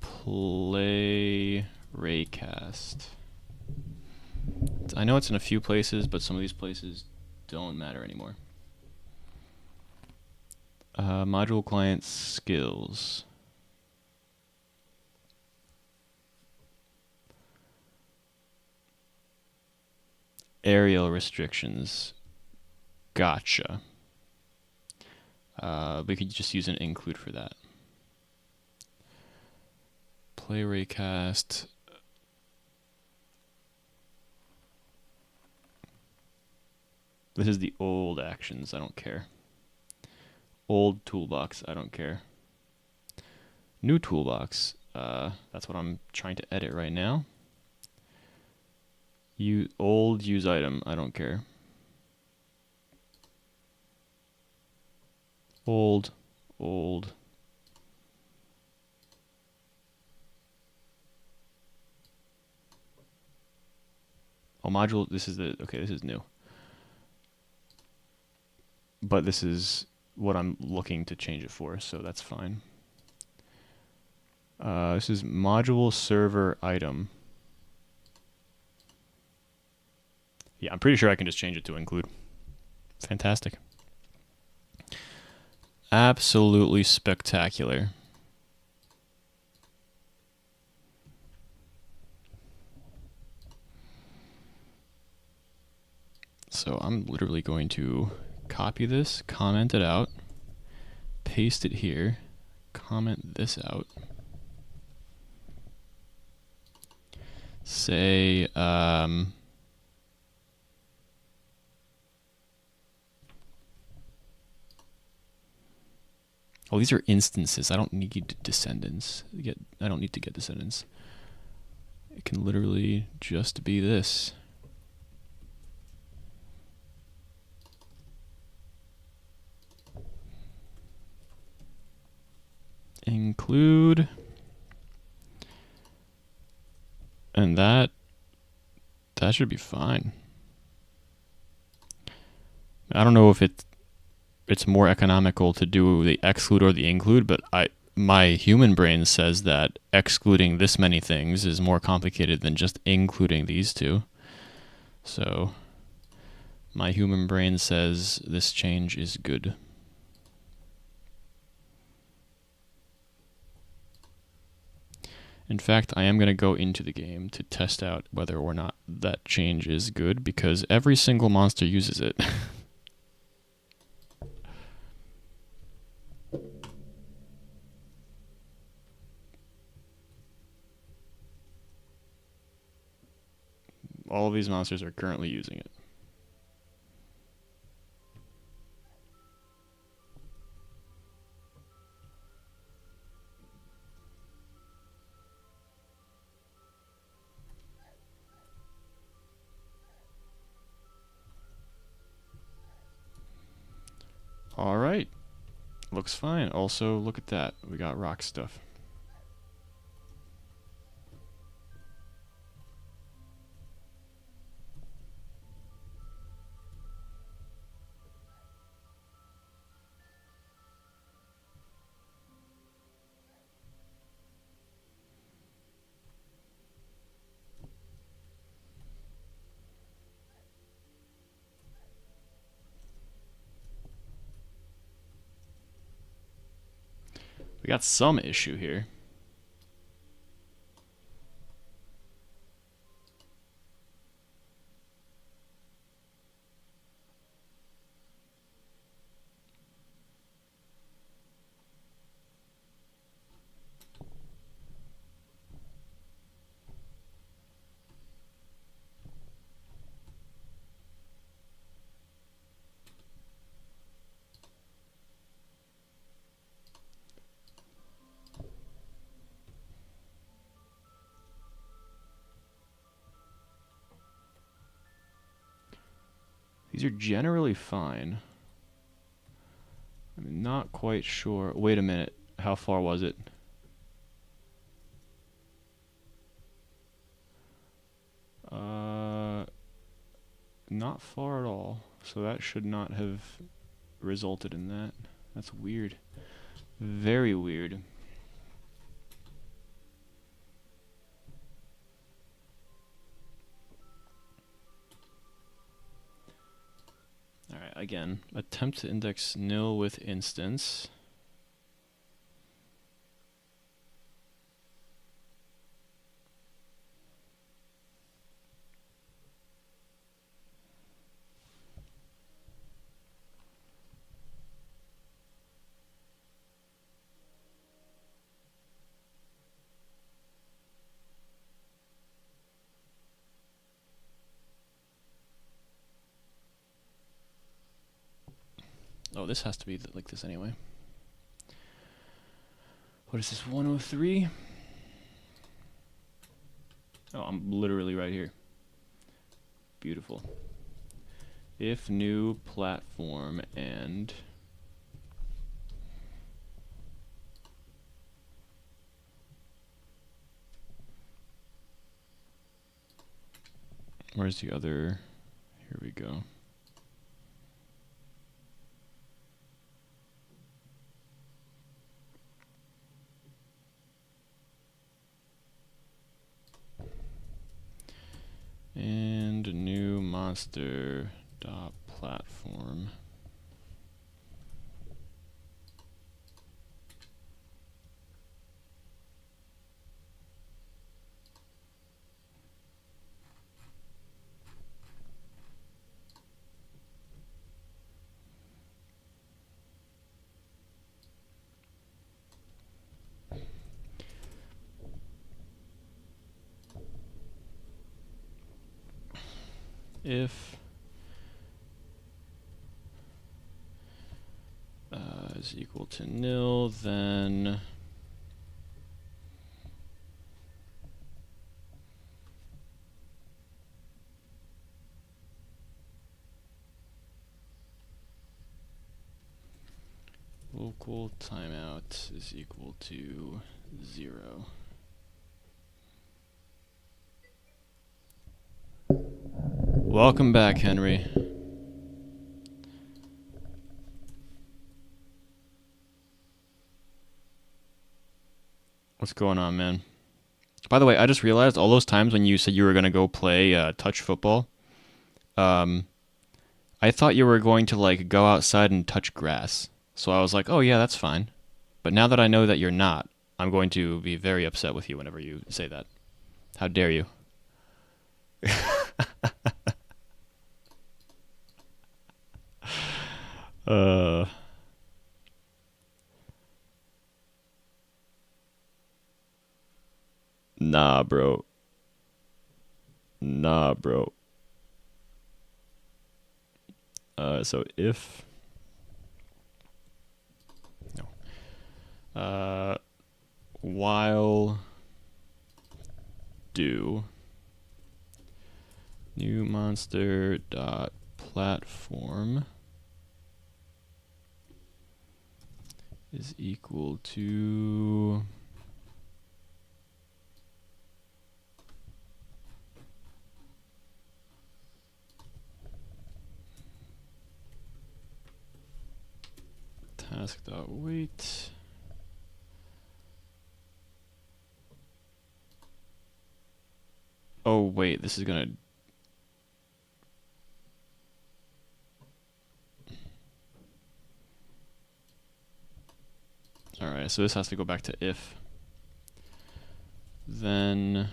play raycast. I know it's in a few places, but some of these places don't matter anymore. Module client skills. Aerial restrictions. Gotcha. We could just use an include for that. Play raycast. This is the old actions. I don't care. Old toolbox. I don't care. New toolbox. That's what I'm trying to edit right now. Old use item. I don't care. Old. Oh, module. This is this is new. But this is what I'm looking to change it for, so that's fine. This is module server item. Yeah, I'm pretty sure I can just change it to include. Fantastic. Absolutely spectacular. So I'm literally going to copy this, comment it out, paste it here, comment this out. Say, oh, these are instances. I don't need descendants. I don't need to get descendants. It can literally just be this. include, and that should be fine. I don't know if it's more economical to do the exclude or the include, but my human brain says that excluding this many things is more complicated than just including these two. So my human brain says this change is good. In fact, I am going to go into the game to test out whether or not that change is good, because every single monster uses it. All of these monsters are currently using it. All right, looks fine. Also, look at that. We got rock stuff. We got some issue here. These are generally fine. I'm not quite sure. Wait a minute. How far was it? Not far at all. So that should not have resulted in that. That's weird. Very weird. Alright, again, attempt to index nil with instance. Oh, this has to be like this anyway. What is this, 103? Oh, I'm literally right here. Beautiful. If new platform and where's the other? Here we go. And new monster dot platform. If is equal to nil, then local timeout is equal to 0. Welcome back, Henry. What's going on, man? By the way, I just realized all those times when you said you were going to go play touch football, I thought you were going to like go outside and touch grass. So I was like, oh yeah, that's fine. But now that I know that you're not, I'm going to be very upset with you whenever you say that. How dare you? uh Nah, bro. Nah, bro. So if no. While do new monster dot platform is equal to task dot wait. Oh wait, this is gonna. Alright, so this has to go back to if. Then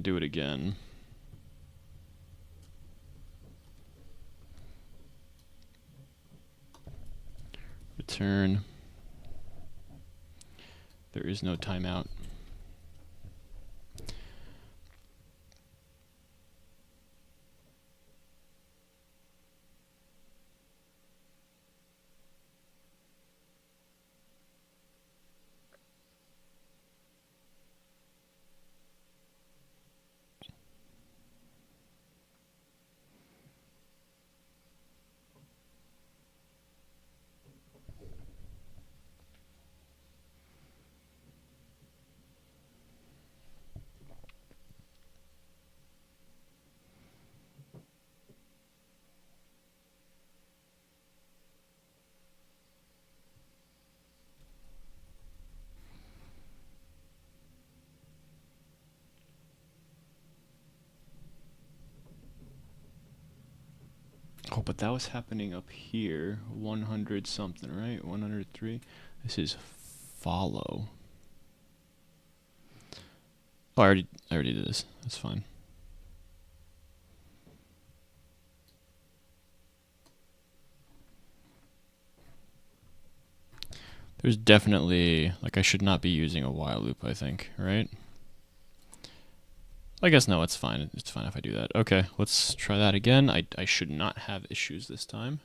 do it again. Return. There is no timeout. Oh, but that was happening up here. 100 something, right? 103. This is follow. Oh, I already did this. That's fine. There's definitely, like, I should not be using a while loop, I think, right? I guess no, it's fine. It's fine if I do that. Okay, let's try that again. I should not have issues this time.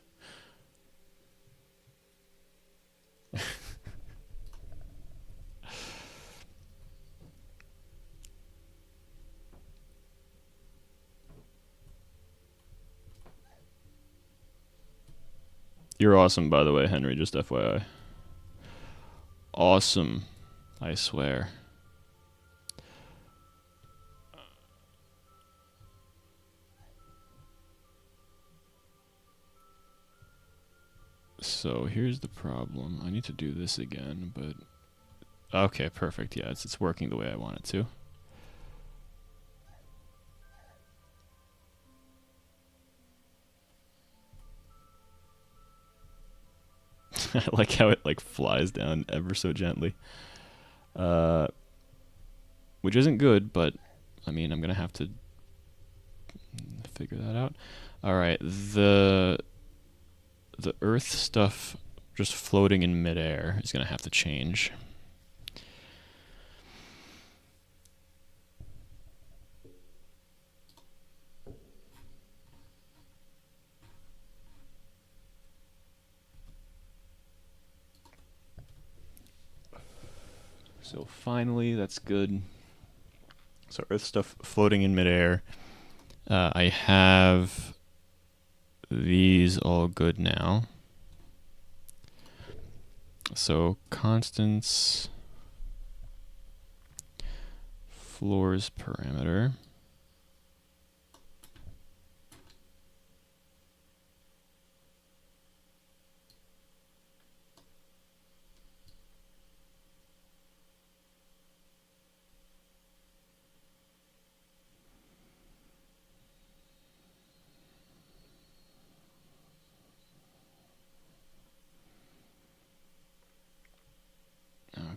You're awesome, by the way, Henry, just FYI. Awesome, I swear. So here's the problem. I need to do this again, but okay, perfect. Yeah, it's working the way I want it to. I like how it like flies down ever so gently. Which isn't good, but I mean, I'm gonna have to figure that out. All right, the Earth stuff just floating in midair is gonna have to change. So finally, that's good. So Earth stuff floating in midair. I have these all good now. So constants, floors parameter.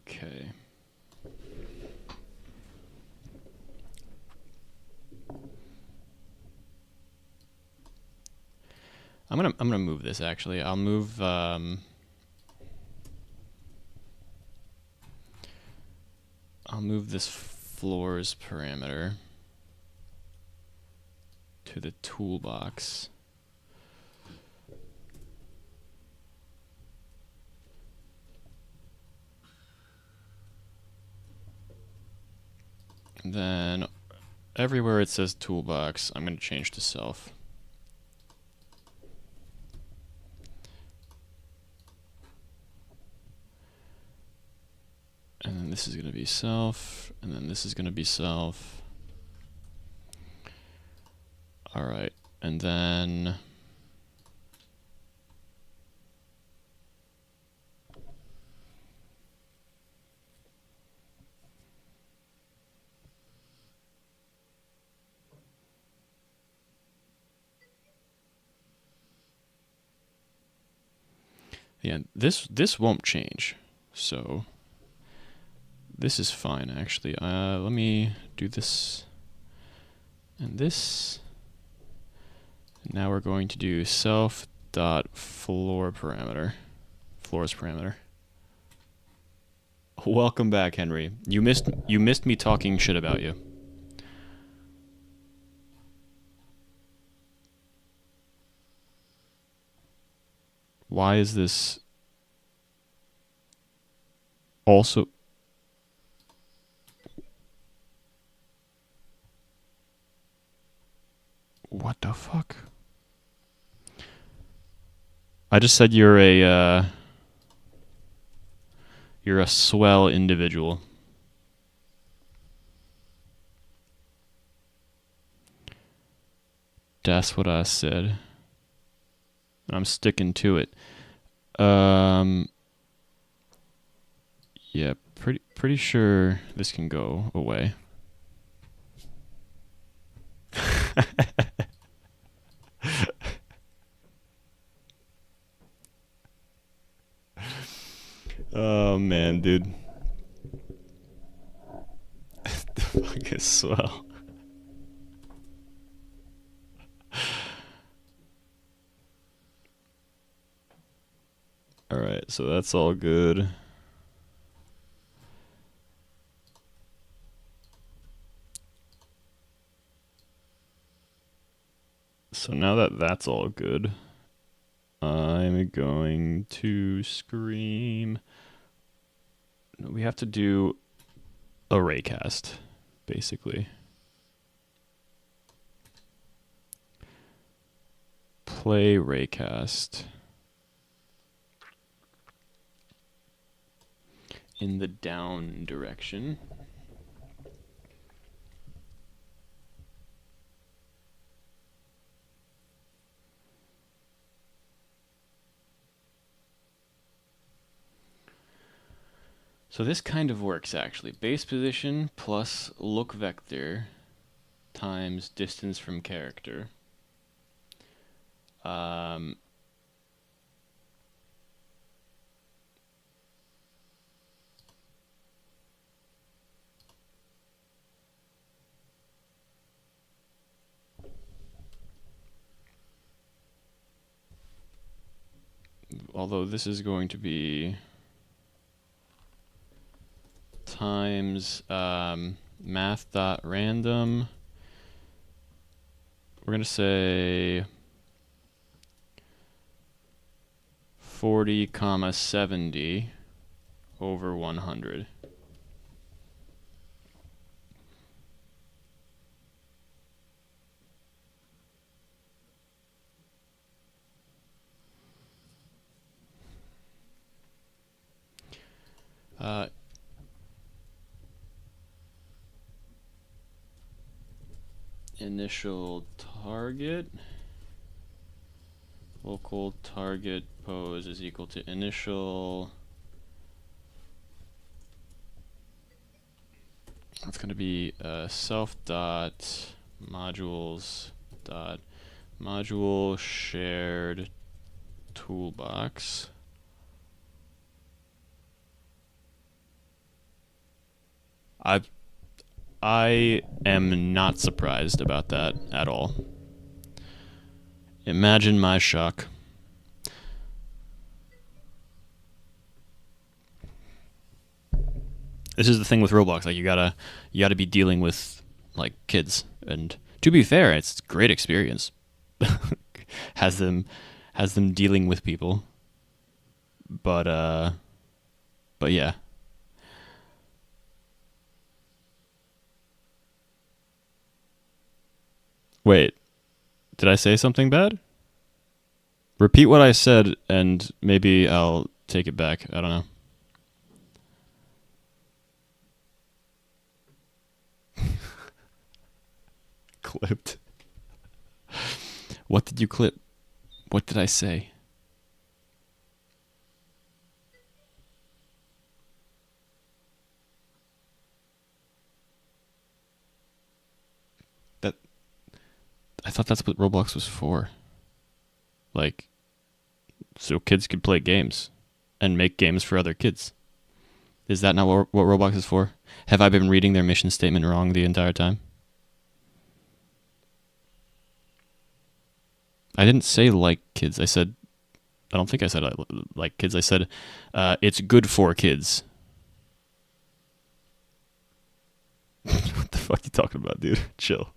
Okay. I'm gonna move this actually. I'll move this floors parameter to the toolbox. And then everywhere it says toolbox, I'm going to change to self. And then this is going to be self, and then this is going to be self. All right, and then yeah, this won't change. So this is fine actually. Let me do this and this. And now we're going to do self dot floor parameter, floors parameter. Welcome back, Henry. You missed me talking shit about you. Why is this also? What the fuck? I just said you're a swell individual. That's what I said. I'm sticking to it. Yeah, pretty sure this can go away. Oh man, dude. The fuck is swell. Alright, so that's all good. So now that that's all good, I'm going to scream. We have to do a raycast, basically. Play raycast in the down direction. So this kind of works actually. Base position plus look vector times distance from character. Although this is going to be times math.random. We're going to say 40, 70 over 100. initial target. Local target pose is equal to initial. It's going to be self dot modules dot module shared toolbox. I am not surprised about that at all. Imagine my shock. This is the thing with Roblox. Like you gotta be dealing with like kids, and to be fair, it's a great experience. has them dealing with people, but yeah. Wait, did I say something bad? Repeat what I said, and maybe I'll take it back. I don't know. Clipped. What did you clip? What did I say? That I thought that's what Roblox was for. Like, so kids could play games and make games for other kids. Is that not what Roblox is for? Have I been reading their mission statement wrong the entire time? I didn't say like kids. I don't think I said like kids. I said it's good for kids. What the fuck are you talking about, dude? Chill.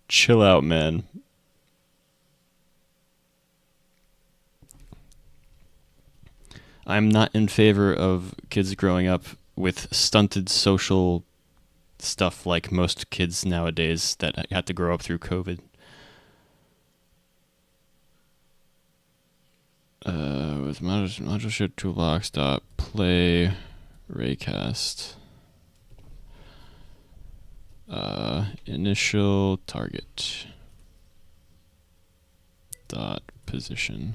Chill out, man. I'm not in favor of kids growing up with stunted social stuff like most kids nowadays that had to grow up through COVID. With module shared toolbox dot play raycast initial target dot position.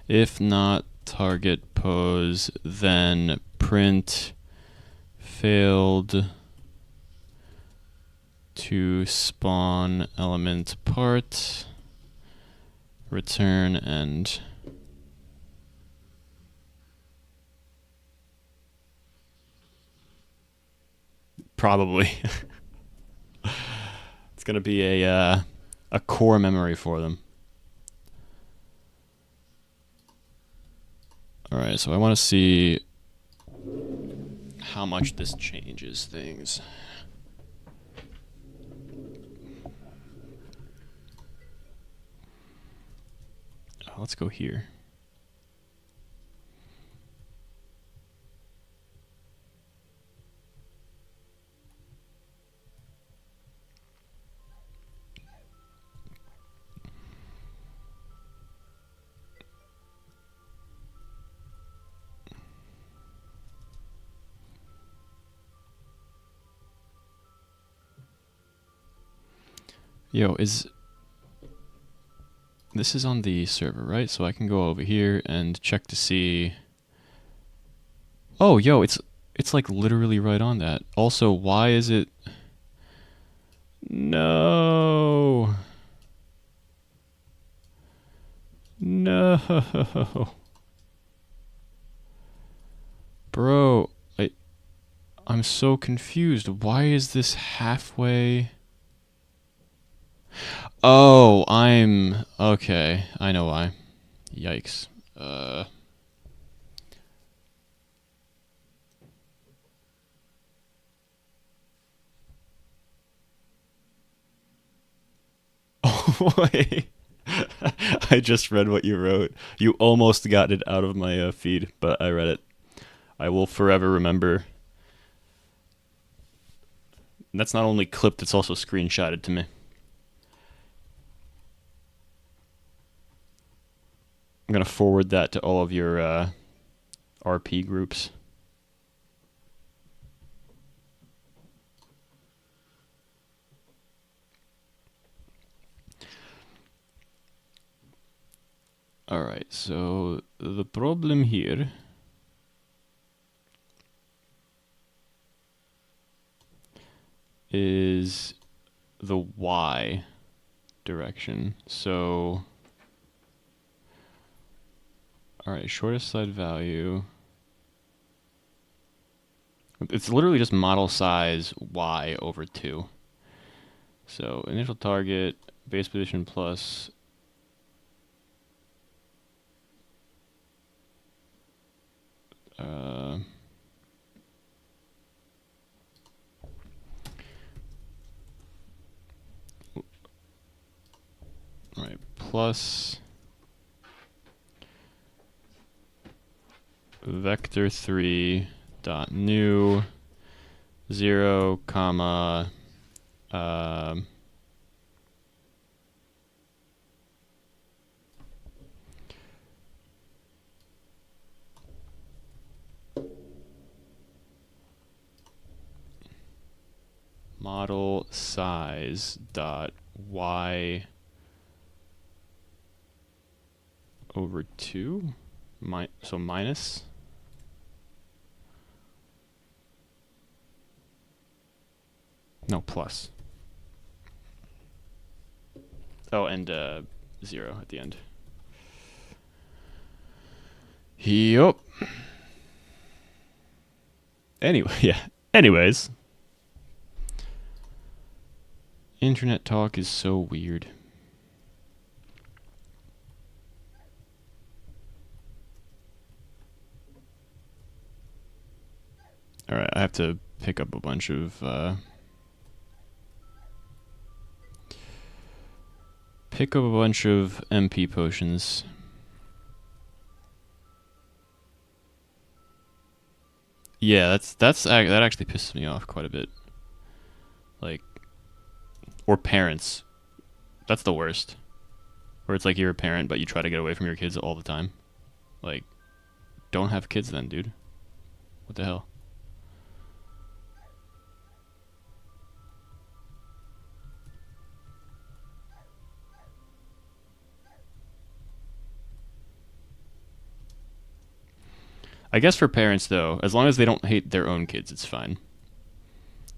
If not target pose, then print failed to spawn element part, return end. Probably. It's gonna be a core memory for them. All right, so I want to see how much this changes things. Let's go here. Yo, this is on the server, right? So I can go over here and check to see. Oh, yo, it's like literally right on that. Also, why is it? No. No. Bro, I'm so confused. Why is this halfway? Oh, okay. I know why. Yikes. Oh, wait. I just read what you wrote. You almost got it out of my feed, but I read it. I will forever remember. And that's not only clipped, it's also screenshotted to me. I'm going to forward that to all of your RP groups. All right, so the problem here is the Y direction. So, all right, shortest side value. It's literally just model size Y over 2. So initial target, base position plus right, plus vector3 dot new 0 comma model size dot y over 2, so minus. No, plus. Oh, and 0 at the end. Yup. Anyway, yeah. Anyways. Internet talk is so weird. Alright, I have to pick up a bunch of MP potions. Yeah, that actually pisses me off quite a bit. Like, or parents. That's the worst. Where it's like you're a parent, but you try to get away from your kids all the time. Like, don't have kids then, dude. What the hell? I guess for parents, though, as long as they don't hate their own kids, it's fine.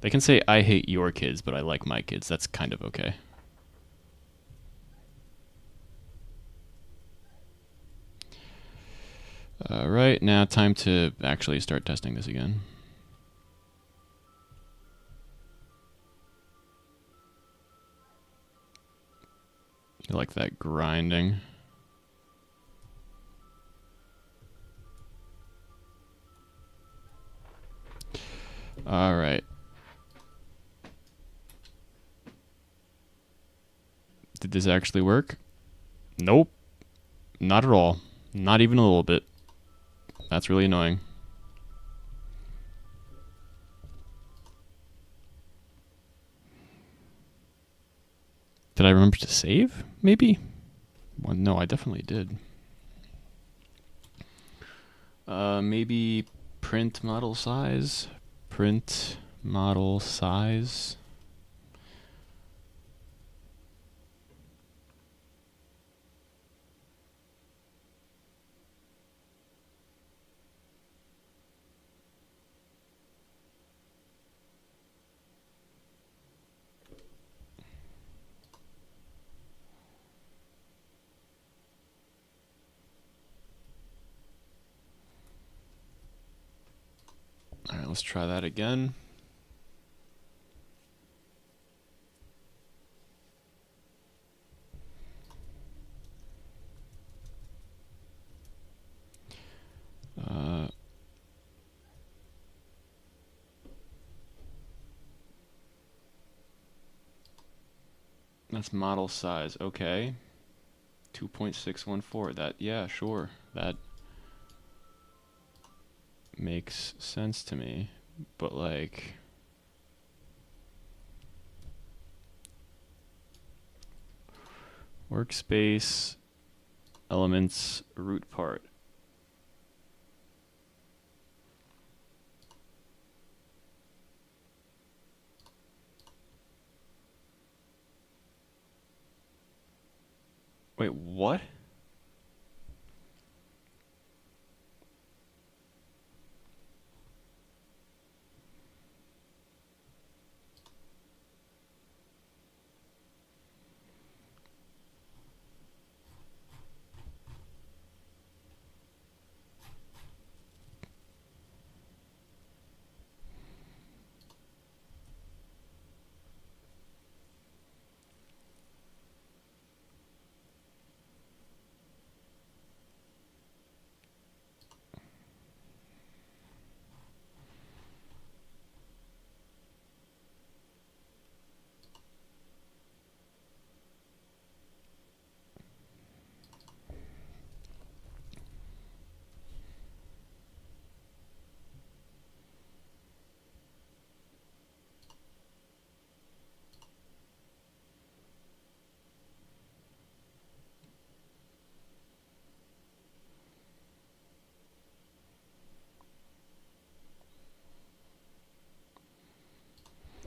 They can say, I hate your kids, but I like my kids. That's kind of okay. Right, now time to actually start testing this again. You like that grinding? All right. Did this actually work? Nope. Not at all. Not even a little bit. That's really annoying. Did I remember to save? Maybe? Well, no, I definitely did. Maybe print model size? Print model size? All right, let's try that again. That's model size. Okay. 2.614. That, yeah, sure. That makes sense to me. But, like, workspace elements root part. Wait, what?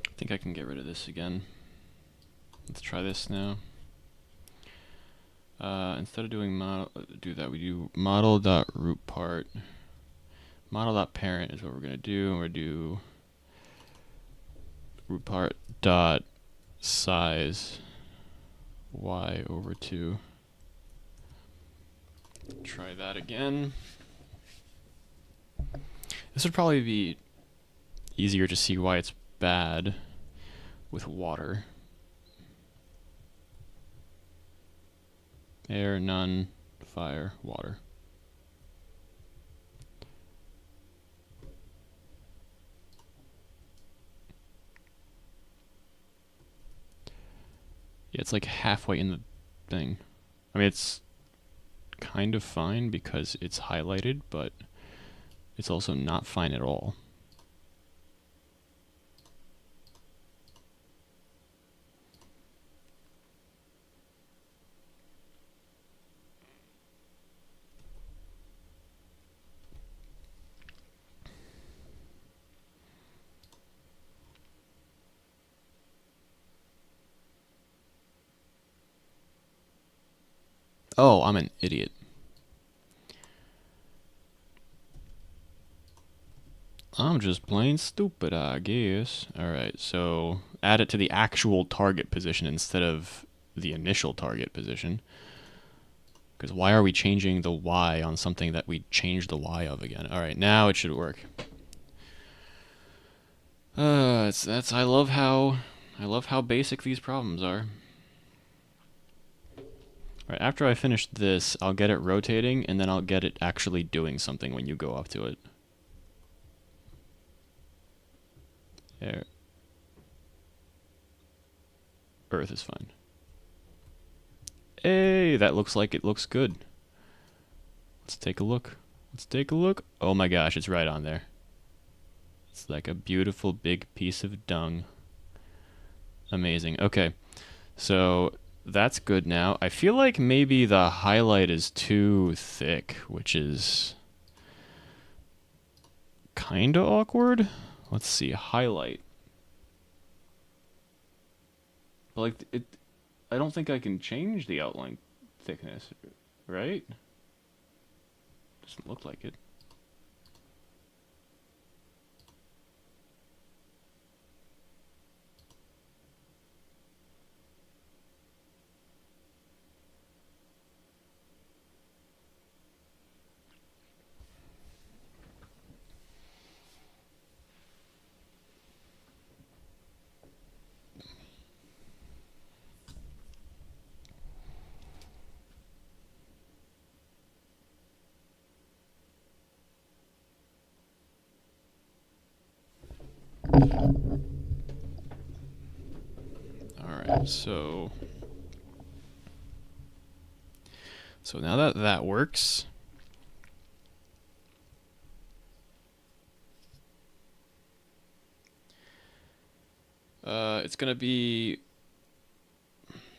I think I can get rid of this again. Let's try this now. Instead of doing model, we do model.rootPart. Model.parent is what we're going to do. And we're going to do rootPart.size y over 2. Try that again. This would probably be easier to see why it's bad with water. Air, none, fire, water. Yeah, it's like halfway in the thing. I mean, it's kind of fine because it's highlighted, but it's also not fine at all. Oh, I'm an idiot. I'm just plain stupid, I guess. Alright, so add it to the actual target position instead of the initial target position. Because why are we changing the Y on something that we changed the Y of again? Alright, now it should work. I love how basic these problems are. Alright, after I finish this, I'll get it rotating, and then I'll get it actually doing something when you go up to it. There. Earth is fine. Hey, that looks like it looks good. Let's take a look. Let's take a look. Oh my gosh, it's right on there. It's like a beautiful big piece of dung. Amazing. Okay, so that's good now. I feel like maybe the highlight is too thick, which is kind of awkward. Let's see, highlight. But like it, I don't think I can change the outline thickness, right? Doesn't look like it. Alright, so now that that works, it's gonna be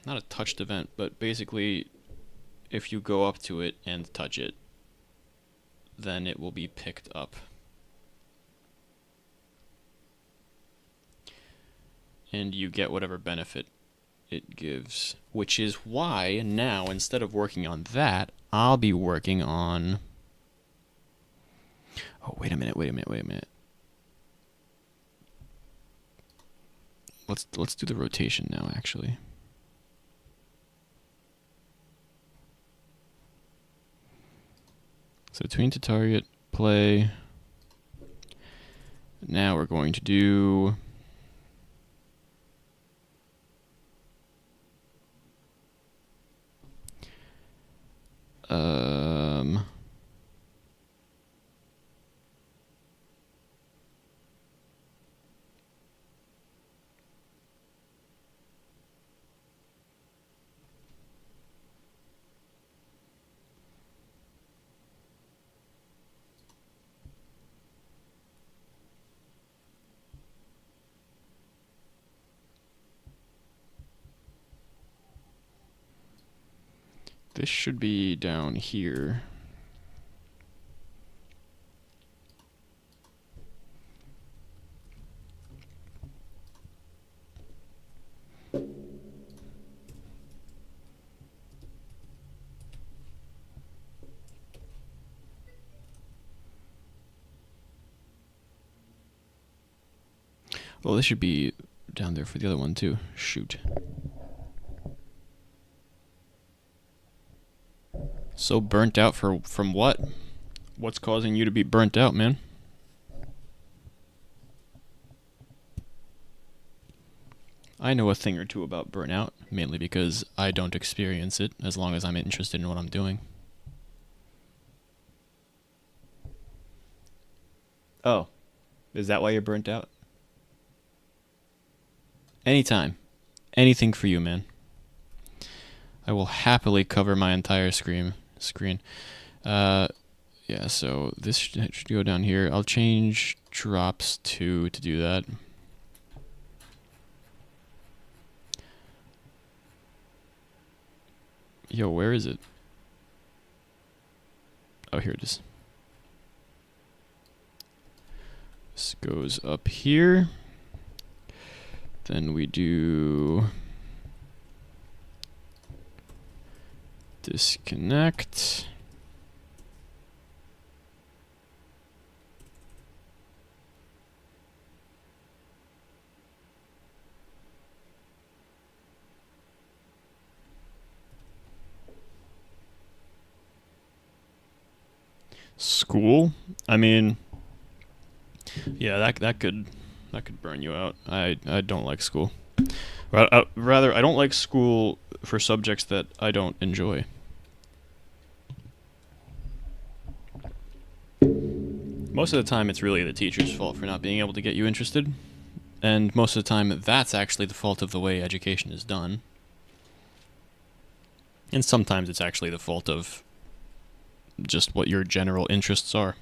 not a touched event, but basically if you go up to it and touch it, then it will be picked up. And you get whatever benefit it gives, which is why now, instead of working on that, I'll be working on... Oh, wait a minute. Let's do the rotation now, actually. So tween to target, play. Now we're going to do... this should be down here. Well, this should be down there for the other one too. Shoot. So burnt out from what? What's causing you to be burnt out, man? I know a thing or two about burnout, mainly because I don't experience it as long as I'm interested in what I'm doing. Oh, is that why you're burnt out? Anytime. Anything for you, man. I will happily cover my entire screen. Yeah, so this should go down here. I'll change drops to do that. Yo, where is it? Oh, here it is. This goes up here. Then we do disconnect. School? I mean, yeah, that could burn you out. I don't like school. Rather, I don't like school for subjects that I don't enjoy. Most of the time, it's really the teacher's fault for not being able to get you interested. And most of the time, that's actually the fault of the way education is done. And sometimes it's actually the fault of just what your general interests are.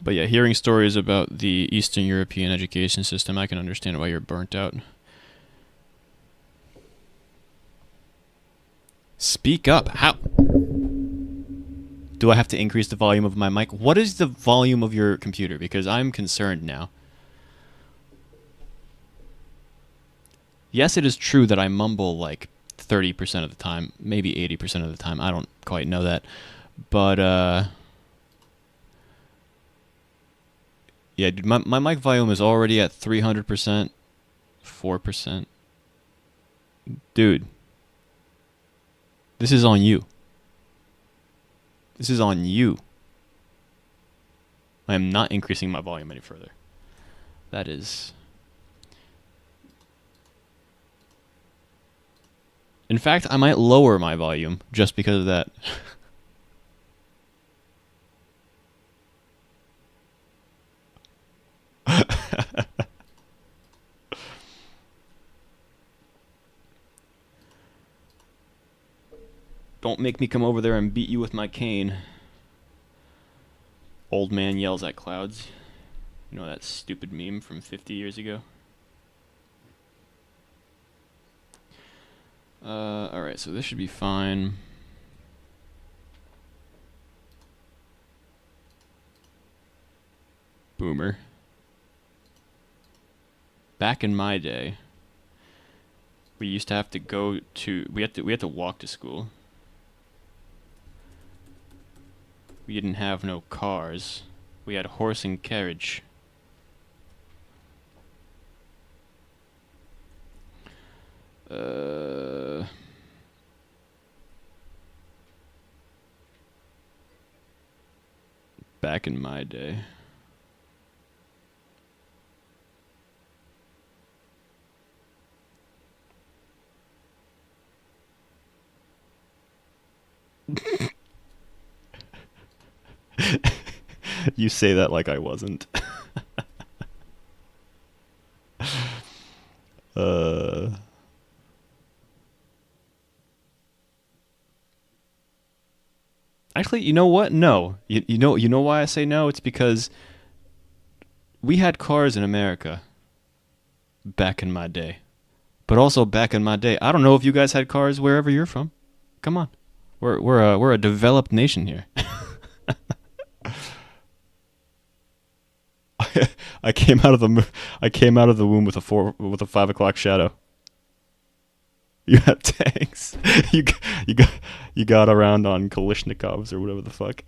But yeah, hearing stories about the Eastern European education system, I can understand why you're burnt out. Speak up. How? Do I have to increase the volume of my mic? What is the volume of your computer? Because I'm concerned now. Yes, it is true that I mumble like 30% of the time, maybe 80% of the time. I don't quite know that. But, yeah, dude, my mic volume is already at 300%, 4%. Dude, this is on you. This is on you. I am not increasing my volume any further. That is... In fact, I might lower my volume just because of that. Don't make me come over there and beat you with my cane. Old man yells at clouds. You know that stupid meme from 50 years ago? Alright, so this should be fine. Boomer. Back in my day, we used to have to go to we had to walk to school. We didn't have no cars. We had horse and carriage. Back in my day. You say that like I wasn't. uh Actually, you know what? No. You know why I say no? It's because we had cars in America back in my day. But also back in my day, I don't know if you guys had cars wherever you're from. Come on. We're a developed nation here. I came out of the womb with a 5 o'clock shadow. You have tanks. You g- you got you got around on Kalishnikovs or whatever the fuck.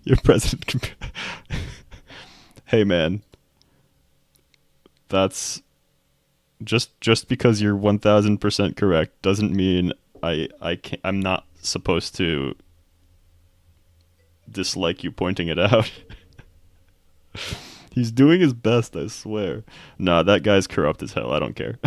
Your president. Hey man, that's just because you're 1000% correct doesn't mean I'm not supposed to dislike you pointing it out. He's doing his best, I swear. Nah, that guy's corrupt as hell. I don't care.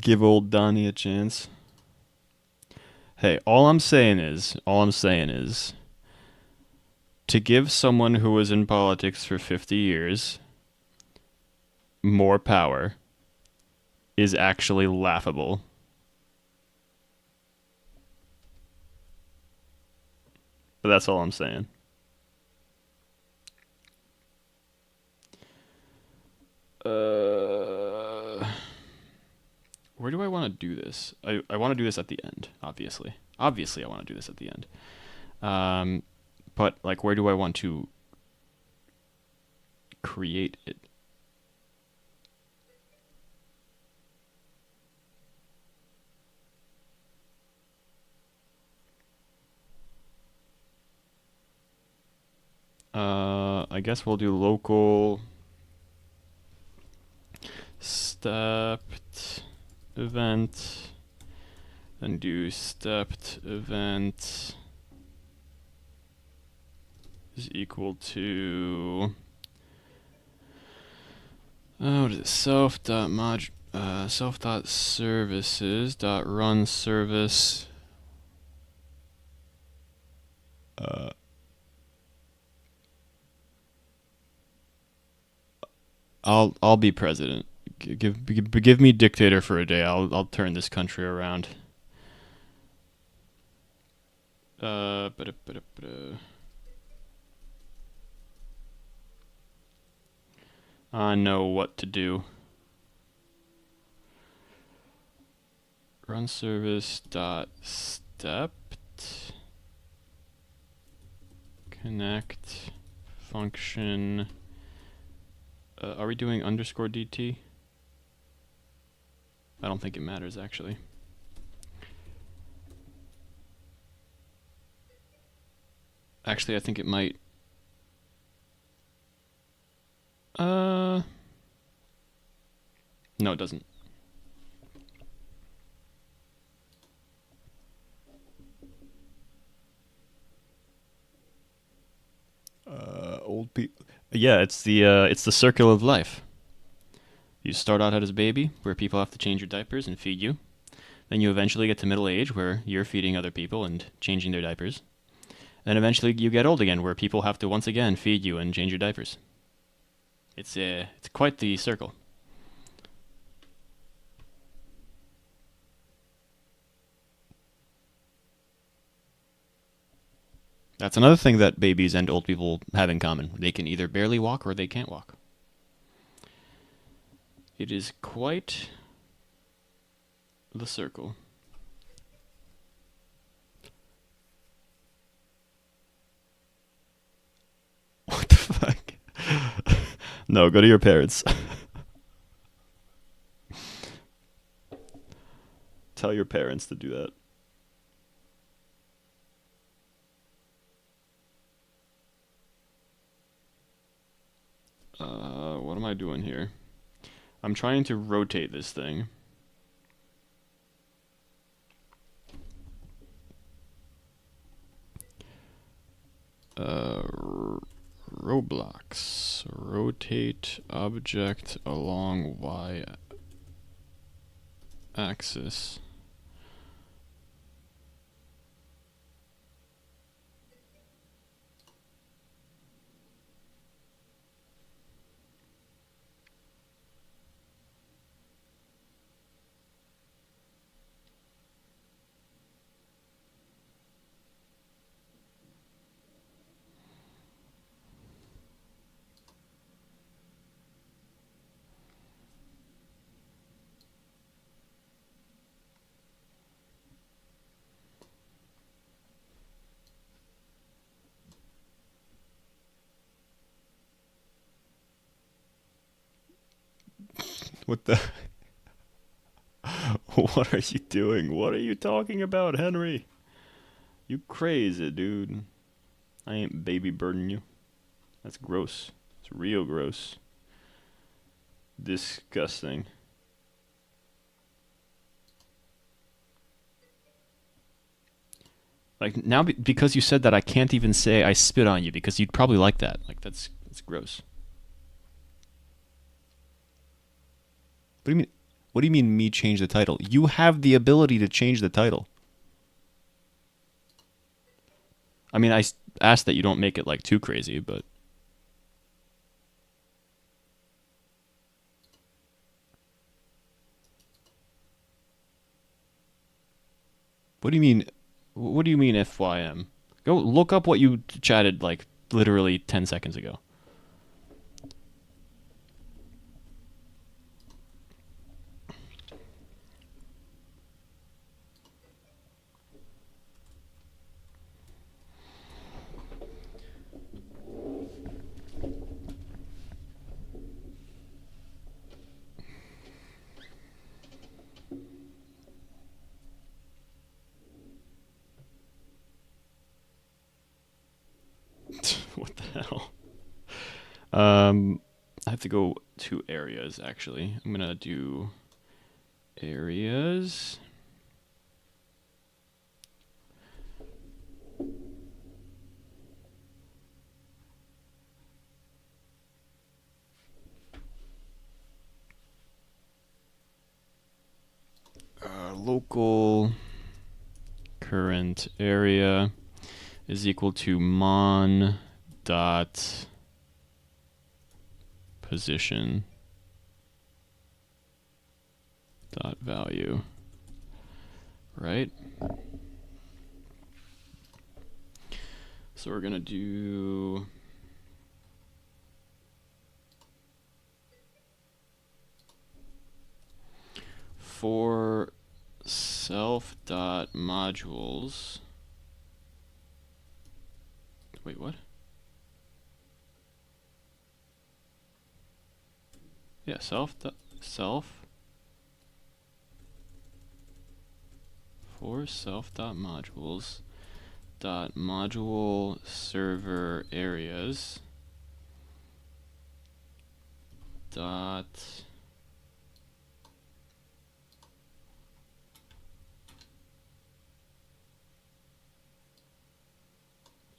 Give old Donnie a chance. Hey, all I'm saying is, to give someone who was in politics for 50 years more power is actually laughable. But that's all I'm saying. Uh, where do I want to do this? I want to do this at the end, obviously. Obviously, I want to do this at the end. Um, but like, where do I want to create it? I guess we'll do local stepped event, and do stepped event is equal to what is it? Self dot services dot run service. Uh, I'll be president. Give me dictator for a day. I'll turn this country around. Ba-da-ba-da-ba-da. I know what to do. Run service dot stepped connect function. Are we doing underscore DT? I don't think it matters actually. Actually, I think it might. No, it doesn't. Old people. Yeah, it's the circle of life. You start out as a baby, where people have to change your diapers and feed you. Then you eventually get to middle age, where you're feeding other people and changing their diapers. Then eventually you get old again, where people have to once again feed you and change your diapers. It's quite the circle. That's another thing that babies and old people have in common. They can either barely walk or they can't walk. It is quite the circle. What the fuck? No, go to your parents. Tell your parents to do that. What am I doing here? I'm trying to rotate this thing. Roblox. Rotate object along Y axis. What the? What are you doing? What are you talking about, Henry? You crazy, dude. I ain't baby birding you. That's gross. It's real gross. Disgusting. Like, now because you said that, I can't even say I spit on you because you'd probably like that. Like, that's gross. What do you mean? What do you mean me change the title? You have the ability to change the title. I mean, I asked that you don't make it like too crazy, but what do you mean? What do you mean FYM? Go look up what you chatted like literally 10 seconds ago. What the hell? I have to go to areas actually. I'm gonna do areas. Local current area is equal to mon dot position dot value, right? So we're gonna do for self dot modules. Wait, what? Yeah, self for self dot modules dot module server areas dot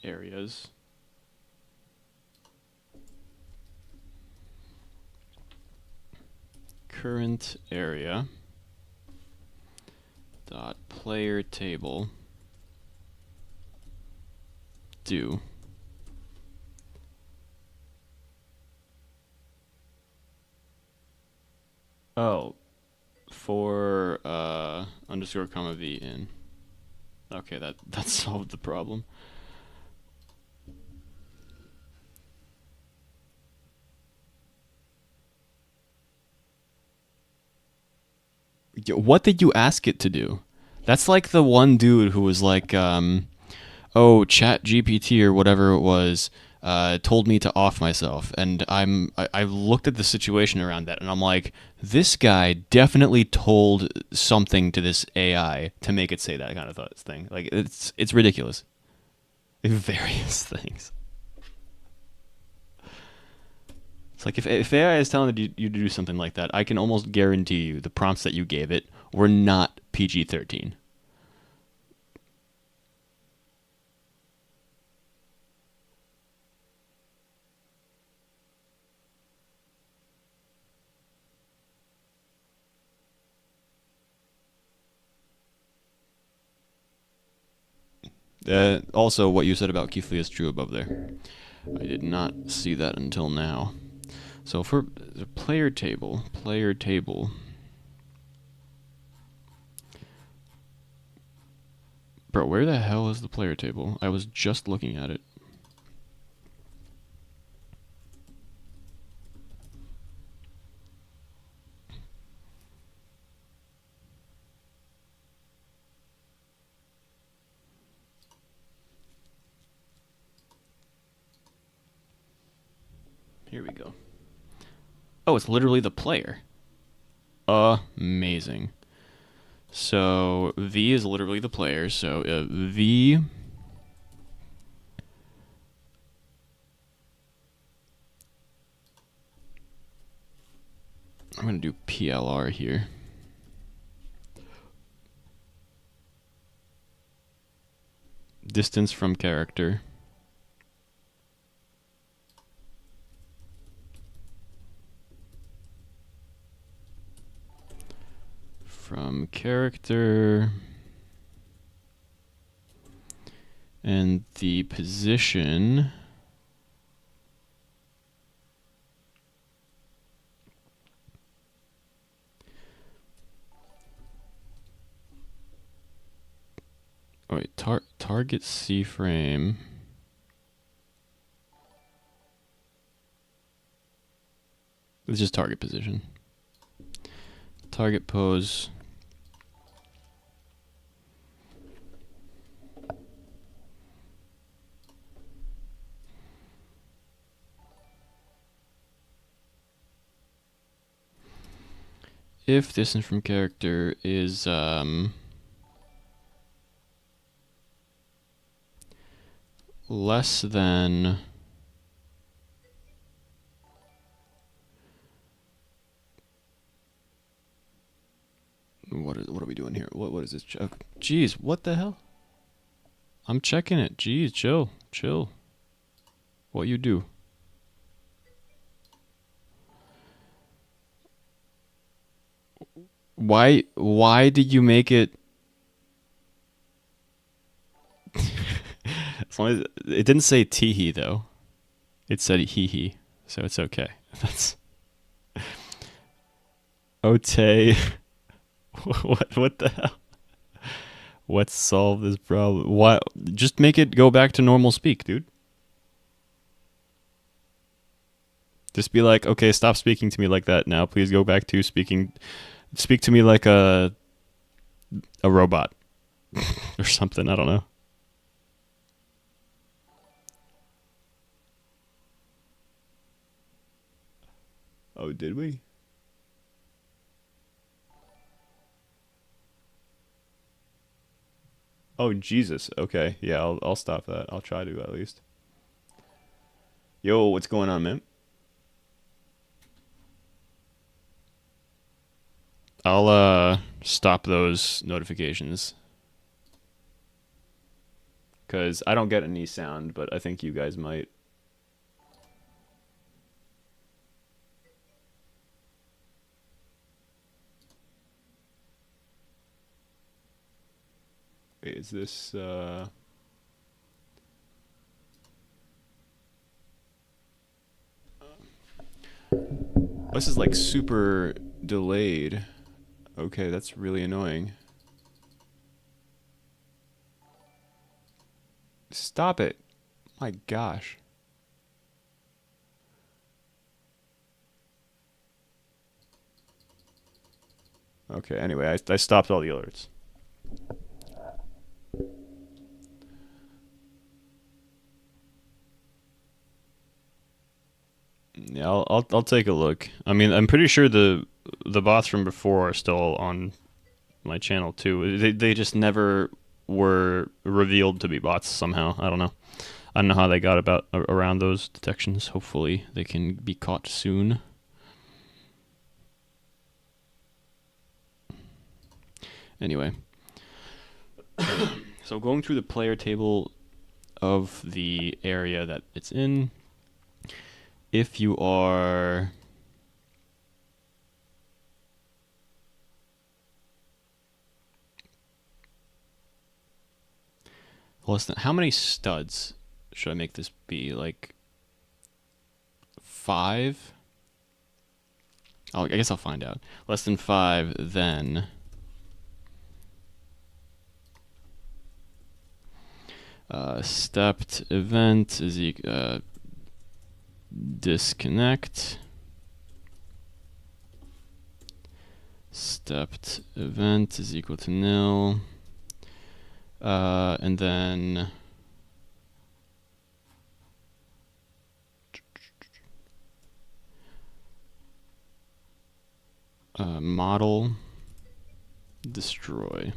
areas current area dot player table do Oh, for underscore comma v in. Okay, that solved the problem. What did you ask it to do? That's like the one dude who was like, oh, Chat GPT or whatever it was, told me to off myself, and I looked at the situation around that, and I'm like, this guy definitely told something to this AI to make it say that kind of thing. Like it's ridiculous. Various things. It's like if AI is telling you to do something like that, I can almost guarantee you the prompts that you gave it were not PG-13. Also, what you said about Keithley is true above there. I did not see that until now. So for the player table, bro, where the hell is the player table? I was just looking at it. Here we go. Oh, it's literally the player. Amazing. So V is literally the player. So V. I'm gonna do PLR here. Distance from character. From character. And the position. Oh wait, target C frame. It's just target position. Target pose. If distance from character is less than what are we doing here? What is this? Jeez, what the hell? I'm checking it. Jeez, chill. What you do? Why did you make it? As long as it didn't say teehee though, it said hee, so it's okay. That's Ote. What the hell? What solved this problem? Why? Just make it go back to normal speak, dude. Just be like, okay, stop speaking to me like that now. Please go back to speaking. Speak to me like a robot or something. I don't know. Oh, did we? Oh, Jesus. Okay. Yeah, I'll stop that. I'll try to at least. Yo, what's going on, man? I'll stop those notifications. Cuz I don't get any sound, but I think you guys might. Wait, is this this is like super delayed. Okay, that's really annoying. Stop it. My gosh. Okay, anyway, I stopped all the alerts. Yeah, I'll take a look. I mean, I'm pretty sure the bots from before are still on my channel too. They just never were revealed to be bots somehow. I don't know. I don't know how they got about around those detections. Hopefully, they can be caught soon. Anyway, so going through the player table of the area that it's in, if you are less than, how many studs should I make this be? Like 5? Oh, I guess I'll find out. Less than 5, then stepped event is disconnect. Stepped event is equal to nil. And then model destroy.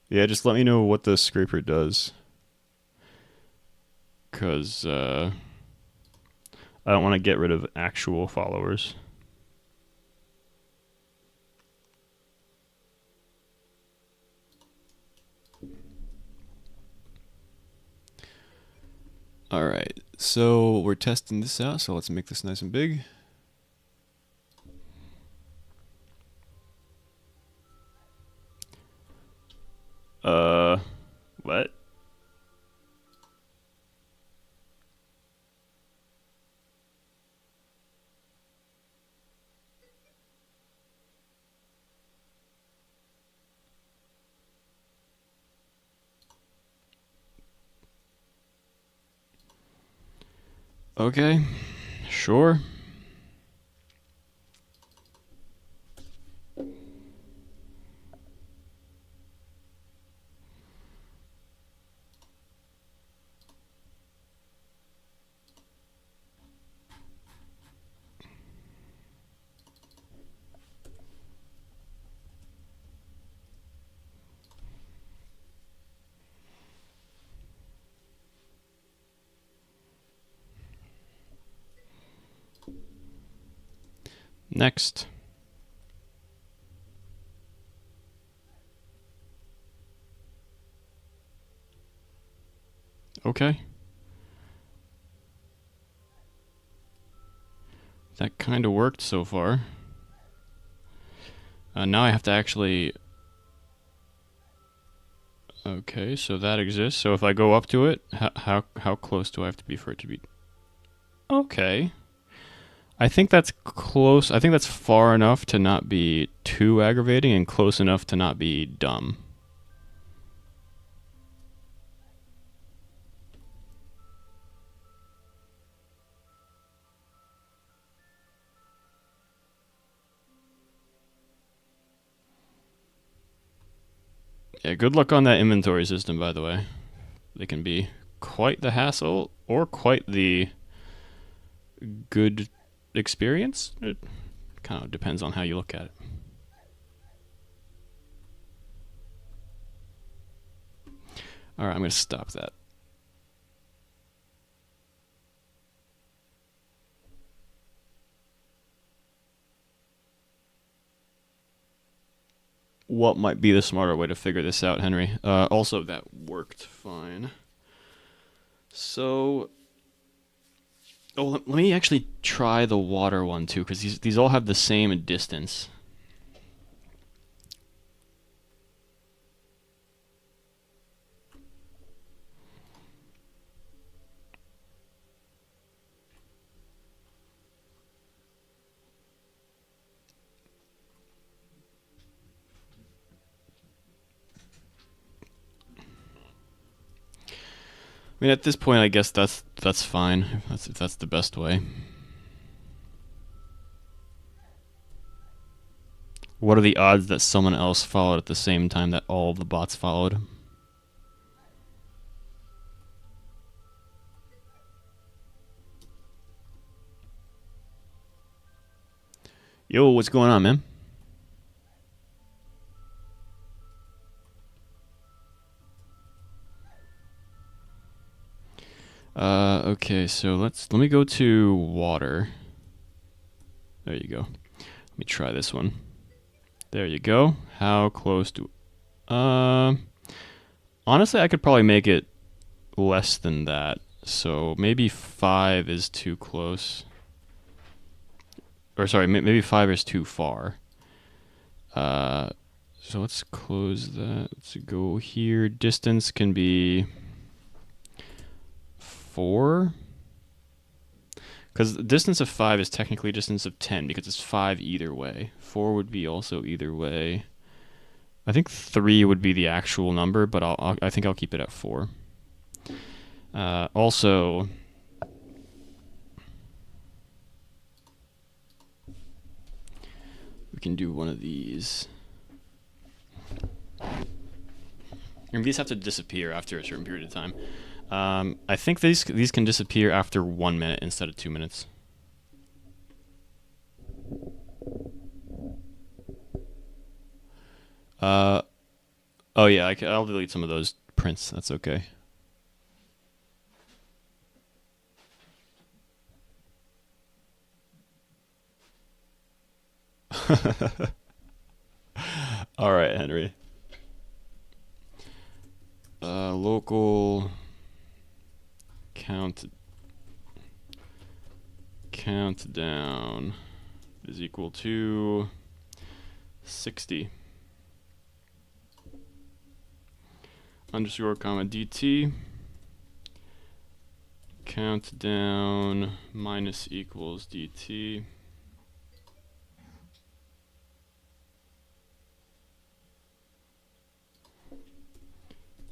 Yeah, just let me know what the scraper does. Because I don't want to get rid of actual followers. Alright, so we're testing this out, so let's make this nice and big. What? Okay, sure. Next. Okay. That kind of worked so far. Now I have to actually... Okay, so that exists. So if I go up to it, how close do I have to be for it to be... Okay. I think that's close. I think that's far enough to not be too aggravating and close enough to not be dumb. Yeah, good luck on that inventory system, by the way. They can be quite the hassle or quite the good experience. It kind of depends on how you look at it. Alright, I'm going to stop that. What might be the smarter way to figure this out, Henry? Also, that worked fine. So... Oh, let me actually try the water one too, because these all have the same distance. I mean, at this point, I guess that's fine. If that's the best way. What are the odds that someone else followed at the same time that all of the bots followed? Yo, what's going on, man? Okay, so let me go to water. There you go. Let me try this one. There you go. How close do... Honestly, I could probably make it less than that. So maybe 5 is too close. Or sorry, maybe 5 is too far. So let's close that. Let's go here. Distance can be 4. Because the distance of 5 is technically distance of 10 because it's 5 either way. 4 would be also either way. I think 3 would be the actual number, but I think I'll keep it at 4. Also, we can do one of these. And these have to disappear after a certain period of time. I think these can disappear after 1 minute instead of 2 minutes. Oh yeah, I'll delete some of those prints. That's okay. All right, Henry. Local countdown is equal to 60. Underscore comma DT. Countdown minus equals DT.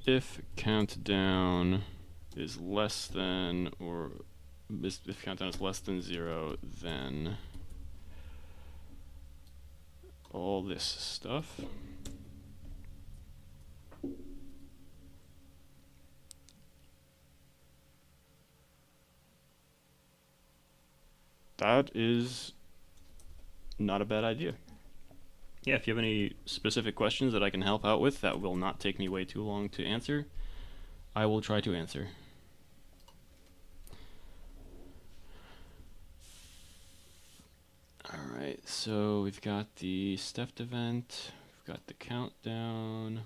If countdown is less than, or if countdown is less than 0, then all this stuff. That is not a bad idea. Yeah, if you have any specific questions that I can help out with that will not take me way too long to answer, I will try to answer. Alright, so we've got the Stephed event, we've got the countdown.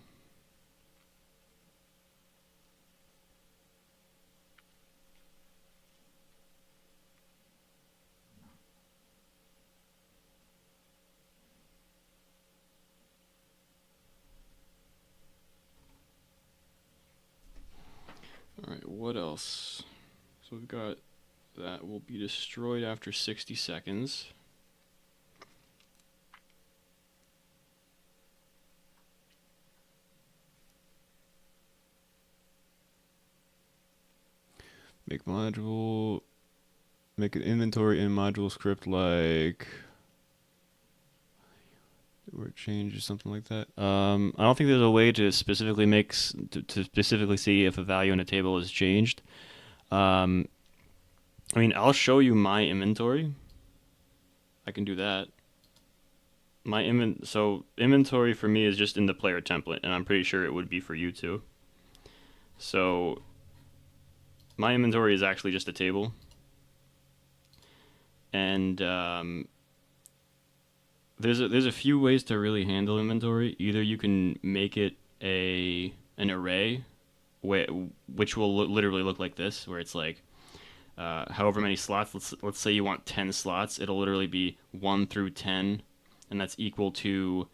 Alright, what else? So we've got that will be destroyed after 60 seconds. Make module, make an inventory in module script like, or change or something like that. I don't think there's a way to specifically to specifically see if a value in a table is changed. I mean, I'll show you my inventory. I can do that. So inventory for me is just in the player template, and I'm pretty sure it would be for you too. So my inventory is actually just a table, and there's a few ways to really handle inventory. Either you can make it an array, which will literally look like this, where it's like however many slots. Let's say you want 10 slots. It'll literally be 1 through 10, and that's equal to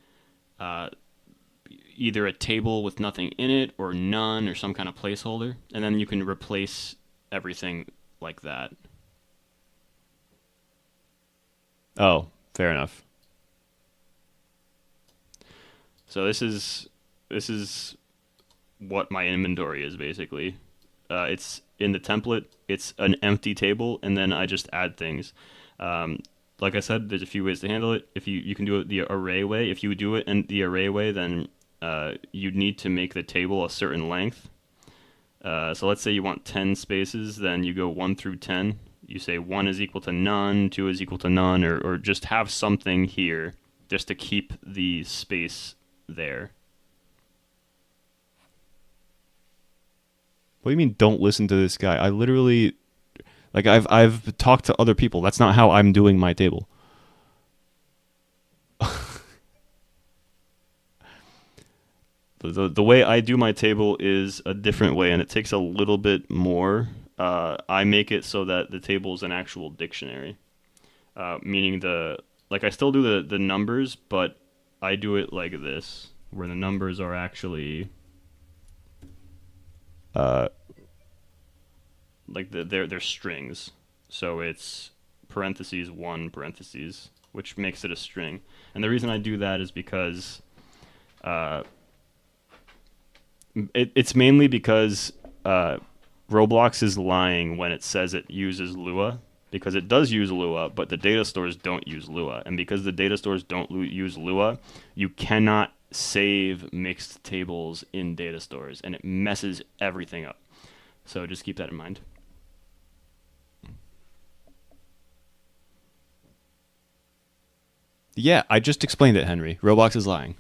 either a table with nothing in it or none or some kind of placeholder, and then you can replace everything like that. Oh, fair enough. So this is what my inventory is basically. it's in the template. It's an empty table, and then I just add things. Um, like I said, there's a few ways to handle it. If you can do it the array way. If you do it in the array way, then you'd need to make the table a certain length. So let's say you want 10 spaces, then you go 1 through 10. You say 1 is equal to none, 2 is equal to none, or just have something here just to keep the space there. What do you mean don't listen to this guy? I literally like I've talked to other people. That's not how I'm doing my table. The way I do my table is a different way, and it takes a little bit more. I make it so that the table is an actual dictionary, meaning I still do the numbers, but I do it like this, where the numbers are actually uh, they're strings. So it's parentheses 1 parentheses, which makes it a string. And the reason I do that is because it's mainly because Roblox is lying when it says it uses Lua, because it does use Lua, but the data stores don't use Lua. And because the data stores don't use Lua, you cannot save mixed tables in data stores, and it messes everything up. So just keep that in mind. Yeah, I just explained it, Henry. Roblox is lying.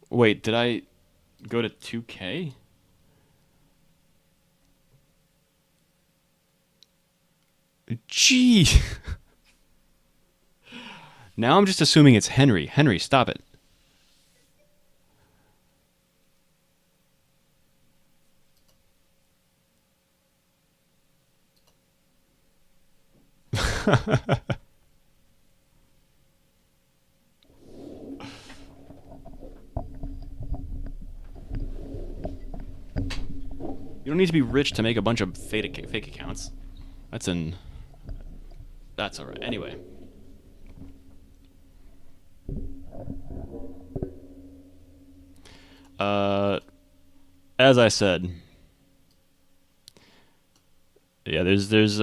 Wait, did I go to 2K? Gee. Now I'm just assuming it's Henry. Henry, stop it. You don't need to be rich to make a bunch of fake accounts. That's an. That's alright. Anyway. Uh, as I said, yeah, there's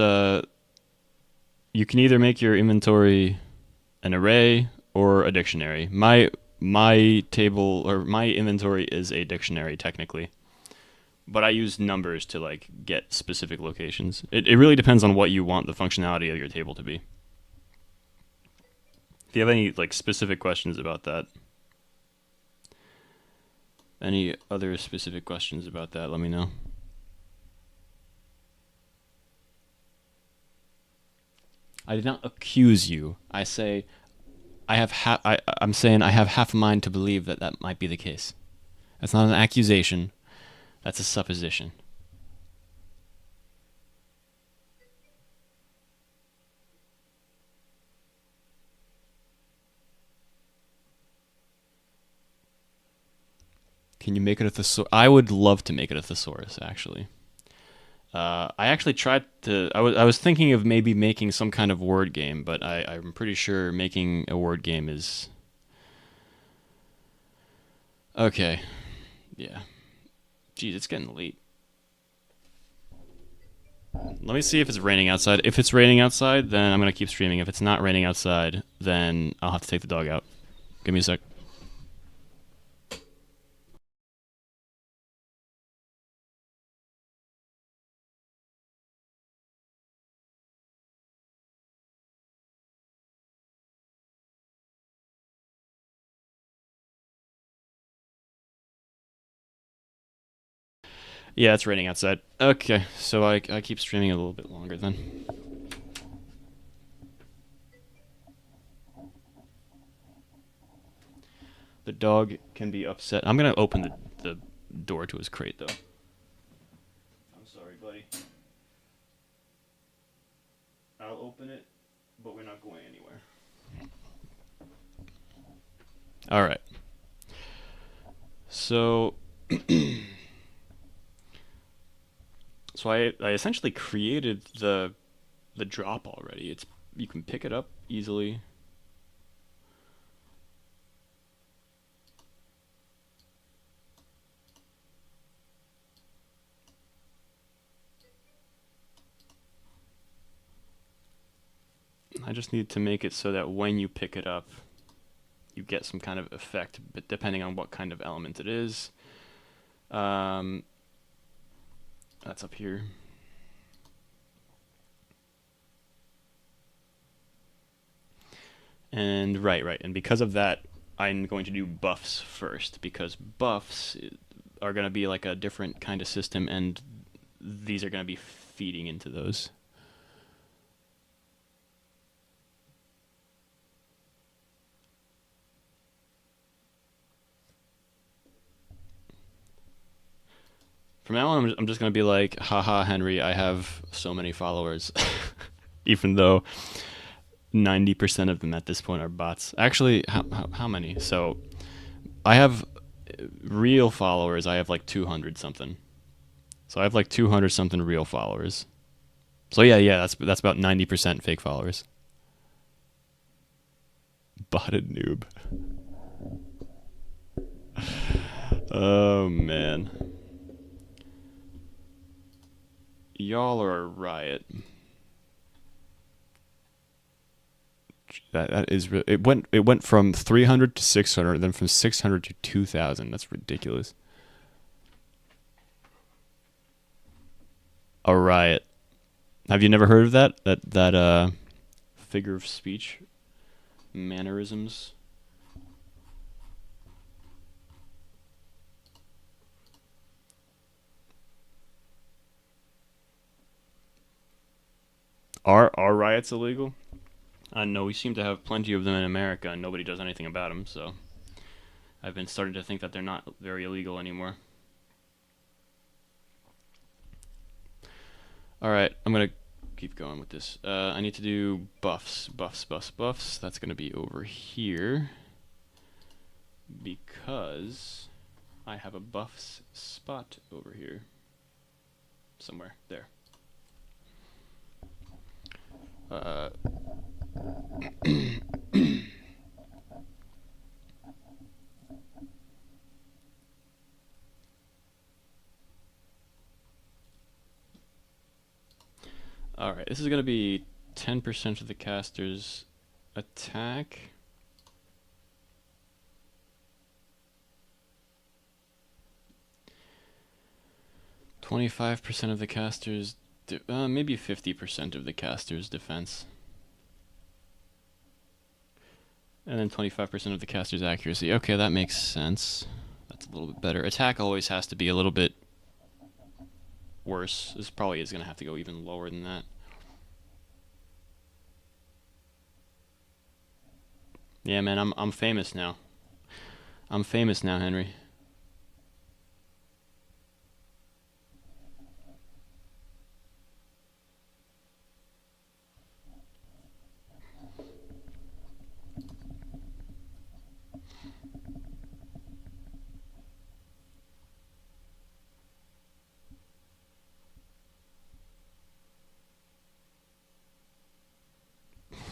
you can either make your inventory an array or a dictionary. My table or my inventory is a dictionary technically, but I use numbers to like get specific locations. It really depends on what you want the functionality of your table to be. If you have any like specific questions about that, any other specific questions about that, let me know. I did not accuse you. I say I'm saying I have half a mind to believe that that might be the case. That's not an accusation. That's a supposition. Can you make it a thesaurus? I would love to make it a thesaurus, actually. I actually tried to. I was thinking of maybe making some kind of word game, but I'm pretty sure making a word game is okay. Yeah. Jeez, it's getting late. Let me see if it's raining outside. If it's raining outside, then I'm gonna keep streaming. If it's not raining outside, then I'll have to take the dog out. Give me a sec. Yeah, it's raining outside. Okay, so I keep streaming a little bit longer then. The dog can be upset. I'm gonna open the door to his crate though. I'm sorry, buddy. I'll open it, but we're not going anywhere. All right. So, so I essentially created the drop already. It's you can pick it up easily. I just need to make it so that when you pick it up, you get some kind of effect, but depending on what kind of element it is. That's up here. And right, and because of that, I'm going to do buffs first, because buffs are going to be like a different kind of system, and these are going to be feeding into those. From now on, I'm just going to be like, haha, Henry, I have so many followers. Even though 90% of them at this point are bots. Actually, how many? So I have real followers. I have like 200 something. So I have like 200 something real followers. So yeah, that's about 90% fake followers. Botted noob. Oh man. Y'all are a riot. That is it went from 300 to 600, then from 600 to 2,000. That's ridiculous. A riot. Have you never heard of that? That figure of speech, mannerisms. Are riots illegal? I know we seem to have plenty of them in America, and nobody does anything about them. So I've been starting to think that they're not very illegal anymore. All right, I'm gonna keep going with this. I need to do buffs. That's gonna be over here because I have a buffs spot over here somewhere there. Alright, this is going to be 10% of the caster's attack. "25% of the caster's... maybe 50% of the caster's defense. And then 25% of the caster's accuracy. Okay, that makes sense. That's a little bit better. Attack always has to be a little bit worse. This probably is going to have to go even lower than that. Yeah, man, I'm famous now. I'm famous now, Henry.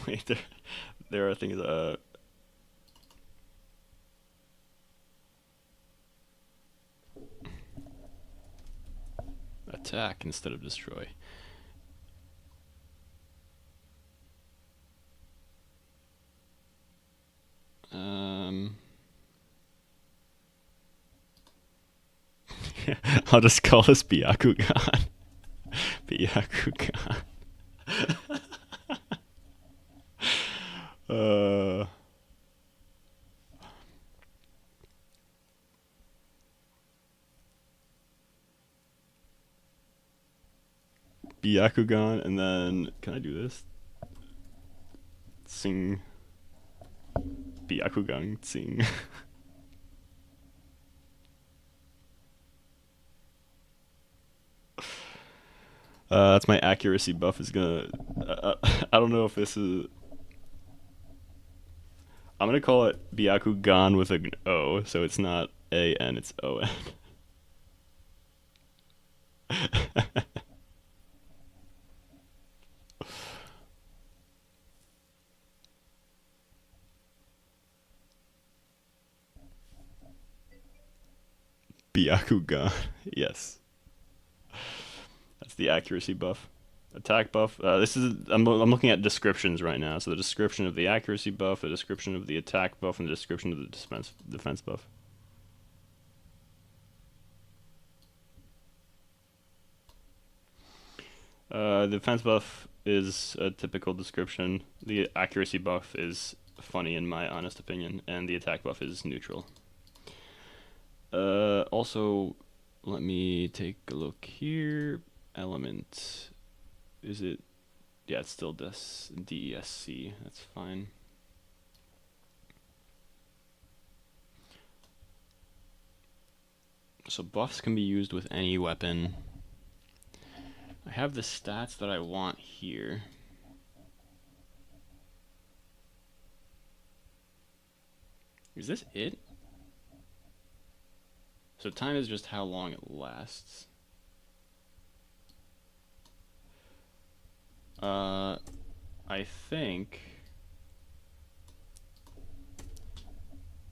Wait, there are things. Attack instead of destroy. I'll just call this Byakugan. Byakugan. uh. Byakugan, and then can I do this? Sing. Byakugan, sing. That's my accuracy buff is gonna. I don't know if this is. I'm gonna call it Byakugan with an O, so it's not A-N, it's O-N. Byakugan. Yes. That's the accuracy buff. Attack buff. I'm looking at descriptions right now. So the description of the accuracy buff, the description of the attack buff, and the description of the defense buff. The defense buff is a typical description. The accuracy buff is funny in my honest opinion, and the attack buff is neutral. Also, let me take a look here. Element. Is it? Yeah, it's still DESC. That's fine. So buffs can be used with any weapon. I have the stats that I want here. Is this it? So time is just how long it lasts. I think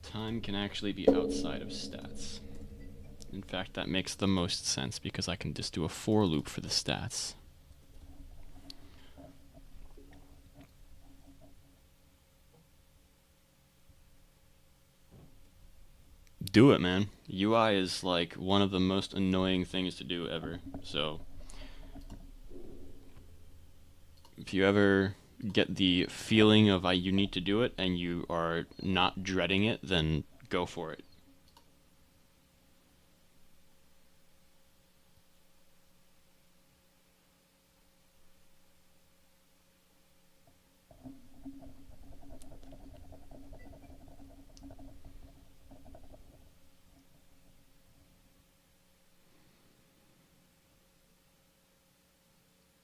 time can actually be outside of stats. In fact, that makes the most sense because I can just do a for loop for the stats. Do it, man. UI is like one of the most annoying things to do ever. So if you ever get the feeling of you need to do it and you are not dreading it, then go for it.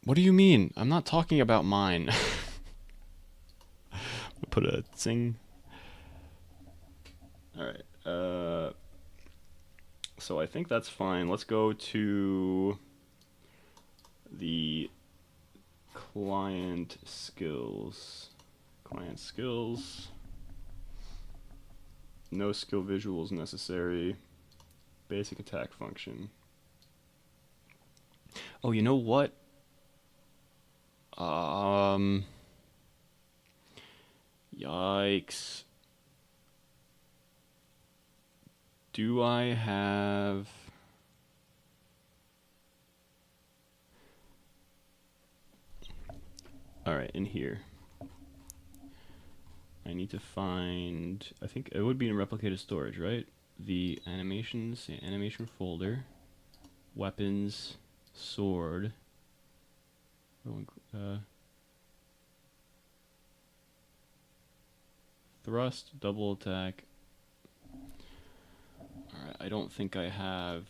What do you mean? I'm not talking about mine. Put a zing. Alright. So I think that's fine. Let's go to the client skills. Client skills. No skill visuals necessary. Basic attack function. Oh, you know what? Yikes. Do I have... Alright, in here. I need to find... I think it would be in replicated storage, right? The animations, the animation folder, weapons, sword... thrust, double attack. Alright, I don't think I have...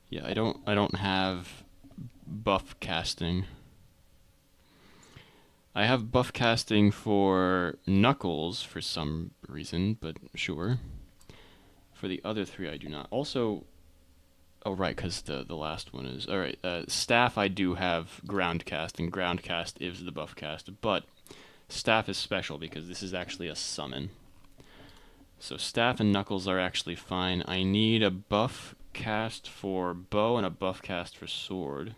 Yeah, I don't have buff casting. I have buff casting for Knuckles for some reason, but sure. For the other three, I do not. Also, oh right, because the last one is... Alright, Staff I do have ground cast, and ground cast is the buff cast, but Staff is special because this is actually a summon. So Staff and Knuckles are actually fine. I need a buff cast for bow and a buff cast for sword.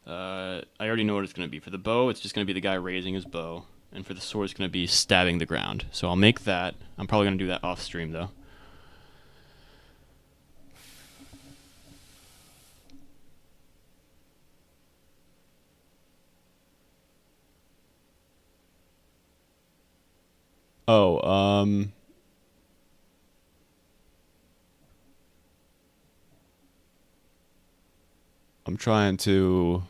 I already know what it's going to be. For the bow, it's just going to be the guy raising his bow. And for the sword, it's going to be stabbing the ground. So I'll make that. I'm probably going to do that off stream, though. Oh, I'm trying to...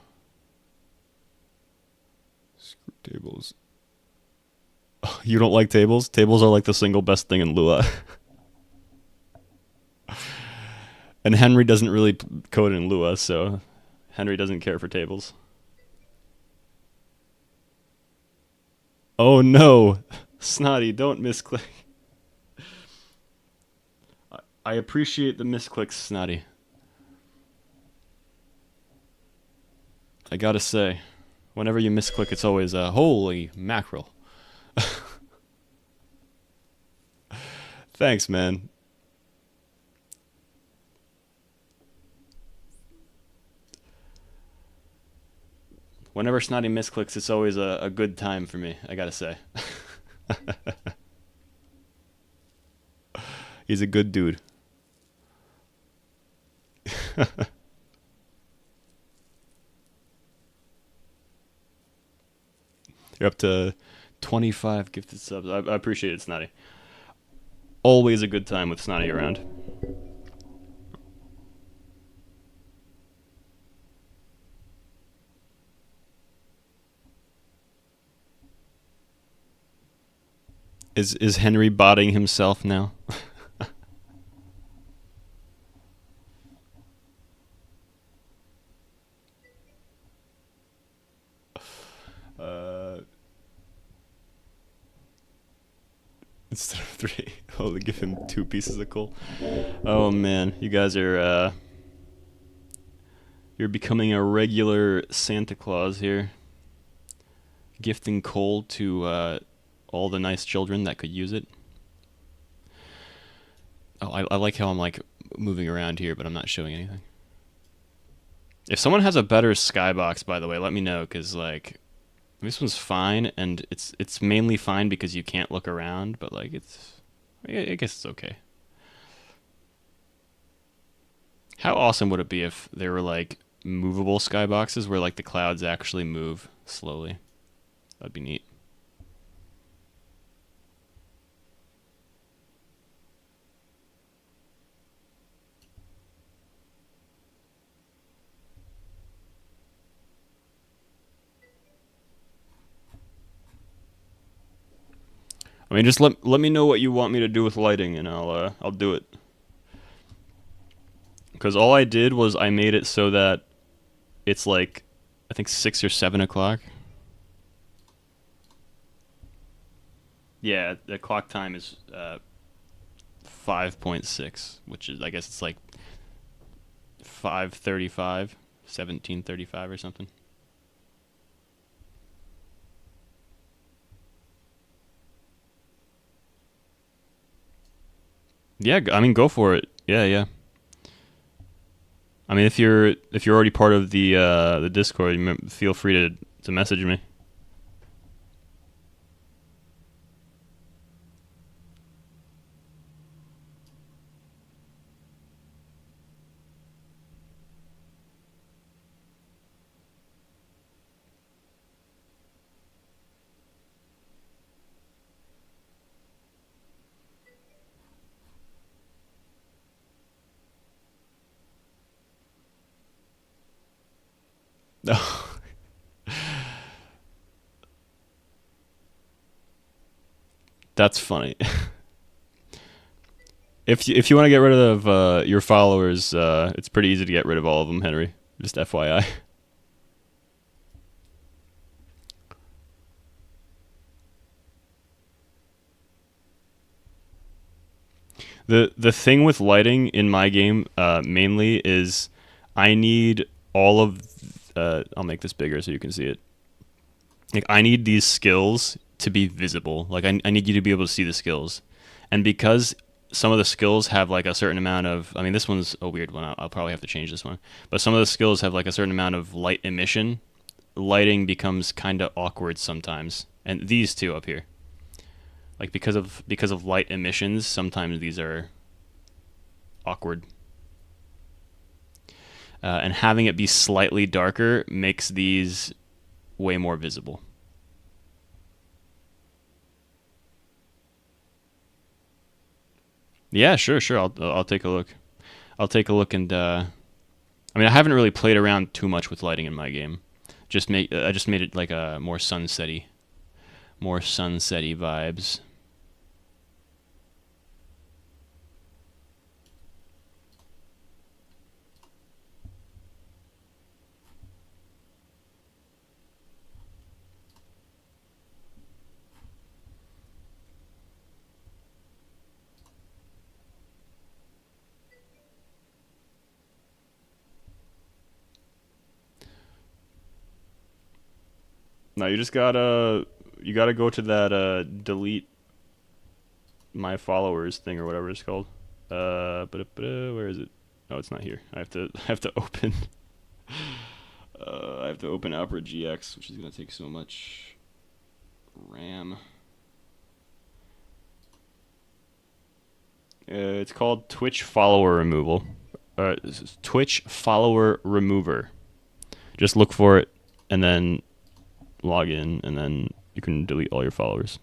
Screw tables. You don't like tables? Tables are like the single best thing in Lua. And Henry doesn't really code in Lua, so Henry doesn't care for tables. Oh no! Snotty, don't misclick. I appreciate the misclicks, Snotty. I gotta say, whenever you misclick, it's always holy mackerel. Thanks, man. Whenever Snotty misclicks, it's always a good time for me. I gotta say, he's a good dude. You're up to 25 gifted subs. I appreciate it, Snotty. Always a good time with Snotty around. Is Henry botting himself now? uh, instead of three, oh, they give him 2 pieces of coal. Oh man, you guys are you're becoming a regular Santa Claus here, gifting coal to all the nice children that could use it. Oh, I like how I'm like moving around here, but I'm not showing anything. If someone has a better skybox, by the way, let me know, because like this one's fine, and it's mainly fine because you can't look around, but like I guess it's okay. How awesome would it be if there were like movable skyboxes where like the clouds actually move slowly? That'd be neat. I mean, just let me know what you want me to do with lighting, and I'll do it. Because all I did was I made it so that it's like I think 6 or 7 o'clock. Yeah, the clock time is 5.6, which is I guess it's like 5:35, 17:35 or something. Yeah, I mean, go for it. Yeah, yeah. I mean, if you're already part of the Discord, feel free to message me. That's funny. If you want to get rid of your followers, it's pretty easy to get rid of all of them, Henry. Just FYI. The thing with lighting in my game mainly is I need all of I'll make this bigger so you can see it. Like I need these skills to be visible. Like I need you to be able to see the skills, and because some of the skills have like a certain amount of. I mean, this one's a weird one. I'll probably have to change this one. But some of the skills have like a certain amount of light emission. Lighting becomes kind of awkward sometimes, and these two up here, like because of light emissions, sometimes these are awkward. And having it be slightly darker makes these way more visible. Yeah, sure, sure. I'll take a look. I'll take a look and I mean I haven't really played around too much with lighting in my game. I just made it like a more sunsetty vibes. No, you gotta go to that delete my followers thing or whatever it's called. Where is it? No, it's not here. I have to open. I have to open Opera GX, which is gonna take so much RAM. It's called Twitch follower removal. This is Twitch follower remover. Just look for it and then log in, and then you can delete all your followers.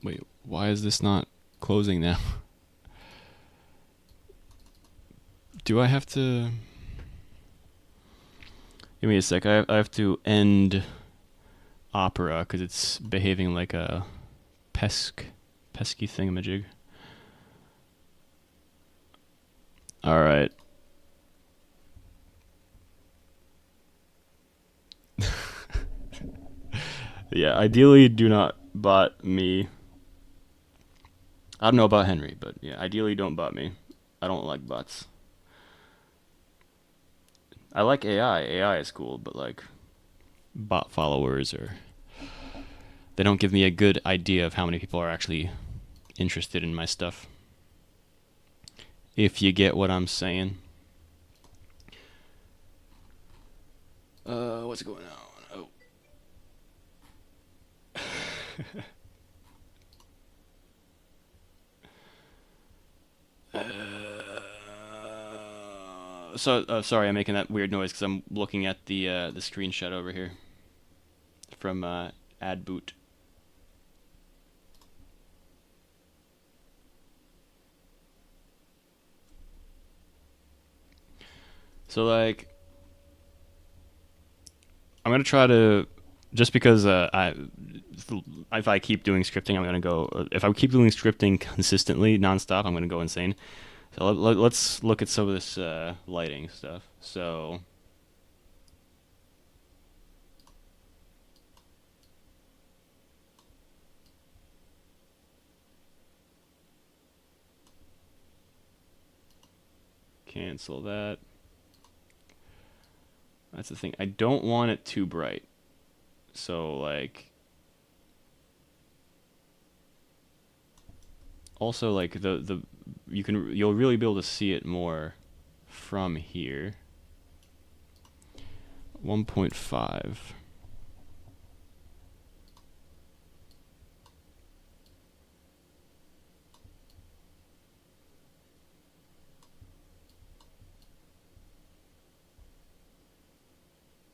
Wait, why is this not closing now? Do I have to... Give me a sec. I have to end Opera because it's behaving like a pesky thingamajig. Alright. Yeah, ideally do not bot me. I don't know about Henry, but yeah, ideally don't bot me. I don't like bots. I like AI. AI is cool, but like bot followers they don't give me a good idea of how many people are actually interested in my stuff. If you get what I'm saying. What's going on? Oh. Sorry, I'm making that weird noise because I'm looking at the screenshot over here from AdBoot. So like, I'm gonna try to, just because if I keep doing scripting, I'm gonna go. If I keep doing scripting consistently, nonstop, I'm gonna go insane. So let's look at some of this lighting stuff. So. Cancel that. That's the thing. I don't want it too bright. So like, also like you'll really be able to see it more from here. 1.5.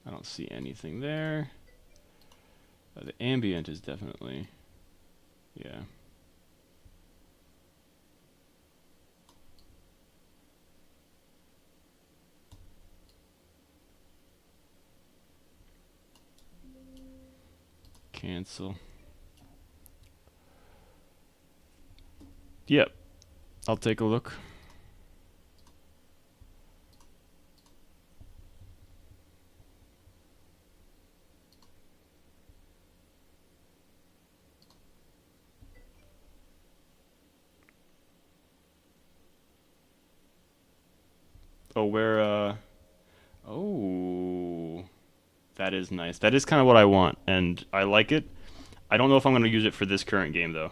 I don't see anything there. The ambient is definitely, yeah. Cancel. Yep. I'll take a look. Oh, oh, that is nice. That is kind of what I want, and I like it. I don't know if I'm going to use it for this current game, though.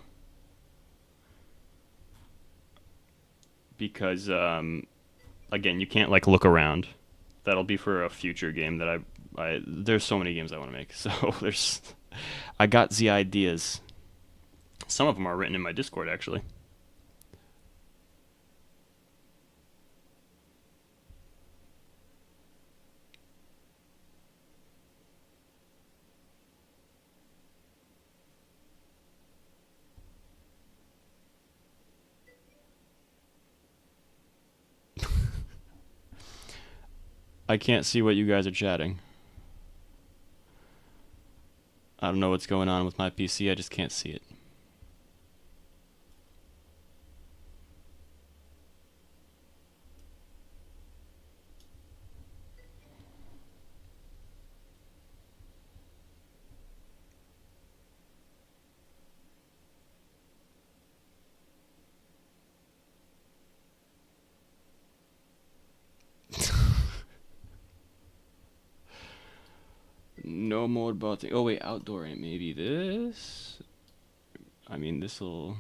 Because, again, you can't, like, look around. That'll be for a future game that there's so many games I want to make, so I got the ideas. Some of them are written in my Discord, actually. I can't see what you guys are chatting. I don't know what's going on with my PC, I just can't see it. No more botting. Oh wait, outdoor ain't maybe this? I mean, this'll...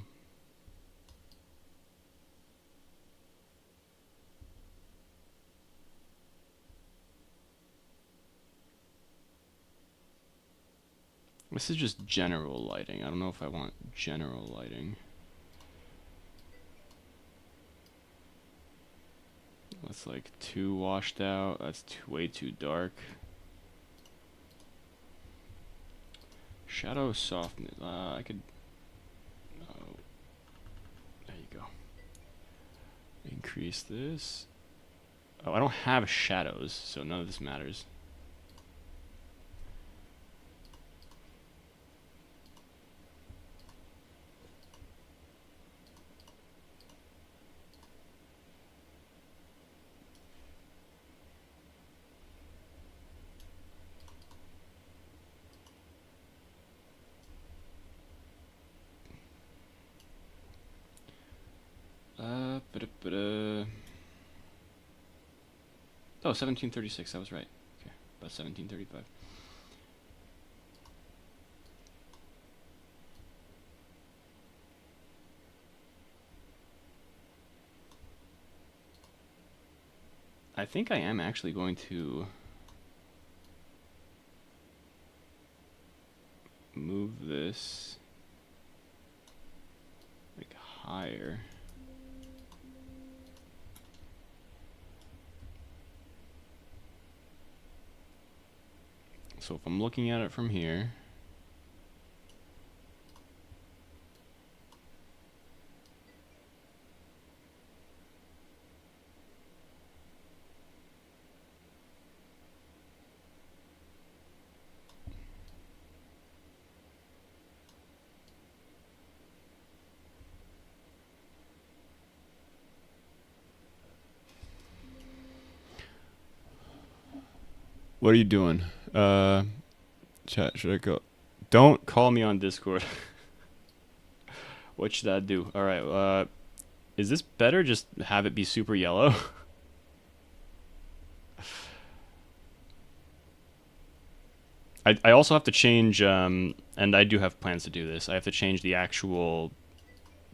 This is just general lighting. I don't know if I want general lighting. That's like too washed out. That's way too dark. Shadow softness. I could... Oh, there you go. Increase this. Oh, I don't have shadows, so none of this matters. Oh, 1736, I was right. Okay, about 1735. I think I am actually going to move this like higher. So if I'm looking at it from here, what are you doing? Chat, should I go? Don't call me on Discord. What should I do? Alright, is this better? Just have it be super yellow? I also have to change, and I do have plans to do this. I have to change the actual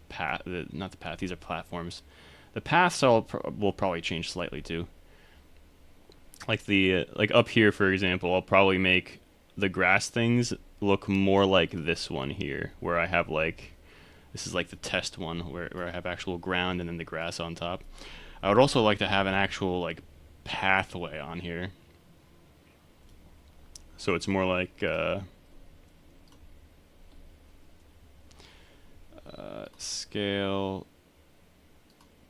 path, not the path, these are platforms. The paths will probably change slightly too. Like like up here, for example, I'll probably make the grass things look more like this one here, where I have like, this is like the test one, where I have actual ground and then the grass on top. I would also like to have an actual like pathway on here. So it's more like scale,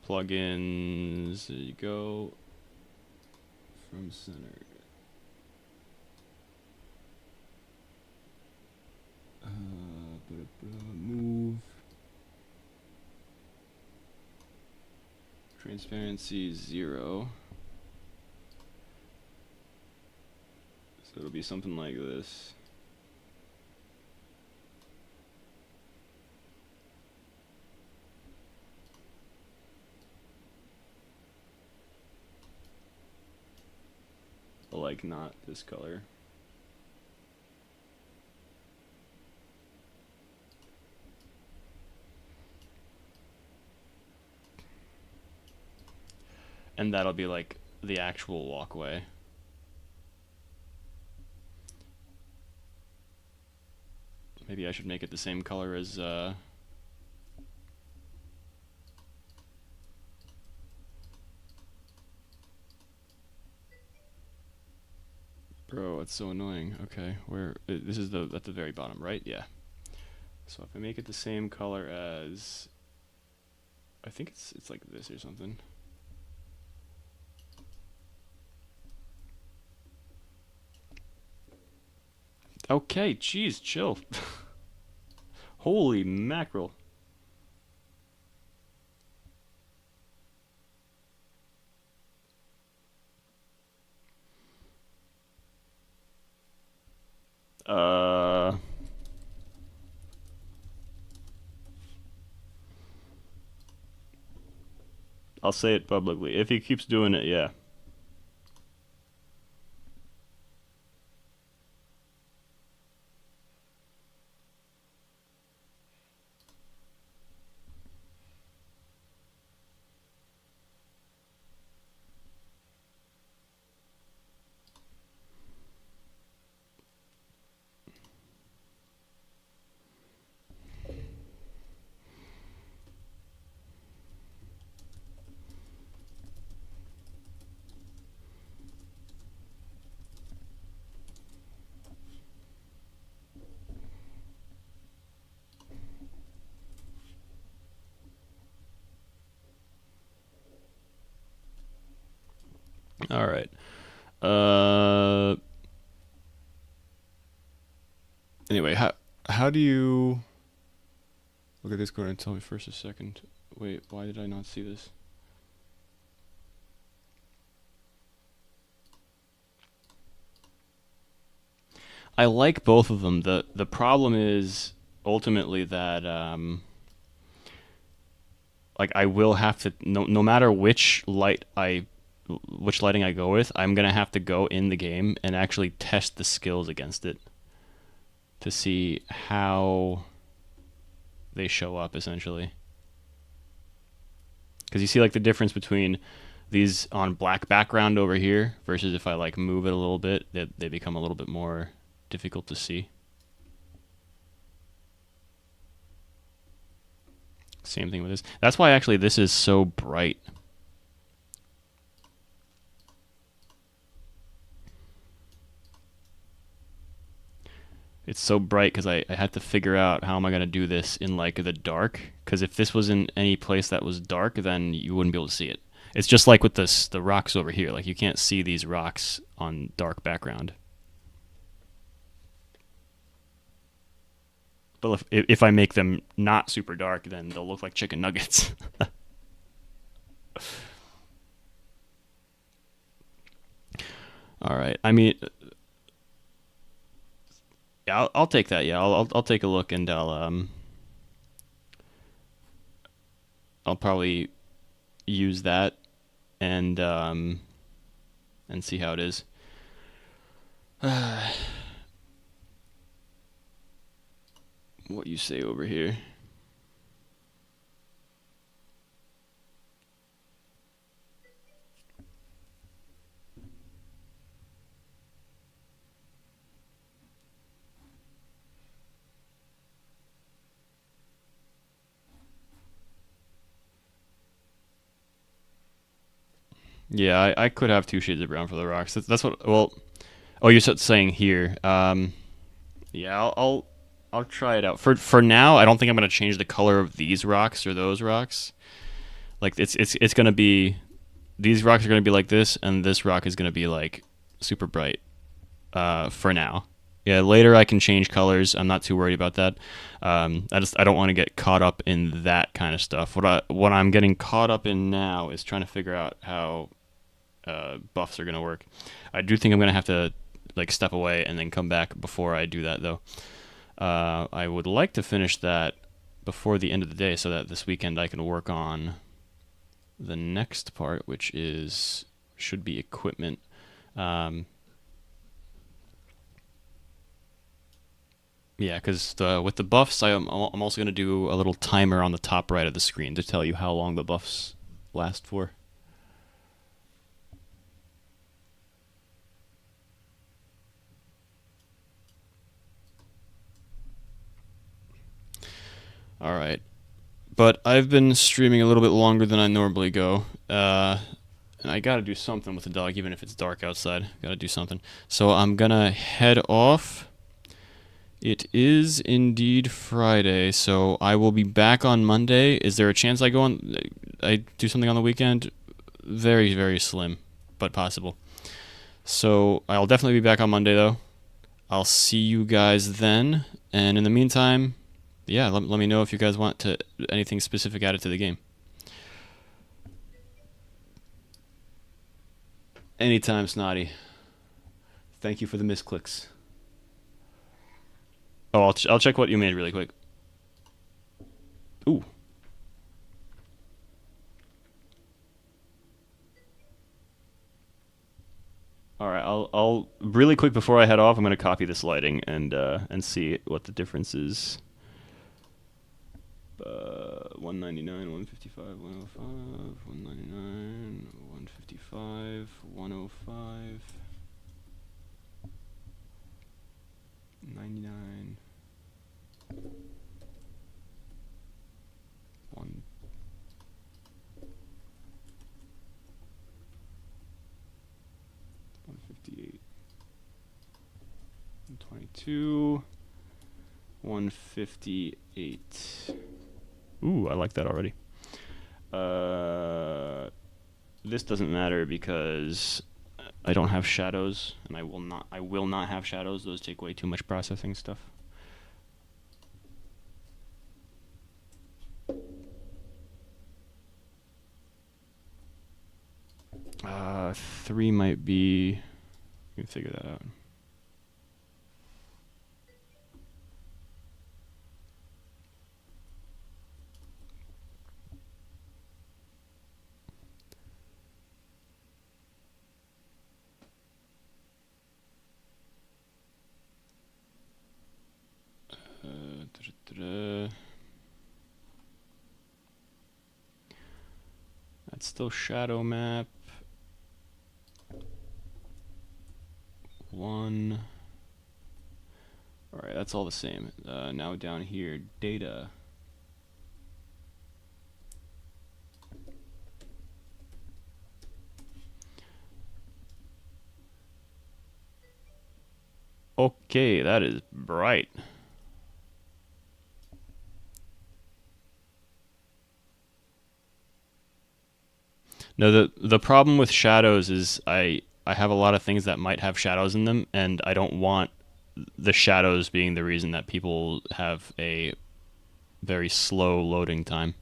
plugins, there you go, from center. Move. Transparency 0. So it'll be something like this. Like not this color. And that'll be like the actual walkway. Maybe I should make it the same color as bro, it's so annoying. Okay, where this is at the very bottom, right? Yeah. So if I make it the same color as, I think it's like this or something. Okay, jeez, chill. Holy mackerel. Uh, I'll say it publicly. If he keeps doing it, yeah. All right. Uh. Anyway, how do you look at this code and tell me first a second? Wait, why did I not see this? I like both of them. The problem is ultimately that like I will have to no matter which lighting I go with, I'm gonna have to go in the game and actually test the skills against it to see how they show up essentially. Because you see like the difference between these on black background over here versus if I like move it a little bit, they become a little bit more difficult to see. Same thing with this. That's why actually this is so bright. It's so bright because I had to figure out how am I going to do this in like the dark. Because if this was in any place that was dark, then you wouldn't be able to see it. It's just like with the rocks over here. Like you can't see these rocks on dark background. But if I make them not super dark, then they'll look like chicken nuggets. All right. I mean, yeah, I'll take that. Yeah, I'll take a look and I'll probably use that and see how it is. What you say over here? Yeah, I could have two shades of brown for the rocks. That's what. Well, oh, you're saying here. Yeah, I'll try it out. For now, I don't think I'm gonna change the color of these rocks or those rocks. Like it's gonna be these rocks are gonna be like this, and this rock is gonna be like super bright. For now. Yeah, later I can change colors. I'm not too worried about that. I don't want to get caught up in that kind of stuff. What I'm getting caught up in now is trying to figure out how buffs are gonna work. I do think I'm gonna have to like step away and then come back before I do that though. I would like to finish that before the end of the day so that this weekend I can work on the next part, which should be equipment. Yeah, because with the buffs, I'm also going to do a little timer on the top right of the screen to tell you how long the buffs last for. All right. But I've been streaming a little bit longer than I normally go. And I gotta do something with the dog, even if it's dark outside. Gotta do something. So I'm gonna head off. It is indeed Friday, so I will be back on Monday. Is there a chance I do something on the weekend? Very, very slim, but possible. So I'll definitely be back on Monday though. I'll see you guys then. And in the meantime, yeah, let me know if you guys want to anything specific added to the game. Anytime, Snotty. Thank you for the misclicks. Oh, I'll check what you made really quick. Ooh. All right, I'll really quick before I head off. I'm gonna copy this lighting and see what the difference is. 199, 155, 105, 199, 155, 105, 99, 1. 158, 122, 158. Ooh, I like that already. This doesn't matter because I don't have shadows, and I will not have shadows. Those take way too much processing stuff. 3 might be. You can figure that out. That's still shadow map. 1. All right, that's all the same. Now down here, data. Okay, that is bright. No, the problem with shadows is I have a lot of things that might have shadows in them, and I don't want the shadows being the reason that people have a very slow loading time.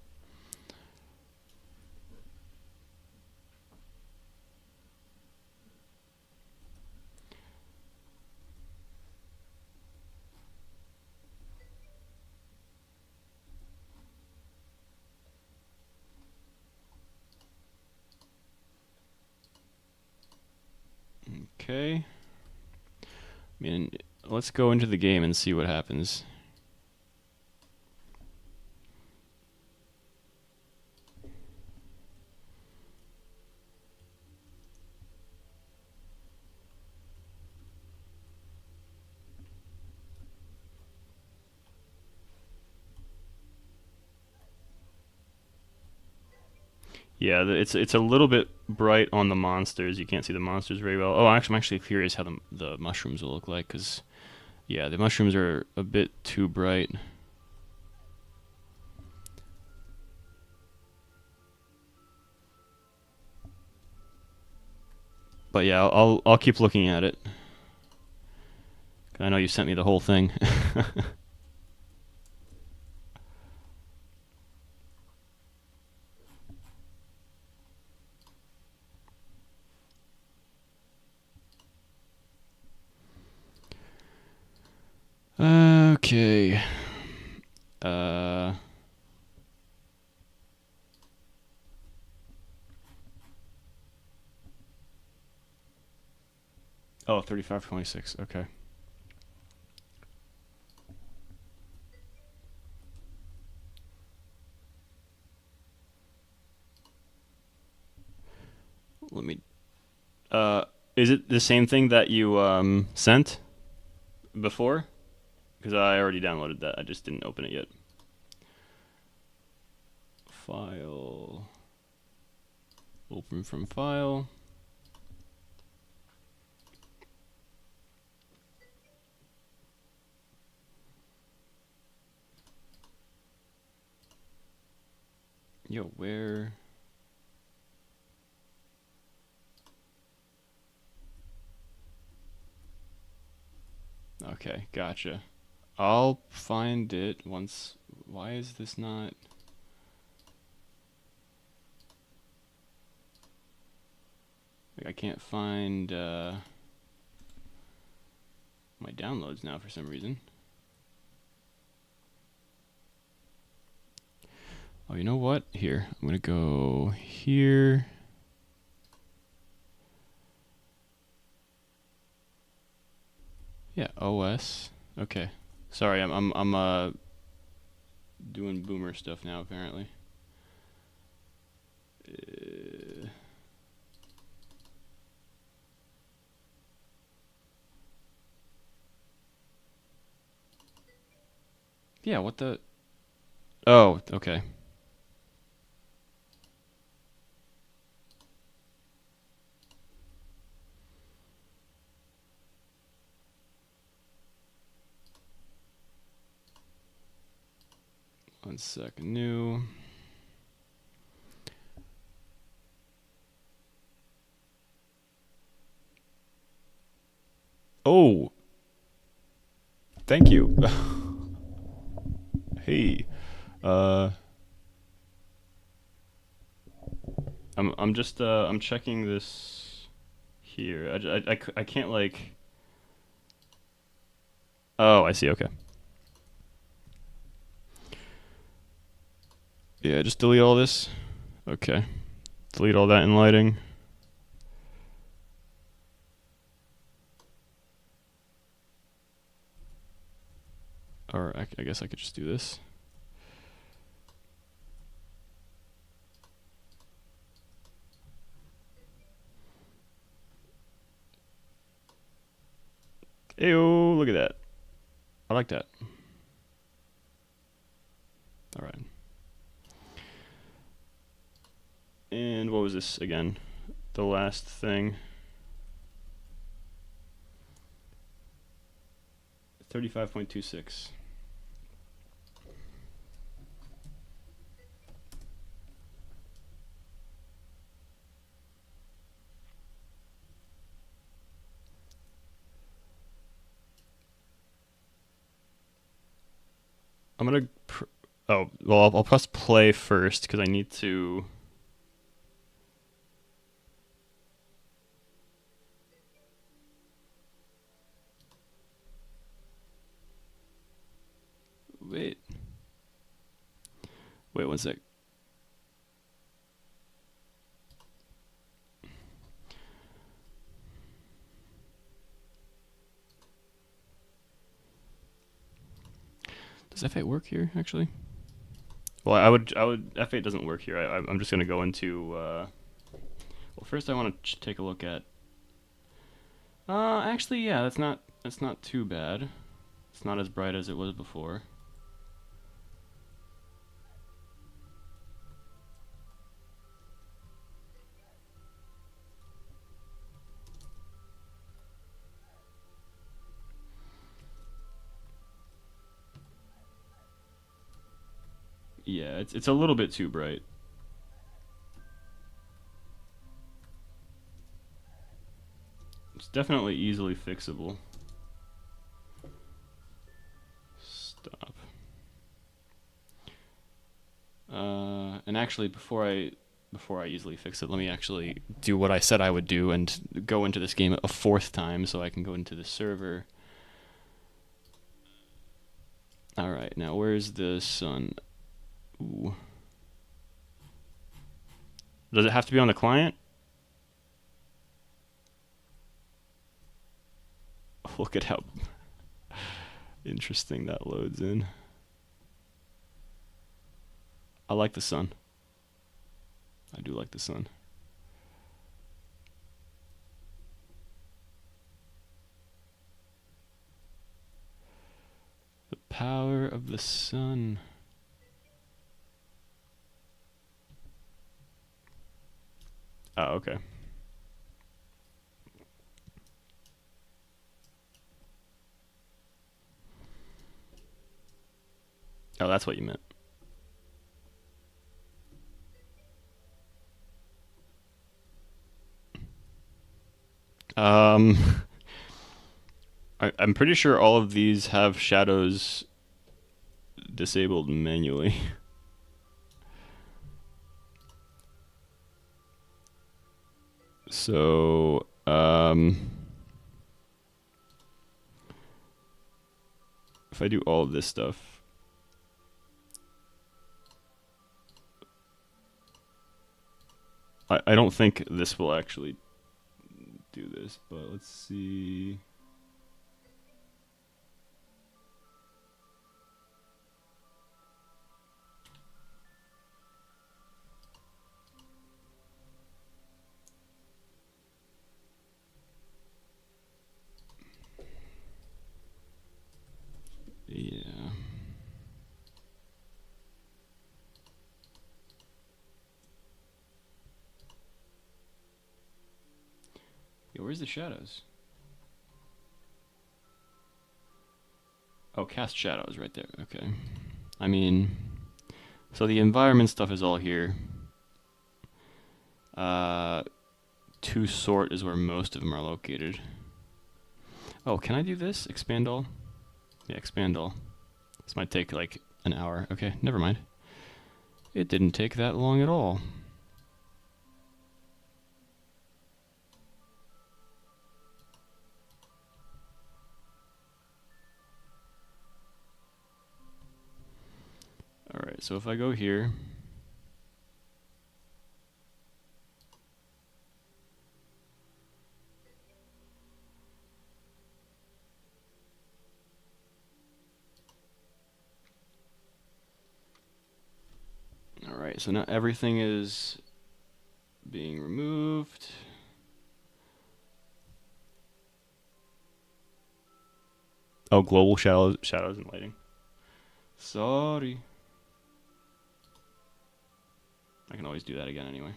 Okay. I mean, let's go into the game and see what happens. Yeah, it's a little bit bright on the monsters. You can't see the monsters very well. Oh, actually, I'm actually curious how the mushrooms will look like, because, yeah, the mushrooms are a bit too bright. But yeah, I'll keep looking at it. I know you sent me the whole thing. Okay. Uh. Oh, 3526. Okay. Let me. Is it the same thing that you sent before? Because I already downloaded that. I just didn't open it yet. File. Open from file. Yo, where? Okay, gotcha. I'll find it once. Why is this not? Like, I can't find my downloads now for some reason. Oh, you know what? Here, I'm gonna go here. Yeah, OS. Okay. Sorry, I'm doing boomer stuff now apparently. Yeah, what the? Oh, okay. One sec, new. Oh, thank you. Hey, uh, I'm just I'm checking this here. I can't like. Oh, I see. Okay. Yeah, just delete all this. Okay. Delete all that in lighting. Or I guess I could just do this. Ew, look at that. I like that. All right. And what was this again? The last thing. 35.26. I'm gonna. Oh, well, I'll press play first because I need to. Wait. Wait one sec. Does F8 work here actually? Well, I would. F8 doesn't work here. I'm just gonna go into. Well, first I want to take a look at. Actually, yeah, that's not too bad. It's not as bright as it was before. Yeah, it's a little bit too bright. It's definitely easily fixable. Stop. And actually, before I easily fix it, let me actually do what I said I would do and go into this game a fourth time so I can go into the server. All right, now where's the sun? Ooh. Does it have to be on the client? Look at how interesting that loads in. I like the sun. I do like the sun. The power of the sun. Oh, okay. Oh, that's what you meant. Um, I'm pretty sure all of these have shadows disabled manually. So, if I do all of this stuff, I don't think this will actually do this, but let's see. Yeah. Yo, where's the shadows? Oh, cast shadows right there. Okay. I mean, so the environment stuff is all here. To sort is where most of them are located. Oh, can I do this? Expand all? Yeah, expand all. This might take like an hour. Okay, never mind. It didn't take that long at all. Alright, so if I go here, alright, so now everything is being removed. Oh, global shadows and lighting. Sorry. I can always do that again anyway.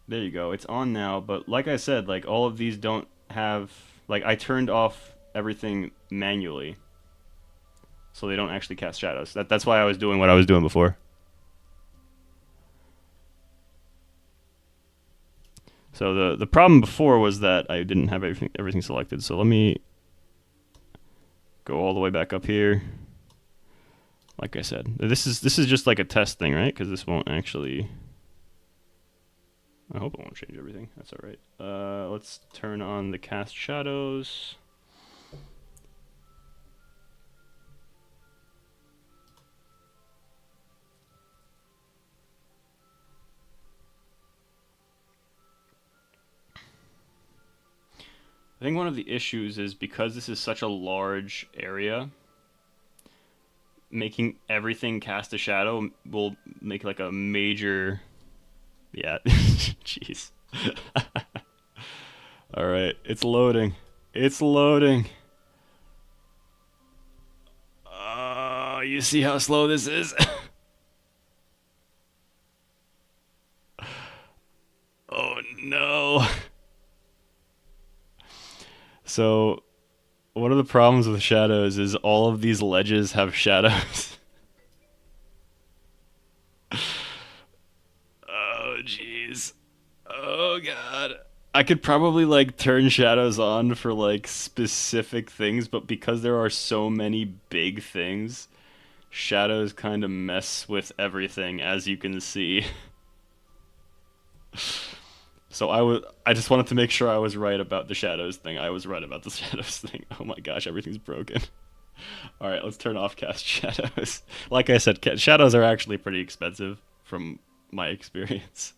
There you go. It's on now, but like I said, like all of these don't have like I turned off everything manually. So they don't actually cast shadows. That's why I was doing what I was doing before. So the problem before was that I didn't have everything selected. So let me go all the way back up here. Like I said, this is just like a test thing, right? Because this won't actually. I hope it won't change everything. That's all right. Let's turn on the cast shadows. I think one of the issues is because this is such a large area, making everything cast a shadow will make like a major. Yeah, jeez. All right, it's loading. It's loading. You see how slow this is? Oh no. So, one of the problems with shadows is all of these ledges have shadows. Oh jeez. Oh god. I could probably like turn shadows on for like specific things, but because there are so many big things, shadows kind of mess with everything, as you can see. So I just wanted to make sure I was right about the shadows thing. I was right about the shadows thing. Oh my gosh, everything's broken. All right, let's turn off cast shadows. Like I said, shadows are actually pretty expensive from my experience.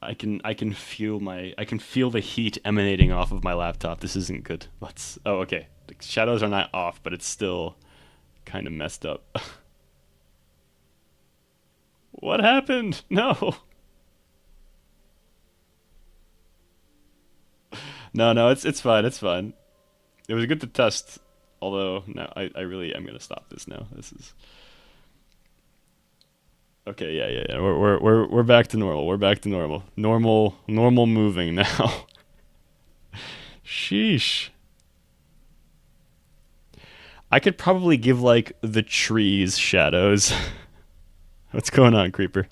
I can feel the heat emanating off of my laptop. This isn't good. Let's Oh, okay. The shadows are not off, but it's still kind of messed up. What happened? No. No, it's fine. It's fine. It was good to test. Although, no, I really am gonna stop this now. This is Okay, yeah. We're back to normal. We're back to normal. Normal moving now. Sheesh. I could probably give like the trees shadows. What's going on, creeper?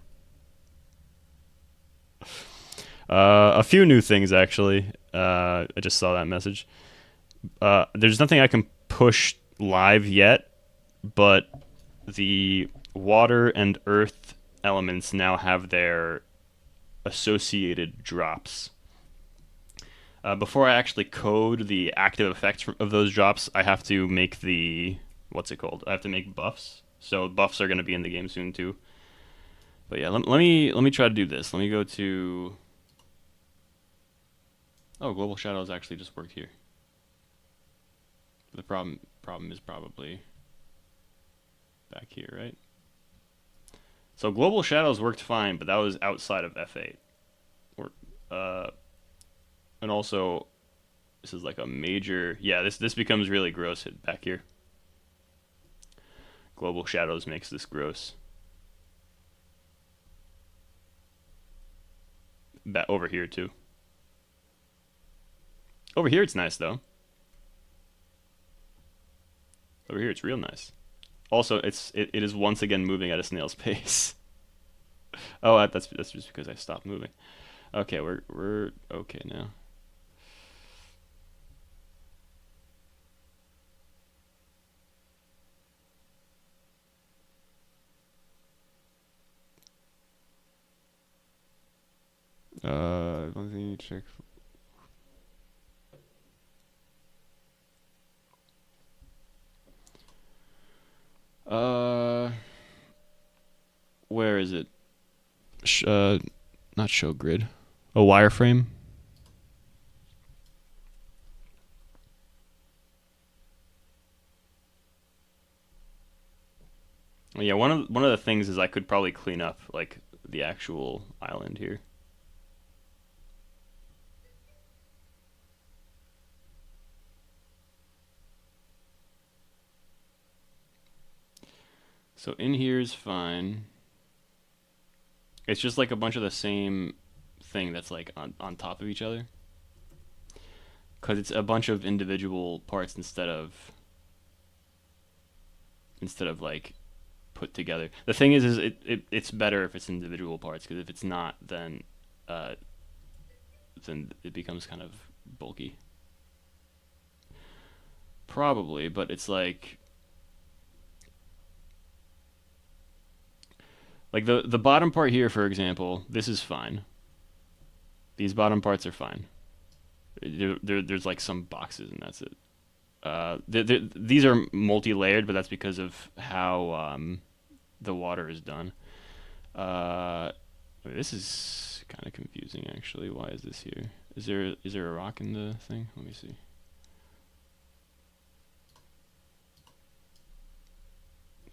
A few new things actually. I just saw that message. There's nothing I can push live yet, but the water and earth elements now have their associated drops. Before I actually code the active effects of those drops, I have to make the what's it called? I have to make buffs. So buffs are going to be in the game soon too. But yeah, let me try to do this. Let me go to. Oh, global shadows actually just worked here. The problem is probably back here, right? So global shadows worked fine, but that was outside of F8. Or and also this is like a major, yeah, this becomes really gross back here. Global shadows makes this gross. Over here too. Over here it's nice though. Over here it's real nice. Also, it is once again moving at a snail's pace. Oh, that's just because I stopped moving. Okay, we're okay now. Let me check. Where is it? Not show grid. Oh, wireframe. Yeah, one of the things is I could probably clean up like the actual island here. So in here is fine. It's just like a bunch of the same thing that's like on top of each other. Because it's a bunch of individual parts instead of like put together. The thing is it's better if it's individual parts, because if it's not, then it becomes kind of bulky. Probably, but it's like the bottom part here, for example, this is fine. These bottom parts are fine. There's like some boxes and that's it. These are multi-layered, but that's because of how the water is done. This is kind of confusing actually. Why is this here? Is there a rock in the thing? Let me see.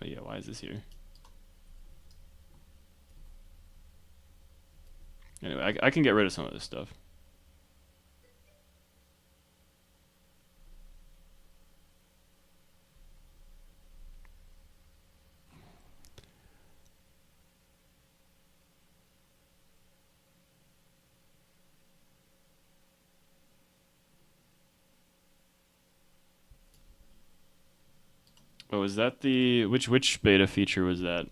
But yeah, why is this here? Anyway, I can get rid of some of this stuff. Oh, is that the which beta feature was that?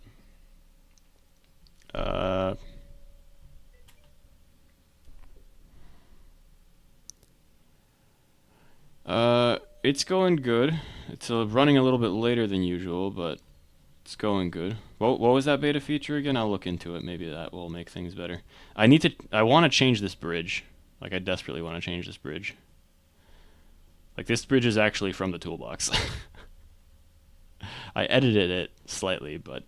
It's going good. It's running a little bit later than usual, but it's going good. What was that beta feature again? I'll look into it. Maybe that will make things better. I want to change this bridge. Like, I desperately want to change this bridge. Like, this bridge is actually from the toolbox. I edited it slightly, but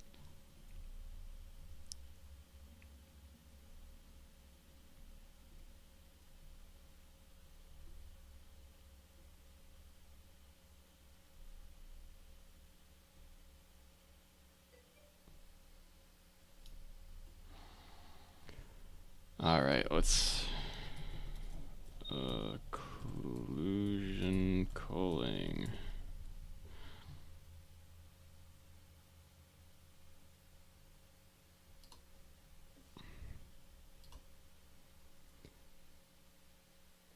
all right, let's occlusion culling.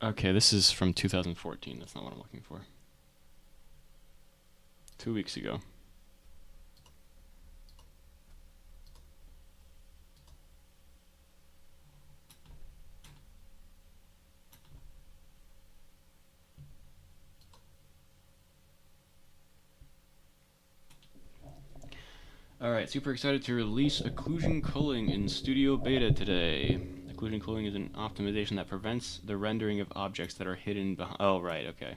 Okay, this is from 2014. That's not what I'm looking for. 2 weeks ago. Alright, super excited to release occlusion culling in Studio Beta today. Occlusion culling is an optimization that prevents the rendering of objects that are hidden behind. Oh, right, okay.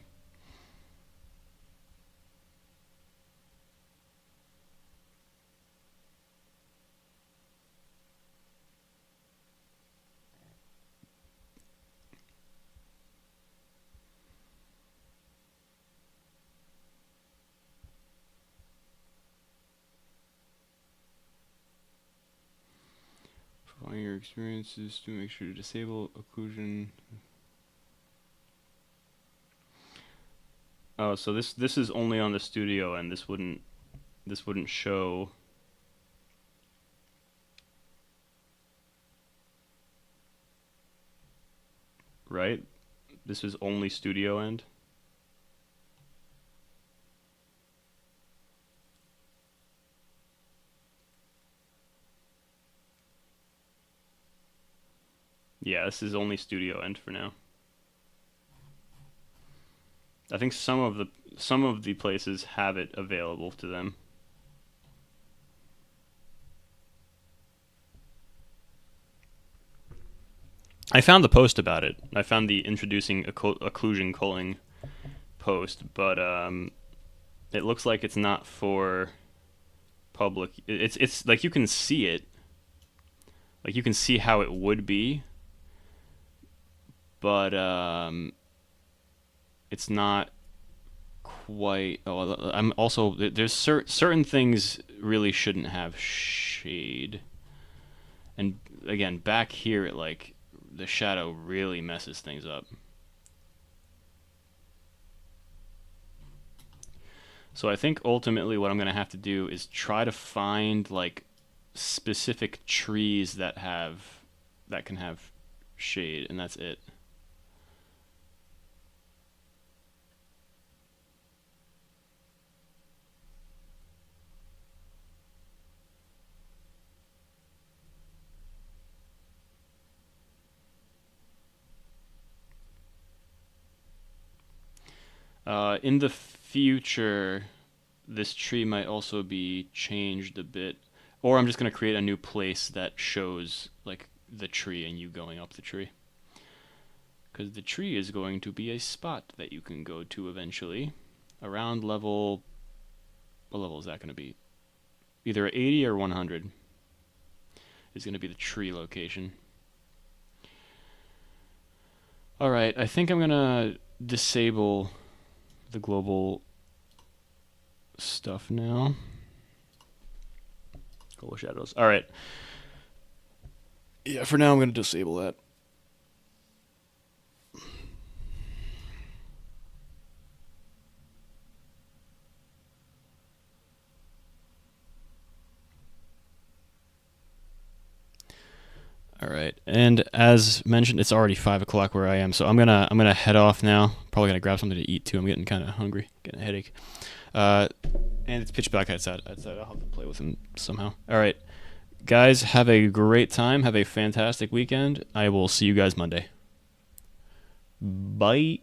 Providing your experiences to make sure to disable occlusion. Oh, so this is only on the studio, and this wouldn't show. Right? This is only studio end. Yeah, this is only studio end for now. I think some of the places have it available to them. I found the post about it. I found the introducing occlusion culling post, but it looks like it's not for public. It's like you can see it. Like you can see how it would be, but it's not quite. Oh, I'm also there's certain things really shouldn't have shade, and again back here it like the shadow really messes things up. So I think ultimately what I'm gonna have to do is try to find like specific trees that can have shade, and that's it. In the future, this tree might also be changed a bit, or I'm just gonna create a new place that shows like the tree and you going up the tree. Because the tree is going to be a spot that you can go to eventually. Around level... What level is that going to be? Either 80 or 100 is going to be the tree location. Alright, I think I'm going to disable the global stuff now. Global shadows. Alright. Yeah, for now I'm going to disable that. All right, and as mentioned, it's already 5 o'clock where I am, so I'm gonna head off now. Probably gonna grab something to eat too. I'm getting kind of hungry, getting a headache. And it's pitch black outside. I'll have to play with him somehow. All right, guys, have a great time. Have a fantastic weekend. I will see you guys Monday. Bye.